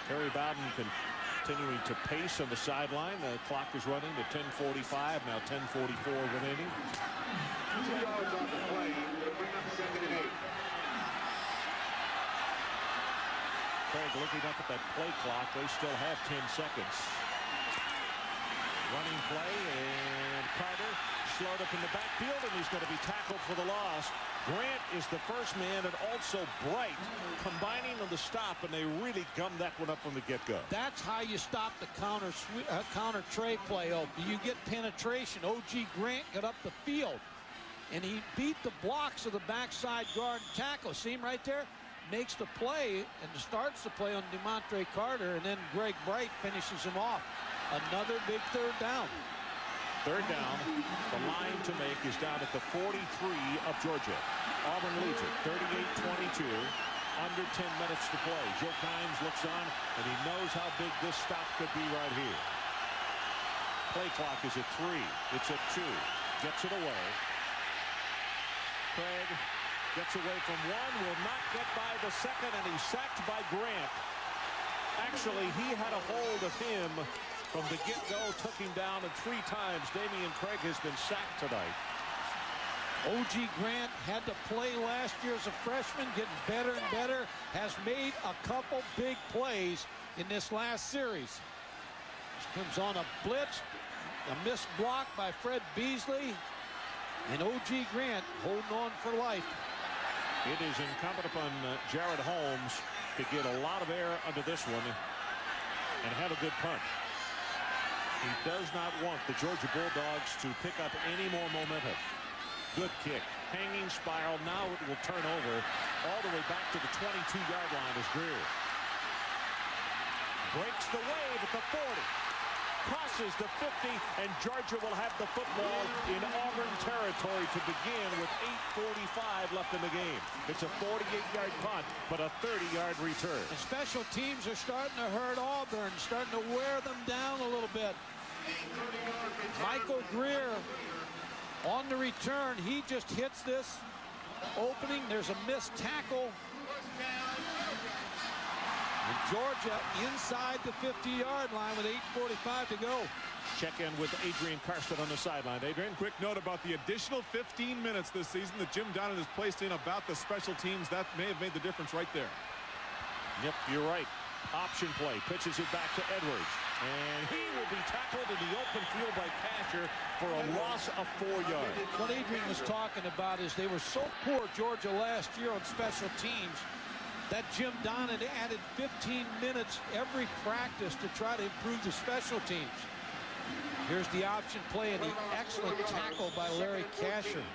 Speaker 1: Terry Bowden continuing to pace on the sideline. The clock is running to 10:45. Now 10:44 remaining.
Speaker 7: 2 yards on the play. It'll bring up 2nd and 8.
Speaker 1: Craig looking up at that play clock. They still have 10 seconds. Running play, and Carter slowed up in the backfield, and he's going to be tackled for the loss. Grant is the first man, and also Bright combining on the stop, and they really gummed that one up from the get-go.
Speaker 2: That's how you stop the counter tray play. Oh, you get penetration. O.G. Grant got up the field, and he beat the blocks of the backside guard and tackle. See him right there? Makes the play and starts the play on DeMontre Carter, and then Greg Bright finishes him off. Another big third down.
Speaker 1: Third down, the line to make is down at the 43 of Georgia. Auburn leads it 38-22. Under 10 minutes to play. Joe Kynes looks on, and he knows how big this stop could be right here. Play clock is at 3. It's at 2. Gets it away. Craig gets away from 1, will not get by the second, and he's sacked by Grant. Actually, he had a hold of him from the get-go, took him down, and 3 times Damian Craig has been sacked tonight.
Speaker 2: O.G. Grant had to play last year as a freshman, getting better and better, has made a couple big plays in this last series. Comes on a blitz, a missed block by Fred Beasley, and O.G. Grant holding on for life.
Speaker 1: It is incumbent upon Jared Holmes to get a lot of air under this one and have a good punt. He does not want the Georgia Bulldogs to pick up any more momentum. Good kick. Hanging spiral. Now it will turn over all the way back to the 22-yard line as Greer breaks the wave at the 40. Crosses the 50, and Georgia will have the football in Auburn territory to begin with 8:45 left in the game. It's a 48-yard punt, but a 30-yard return.
Speaker 2: And special teams are starting to hurt Auburn, starting to wear them down a little bit. Michael Greer on the return. He just hits this opening. There's a missed tackle. And Georgia inside the 50-yard line with 8:45 to go.
Speaker 1: Check in with Adrian Karsten on the sideline. Adrian,
Speaker 3: Quick note about the additional 15 minutes this season that Jim Donnan has placed in about the special teams. That may have made the difference right there.
Speaker 1: Yep, you're right. Option play. Pitches it back to Edwards. And he will be tackled in the open field by Casher for a loss of 4 yards.
Speaker 2: What Adrian was talking about is they were so poor, Georgia, last year on special teams that Jim Donnan added 15 minutes every practice to try to improve the special teams. Here's the option play and the excellent tackle by Larry Casher.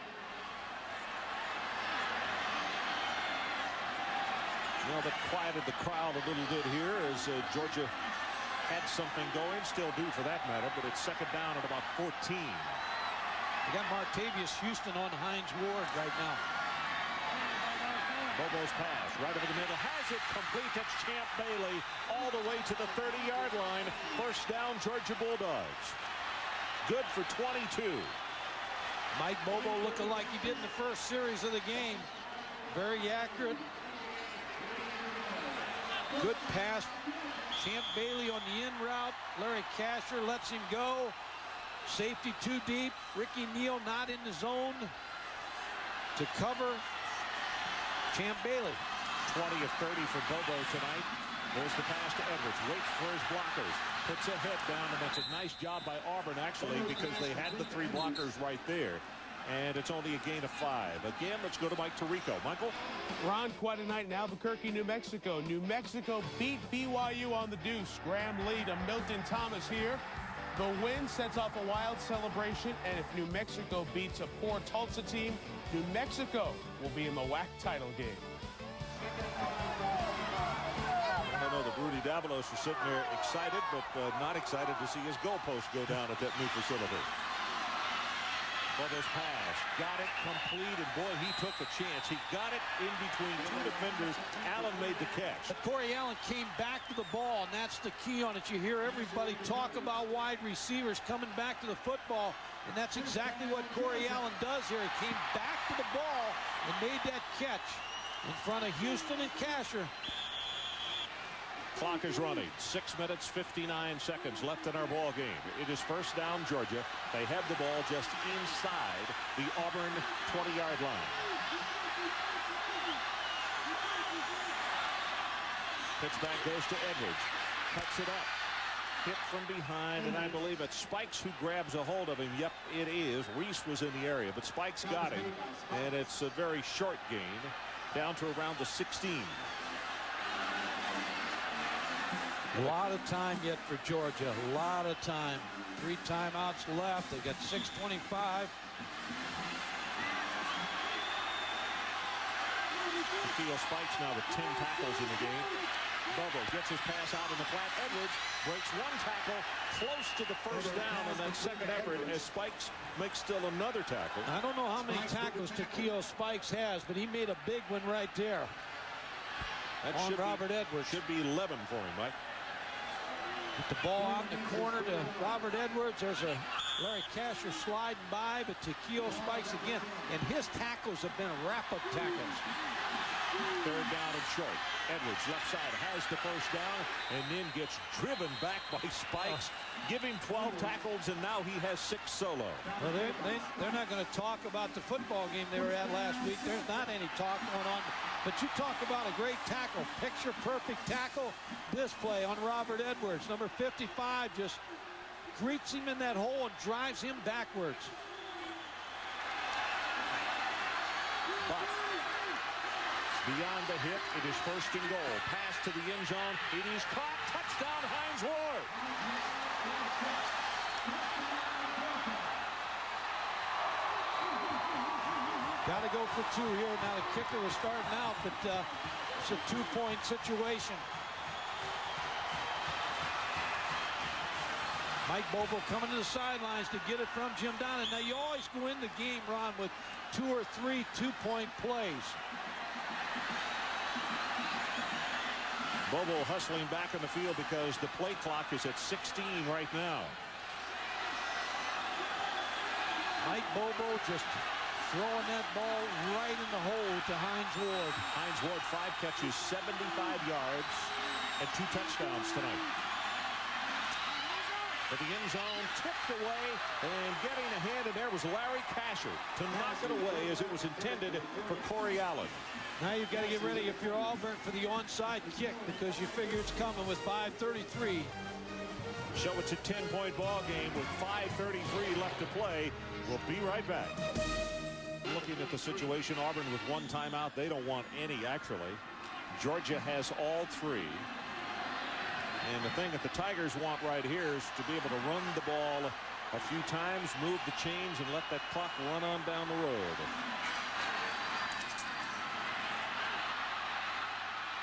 Speaker 1: Well, that quieted the crowd a little bit here as Georgia had something going, still do for that matter, but it's second down at about 14.
Speaker 2: We got Martavius Houston on Hines Ward right now.
Speaker 1: Bobo's pass right over the middle, has it complete. That's Champ Bailey all the way to the 30-yard line. First down, Georgia Bulldogs. Good for 22.
Speaker 2: Mike Bobo looking like he did in the first series of the game. Very accurate. Good pass. Champ Bailey on the in route. Larry Casher lets him go. Safety too deep. Ricky Neal not in the zone to cover Champ Bailey.
Speaker 1: 20 of 30 for Bobo tonight. There's the pass to Edwards. Waits for his blockers. Puts a head down, and that's a nice job by Auburn, actually, because they had the 3 blockers right there. and it's only a gain of 5. Again, let's go to Mike Tirico. Michael?
Speaker 5: Ron, quite a night in Albuquerque, New Mexico. New Mexico beat BYU on the deuce. Graham Lee to Milton Thomas here. The win sets off a wild celebration, and if New Mexico beats a poor Tulsa team, New Mexico will be in the WAC title game.
Speaker 1: I know the Rudy Davalos are sitting there excited, but not excited to see his goalpost go down at that new facility. Bubba's pass, got it complete, and boy, he took a chance. He got it in between 2 defenders. Allen made the catch.
Speaker 2: But Corey Allen came back to the ball, and that's the key on it. You hear everybody talk about wide receivers coming back to the football, and that's exactly what Corey Allen does here. He came back to the ball and made that catch in front of Houston and Casher.
Speaker 1: Clock is running. 6 minutes, 59 seconds left in our ball game. It is first down, Georgia. They have the ball just inside the Auburn 20-yard line. Pitch back goes to Edwards. Cuts it up. Hit from behind, and I believe it's Spikes who grabs a hold of him. Yep, it is. Reese was in the area, but Spikes got him, and it's a very short gain down to around the 16.
Speaker 2: A lot of time yet for Georgia. A lot of time. 3 timeouts left. They got 6:25.
Speaker 1: Theo Spikes now with 10 tackles in the game. Bobo gets his pass out in the flat. Edwards breaks 1 tackle close to the first down on that second effort as Spikes makes still another tackle.
Speaker 2: I don't know how many tackles Takeo Spikes has, but he made a big one right there.
Speaker 1: That
Speaker 2: on Robert Edwards.
Speaker 1: Should be 11 for him, Mike.
Speaker 2: Get the ball out in the corner to Robert Edwards. There's a Larry Casher sliding by, but Takeo Spikes again. And his tackles have been wrap-up tackles.
Speaker 1: 3rd down and short. Edwards left side has the first down and then gets driven back by Spikes. Give him 12 tackles and now he has 6 solo.
Speaker 2: Well, they're not going to talk about the football game they were at last week. There's not any talk going on. But you talk about a great tackle, picture perfect tackle. This play on Robert Edwards, number 55, just greets him in that hole and drives him backwards.
Speaker 1: But beyond the hit, it is 1st and goal. Pass to the end zone. It is caught. Touchdown, Hines Ward.
Speaker 2: Got to go for 2 here. Now the kicker was starting out, but it's a 2-point situation. Mike Bobo coming to the sidelines to get it from Jim Donnan. Now you always go in the game, Ron, with 2 or 3 2-point plays.
Speaker 1: Bobo hustling back in the field because the play clock is at 16 right now.
Speaker 2: Mike Bobo just throwing that ball right in the hole to Hines Ward.
Speaker 1: Hines Ward 5 catches, 75 yards, and 2 touchdowns tonight. But the end zone tipped away, and getting ahead, and there was Larry Casher to knock it away as it was intended for Corey Allen.
Speaker 2: Now you've got to get ready, if you're Auburn, for the onside kick because you figure it's coming with 5:33.
Speaker 1: So it's a 10-point ball game with 5:33 left to play. We'll be right back. Looking at the situation, Auburn with 1 timeout. They don't want any, actually. Georgia has all 3. And the thing that the Tigers want right here is to be able to run the ball a few times, move the chains, and let that clock run on down the road.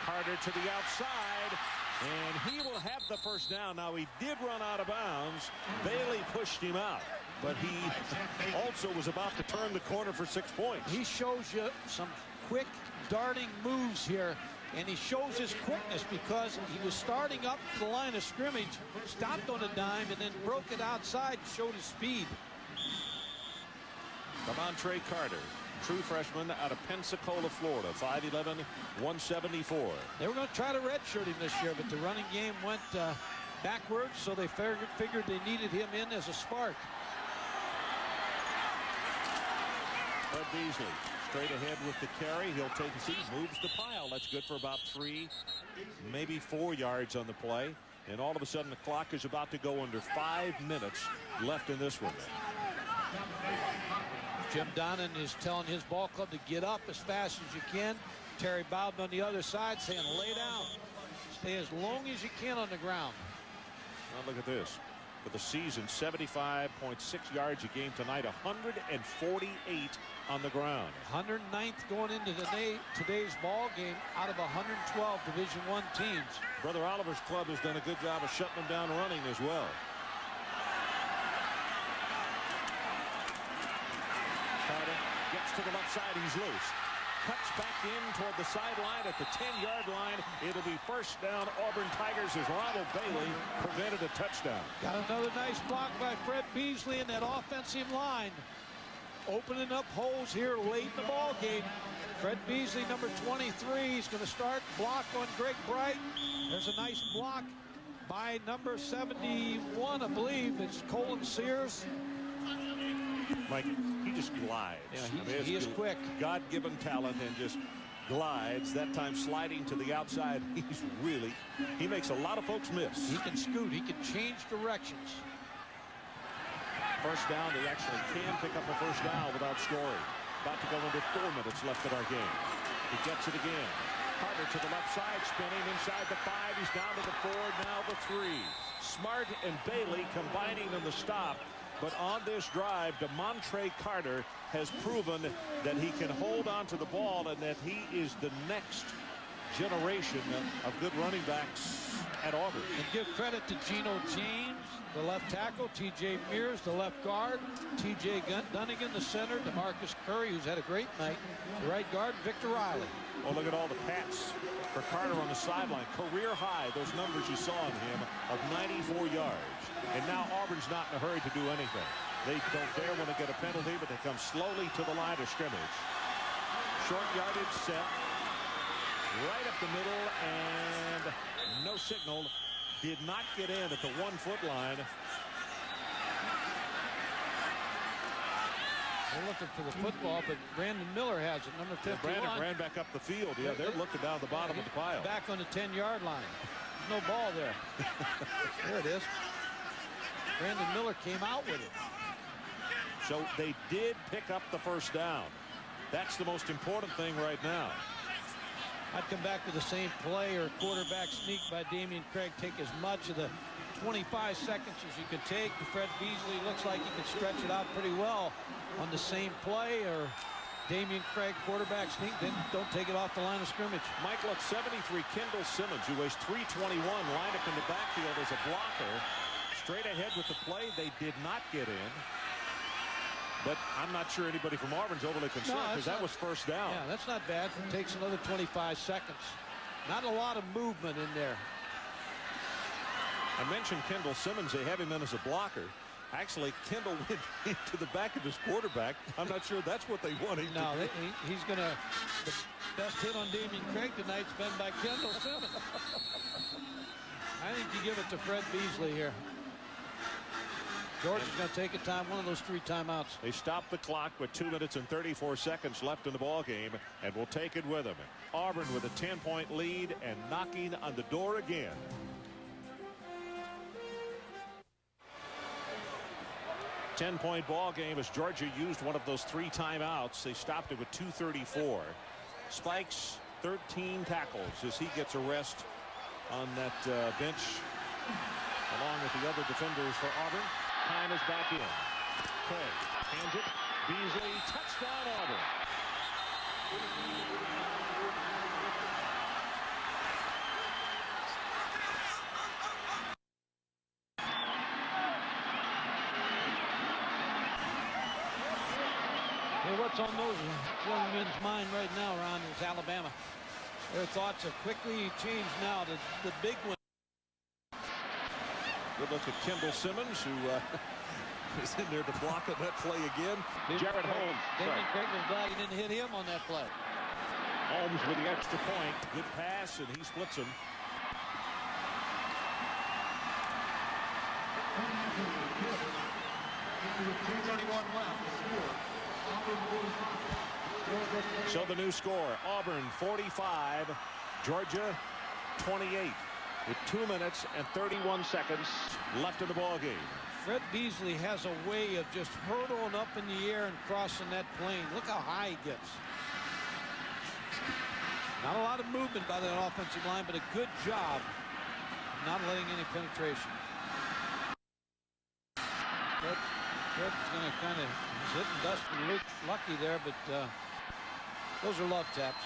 Speaker 1: Carter to the outside, and he will have the first down. Now, he did run out of bounds. Bailey pushed him out, but he also was about to turn the corner for 6 points.
Speaker 2: He shows you some quick darting moves here, and he shows his quickness because he was starting up the line of scrimmage, stopped on a dime, and then broke it outside and showed his speed.
Speaker 1: Damontre Carter, true freshman out of Pensacola, Florida, 5'11", 174.
Speaker 2: They were going to try to redshirt him this year, but the running game went backwards, so they figured they needed him in as a spark.
Speaker 1: Fred Beasley straight ahead with the carry. He'll take a seat, moves the pile. That's good for about 3, maybe 4 yards on the play. And all of a sudden the clock is about to go under 5 minutes left in this one.
Speaker 2: Jim Donnan is telling his ball club to get up as fast as you can. Terry Bowden on the other side saying lay down. Stay as long as you can on the ground.
Speaker 1: Well, look at this. For the season, 75.6 yards a game tonight, 148 on the ground.
Speaker 2: 109th going into today's ball game out of 112 Division I teams.
Speaker 1: Brother Oliver's club has done a good job of shutting them down running as well. Carter gets to the left side. He's loose. Cuts back in toward the sideline at the 10-yard line. It'll be first down Auburn Tigers as Ronald Bailey prevented a touchdown.
Speaker 2: Got another nice block by Fred Beasley in that offensive line. Opening up holes here late in the ball game. Fred Beasley, number 23, is going to start block on Greg Bright. There's a nice block by number 71, I believe. It's Colin Sears.
Speaker 1: Mike, he just glides.
Speaker 2: Yeah, he is quick.
Speaker 1: God-given talent and just glides. That time sliding to the outside. He makes a lot of folks miss.
Speaker 2: He can scoot. He can change directions.
Speaker 1: First down, they actually can pick up a first down without scoring. About to go into 4 minutes left in our game. He gets it again. Carter to the left side, spinning inside the 5. He's down to the 4, now the 3. Smart and Bailey combining in the stop. But on this drive, DeMontre Carter has proven that he can hold on to the ball and that he is the next generation of good running backs at Auburn.
Speaker 2: And give credit to Geno James, the left tackle, T.J. Mears, the left guard, T.J. Dunnigan, the center, DeMarcus Curry, who's had a great night, the right guard, Victor Riley.
Speaker 1: Oh, look at all the pats for Carter on the sideline. Career high, those numbers you saw in him, of 94 yards. And now Auburn's not in a hurry to do anything. They don't dare want to get a penalty, but they come slowly to the line of scrimmage. Short yardage set. Right up the middle, and no signal. Did not get in at the 1-foot line.
Speaker 2: They're looking for the football, but Brandon Miller has it, number 51.
Speaker 1: Brandon ran back up the field. Yeah, they're looking down the bottom of the pile.
Speaker 2: Back on the 10-yard line. There's no ball there. There it is. Brandon Miller came out with it.
Speaker 1: So they did pick up the first down. That's the most important thing right now.
Speaker 2: I'd come back to the same play or quarterback sneak by Damian Craig. Take as much of the 25 seconds as you could take. Fred Beasley looks like he could stretch it out pretty well on the same play, or Damian Craig quarterback sneak, then don't take it off the line of scrimmage.
Speaker 1: Mike, look, 73 Kendall Simmons, who weighs 321, lined up in the backfield as a blocker. Straight ahead with the play. They did not get in. But I'm not sure anybody from Auburn's overly concerned because that was first down.
Speaker 2: Yeah, that's not bad. It takes another 25 seconds. Not a lot of movement in there.
Speaker 1: I mentioned Kendall Simmons. They have him in as a blocker. Actually, Kendall went into the back of his quarterback. I'm not sure that's what they want him to do.
Speaker 2: He's going to... The best hit on Damian Craig tonight's been by Kendall Simmons. I think you give it to Fred Beasley here. Georgia's going to take a time, one of those 3 timeouts.
Speaker 1: They stop the clock with 2 minutes and 34 seconds left in the ball game, and will take it with them. Auburn with a 10-point lead and knocking on the door again. Ten-point ball game as Georgia used one of those 3 timeouts. They stopped it with 2:34. Spikes 13 tackles as he gets a rest on that bench along with the other defenders for Auburn. Time is back in. Craig hands it. Beasley, touchdown Auburn.
Speaker 2: Well, what's on those young men's mind right now, Ron, is Alabama. Their thoughts have quickly changed now. The big one.
Speaker 1: Good look at Kendall Simmons, who is in there to block on that play again. Jared Holmes.
Speaker 2: Damian Craig was glad he didn't hit him on that play.
Speaker 1: Holmes with the extra point. Good pass, and he splits him. So the new score, Auburn 45, Georgia 28. With 2 minutes and 31 seconds left in the ball game.
Speaker 2: Fred Beasley has a way of just hurdling up in the air and crossing that plane. Look how high he gets. Not a lot of movement by that offensive line, but a good job not letting any penetration. Fred's going to kind of, he's hitting Dustin lucky there, but those are love taps.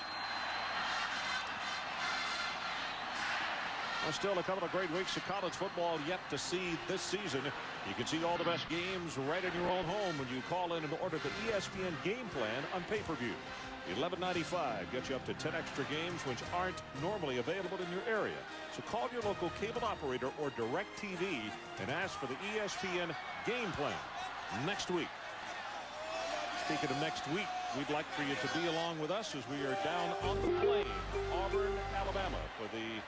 Speaker 1: Well, still a couple of great weeks of college football yet to see this season. You can see all the best games right in your own home when you call in and order the ESPN game plan on pay-per-view. $11.95 gets you up to 10 extra games which aren't normally available in your area. So call your local cable operator or DirecTV and ask for the ESPN game plan next week. Speaking of next week, we'd like for you to be along with us as we are down on the plain, Auburn, Alabama, for the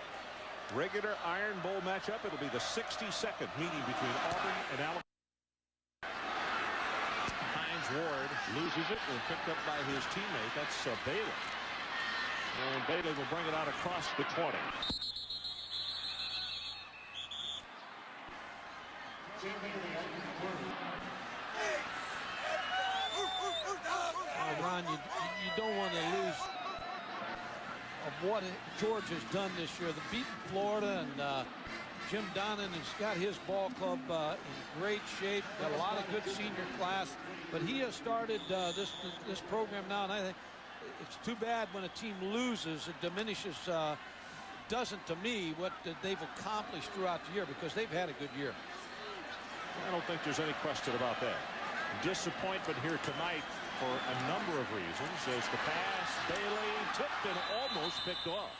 Speaker 1: regular Iron Bowl matchup. It'll be the 62nd meeting between Auburn and Alabama. Ward loses it and picked up by his teammate. That's Bailey. And Bailey will bring it out across the 20.
Speaker 2: Ron, you don't want to lose of what Georgia's done this year. The beating Florida, and Jim Donnan has got his ball club in great shape. Got a lot of good senior class. But he has started this program now, and I think it's too bad when a team loses. It diminishes, doesn't to me, what they've accomplished throughout the year, because they've had a good year.
Speaker 1: I don't think there's any question about that. Disappointment here tonight for a number of reasons. As the pass, Bailey tipped and almost picked off.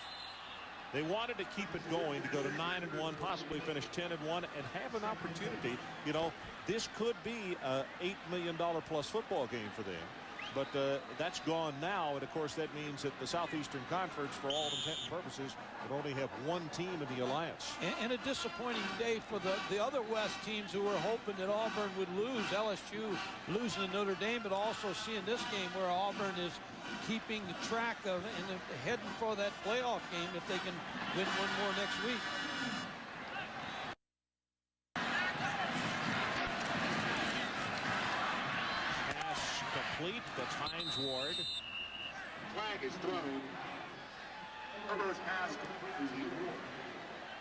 Speaker 1: They wanted to keep it going to go to 9-1, possibly finish 10-1, and have an opportunity. You know, this could be a $8 million plus football game for them. But that's gone now, and of course that means that the Southeastern Conference, for all intent and purposes, would only have one team in the alliance.
Speaker 2: And a disappointing day for the other West teams who were hoping that Auburn would lose. LSU losing to Notre Dame, but also seeing this game where Auburn is keeping track of and heading for that playoff game if they can win one more next week.
Speaker 1: Complete. That's Hines Ward.
Speaker 7: Flag is thrown. Reverse pass complete.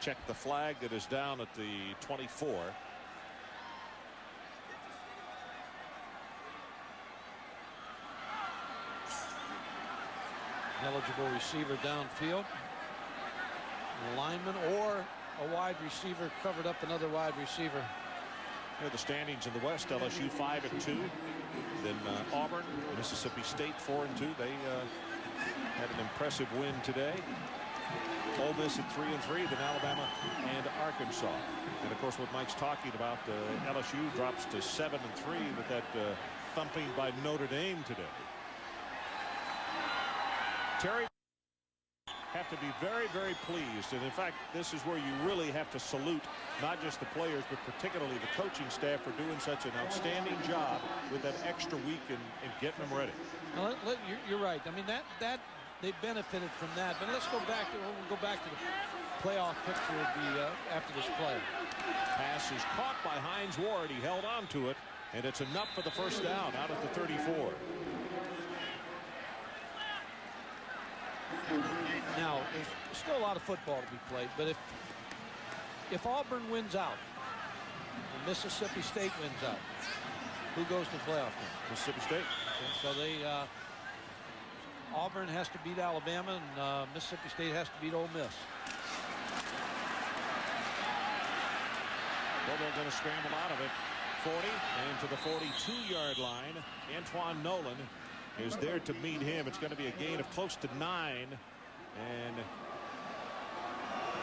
Speaker 1: Check the flag that is down at the 24.
Speaker 2: Eligible receiver downfield. A lineman or a wide receiver covered up another wide receiver.
Speaker 1: Here are the standings in the West. LSU 5-2. Then Auburn, Mississippi State 4-2. They had an impressive win today. Ole Miss at 3-3. Then Alabama and Arkansas. And of course, what Mike's talking about, LSU drops to 7-3 with that thumping by Notre Dame today. Terry have to be very, very pleased. And in fact, this is where you really have to salute not just the players, but particularly the coaching staff for doing such an outstanding job with that extra week and getting them ready.
Speaker 2: Now, you're right. I mean, that they benefited from that. But let's go back to the playoff picture after this play.
Speaker 1: Pass is caught by Hines Ward. He held on to it, and it's enough for the first down out at the 34.
Speaker 2: Now, there's still a lot of football to be played, but if Auburn wins out and Mississippi State wins out, who goes to the playoff game?
Speaker 1: Mississippi State.
Speaker 2: Okay, so Auburn has to beat Alabama, and Mississippi State has to beat Ole Miss.
Speaker 1: Bobo going to scramble out of it. 40 and to the 42-yard line. Antoine Nolan is there to meet him. It's going to be a gain of close to 9. And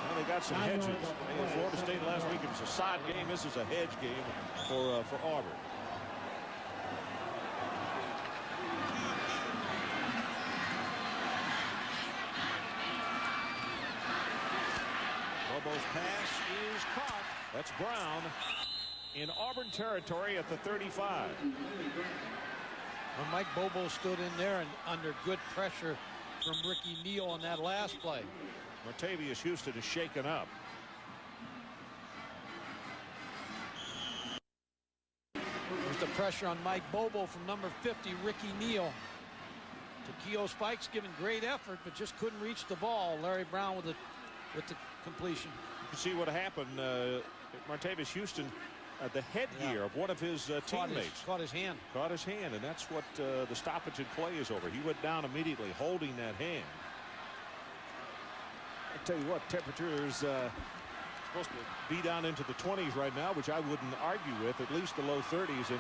Speaker 1: well, they got some hedges. In Florida State last week, it was a side game. This is a hedge game for Auburn. Bobo's pass is caught. That's Brown in Auburn territory at the 35.
Speaker 2: When Mike Bobo stood in there and under good pressure from Ricky Neal on that last play.
Speaker 1: Martavius Houston is shaken up.
Speaker 2: There's the pressure on Mike Bobo from number 50, Ricky Neal. Takeo Spikes giving great effort, but just couldn't reach the ball. Larry Brown with the completion.
Speaker 1: You can see what happened. Martavis Houston, the headgear of one of his teammates.
Speaker 2: Caught his hand.
Speaker 1: Caught his hand, and that's what the stoppage in play is over. He went down immediately holding that hand. I tell you what, temperatures supposed to be down into the 20s right now, which I wouldn't argue with, at least the low 30s, and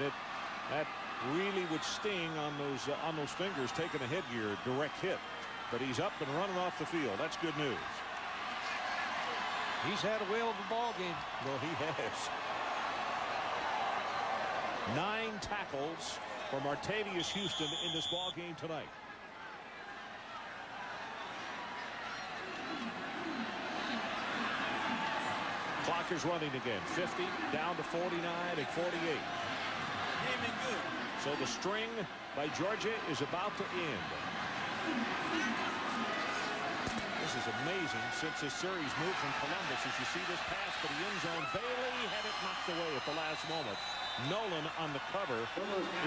Speaker 1: that really would sting on those fingers taking a headgear direct hit. But he's up and running off the field. That's good news.
Speaker 2: He's had a whale of a ball game.
Speaker 1: Well, he has. 9 tackles for Martavius Houston in this ball game tonight. Clock is running again. 50 down to 49 and 48. So the string by Georgia is about to end. This is amazing since this series moved from Columbus. As you see this pass to the end zone, Bailey had it knocked away at the last moment. Nolan on the cover.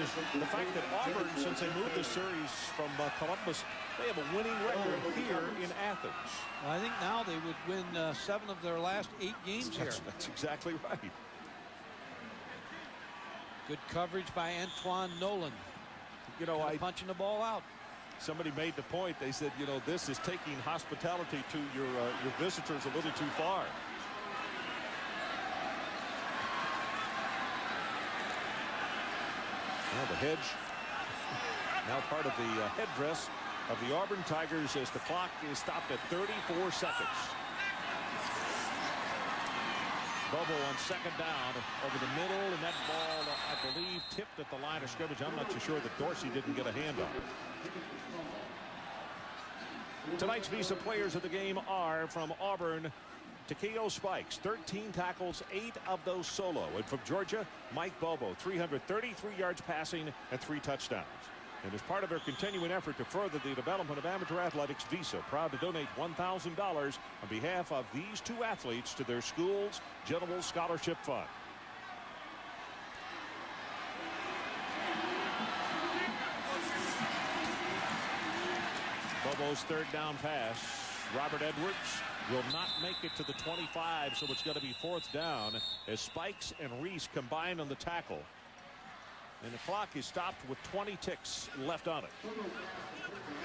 Speaker 1: Is the fact that Auburn, since they moved this series from Columbus, they have a winning record here in Athens.
Speaker 2: Well, I think now they would win 7 of their last 8 games here.
Speaker 1: That's exactly right.
Speaker 2: Good coverage by Antoine Nolan.
Speaker 1: You know,
Speaker 2: punching the ball out.
Speaker 1: Somebody made the point. They said, you know, this is taking hospitality to your visitors a little too far. Well, the hedge now part of the headdress of the Auburn Tigers as the clock is stopped at 34 seconds. Bobo on second down over the middle, and that ball, I believe, tipped at the line of scrimmage. I'm not too sure that Dorsey didn't get a hand on it. Tonight's Visa players of the game are from Auburn, Takeo Spikes, 13 tackles, 8 of those solo. And from Georgia, Mike Bobo, 333 yards passing and 3 touchdowns. And as part of their continuing effort to further the development of amateur athletics, Visa proud to donate $1,000 on behalf of these 2 athletes to their school's General Scholarship Fund. Bobo's third down pass. Robert Edwards will not make it to the 25, so it's going to be 4th down as Spikes and Reese combine on the tackle. And the clock is stopped with 20 ticks left on it.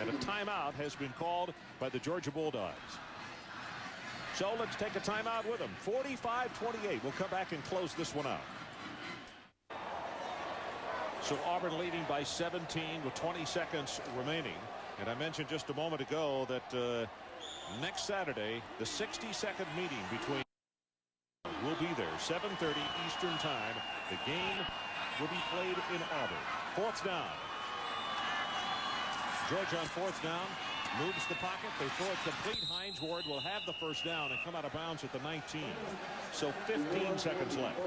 Speaker 1: And a timeout has been called by the Georgia Bulldogs. So let's take a timeout with them. 45-28. We'll come back and close this one out. So Auburn leading by 17 with 20 seconds remaining. And I mentioned just a moment ago that next Saturday, the 60-second meeting between will be there. 7:30 Eastern time. The game will be played in Auburn. 4th down. Georgia on 4th down. Moves the pocket. They throw it complete. Hines Ward will have the first down and come out of bounds at the 19. So 15 seconds left.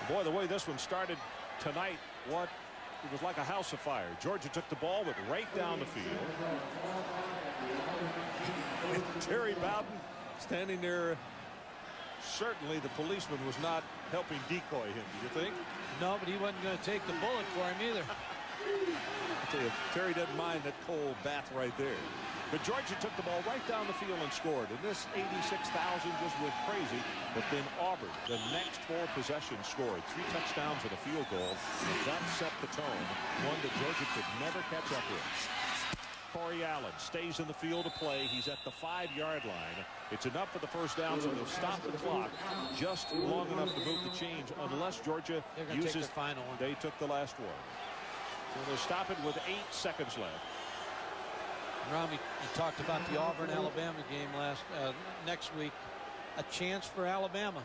Speaker 1: Boy, the way this one started tonight, it was like a house of fire. Georgia took the ball, went right down the field. And Terry Bowden standing there. Certainly the policeman was not helping decoy him, do you think?
Speaker 2: No, but he wasn't going to take the bullet for him either.
Speaker 1: I tell you, Terry doesn't mind that cold bath right there. But Georgia took the ball right down the field and scored. And this 86,000 just went crazy. But then Auburn, the next 4 possessions, scored 3 touchdowns and a field goal. And that set the tone, one that Georgia could never catch up with. Corey Allen stays in the field to play. He's at the 5-yard line. It's enough for the first down, so they'll stop the clock just long enough to move the change, unless Georgia uses
Speaker 2: take the final one.
Speaker 1: They took the last one. So they'll stop it with 8 seconds left.
Speaker 2: Rami, you talked about the Auburn-Alabama game next week. A chance for Alabama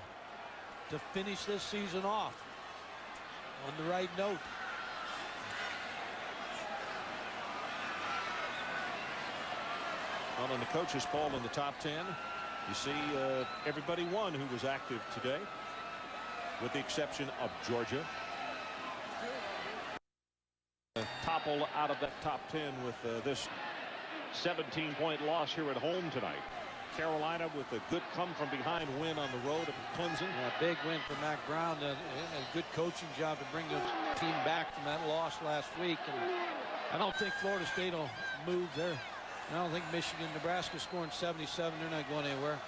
Speaker 2: to finish this season off on the right note.
Speaker 1: Well, in the coaches poll in the top 10, you see everybody won who was active today, with the exception of Georgia. Topple out of that top 10 with this 17-point loss here at home tonight. Carolina with a good come-from-behind win on the road at Clemson.
Speaker 2: Yeah, big win for Mac Brown. A good coaching job to bring the team back from that loss last week. And I don't think Florida State will move there. I don't think Michigan, Nebraska scoring 77. They're not going anywhere.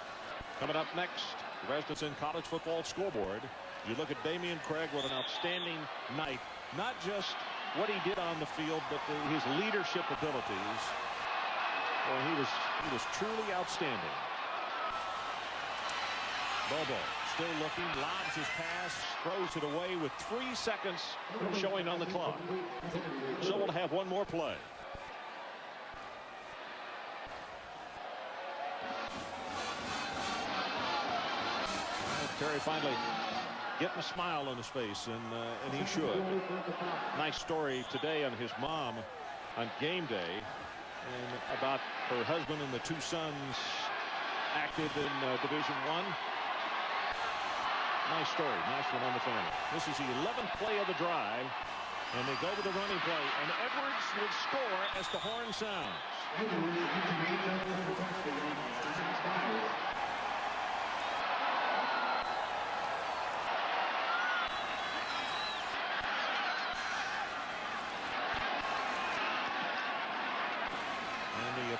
Speaker 1: Coming up next, the Rasmussen College Football Scoreboard. You look at Damian Craig, what an outstanding night. Not just what he did on the field, but his leadership abilities. Well, he was truly outstanding. Bobo still looking, lobs his pass, throws it away with 3 seconds showing on the clock. So we'll have one more play. Terry finally getting a smile on his face, and he should. Nice story today on his mom on game day, and about her husband and the 2 sons active in Division I. Nice story, nice one on the family. This is the 11th play of the drive, and they go with the running play, and Edwards will score as the horn sounds.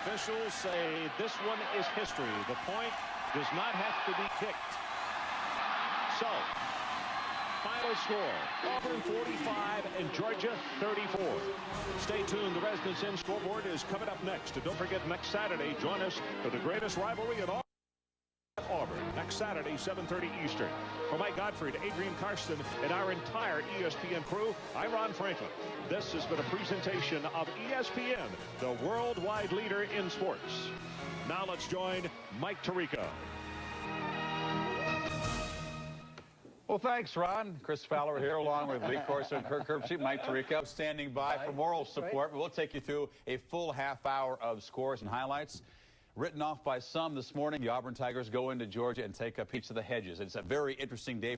Speaker 1: Officials say this one is history. The point does not have to be kicked. So, final score, Auburn 45 and Georgia 34. Stay tuned. The Rasmussen Scoreboard is coming up next. And don't forget, next Saturday, join us for the greatest rivalry in Auburn. Next Saturday, 7:30 Eastern. For Mike Gottfried, Adrian Karsten, and our entire ESPN crew, I'm Ron Franklin. This has been a presentation of ESPN, the worldwide leader in sports. Now let's join Mike Tirico.
Speaker 10: Well, thanks, Ron. Chris Fowler here, along with Lee Corso and Kirk Herbstreit, Mike Tirico standing by for moral support. We'll take you through a full half hour of scores and highlights. Written off by some this morning, the Auburn Tigers go into Georgia and take a piece of the hedges. It's a very interesting day.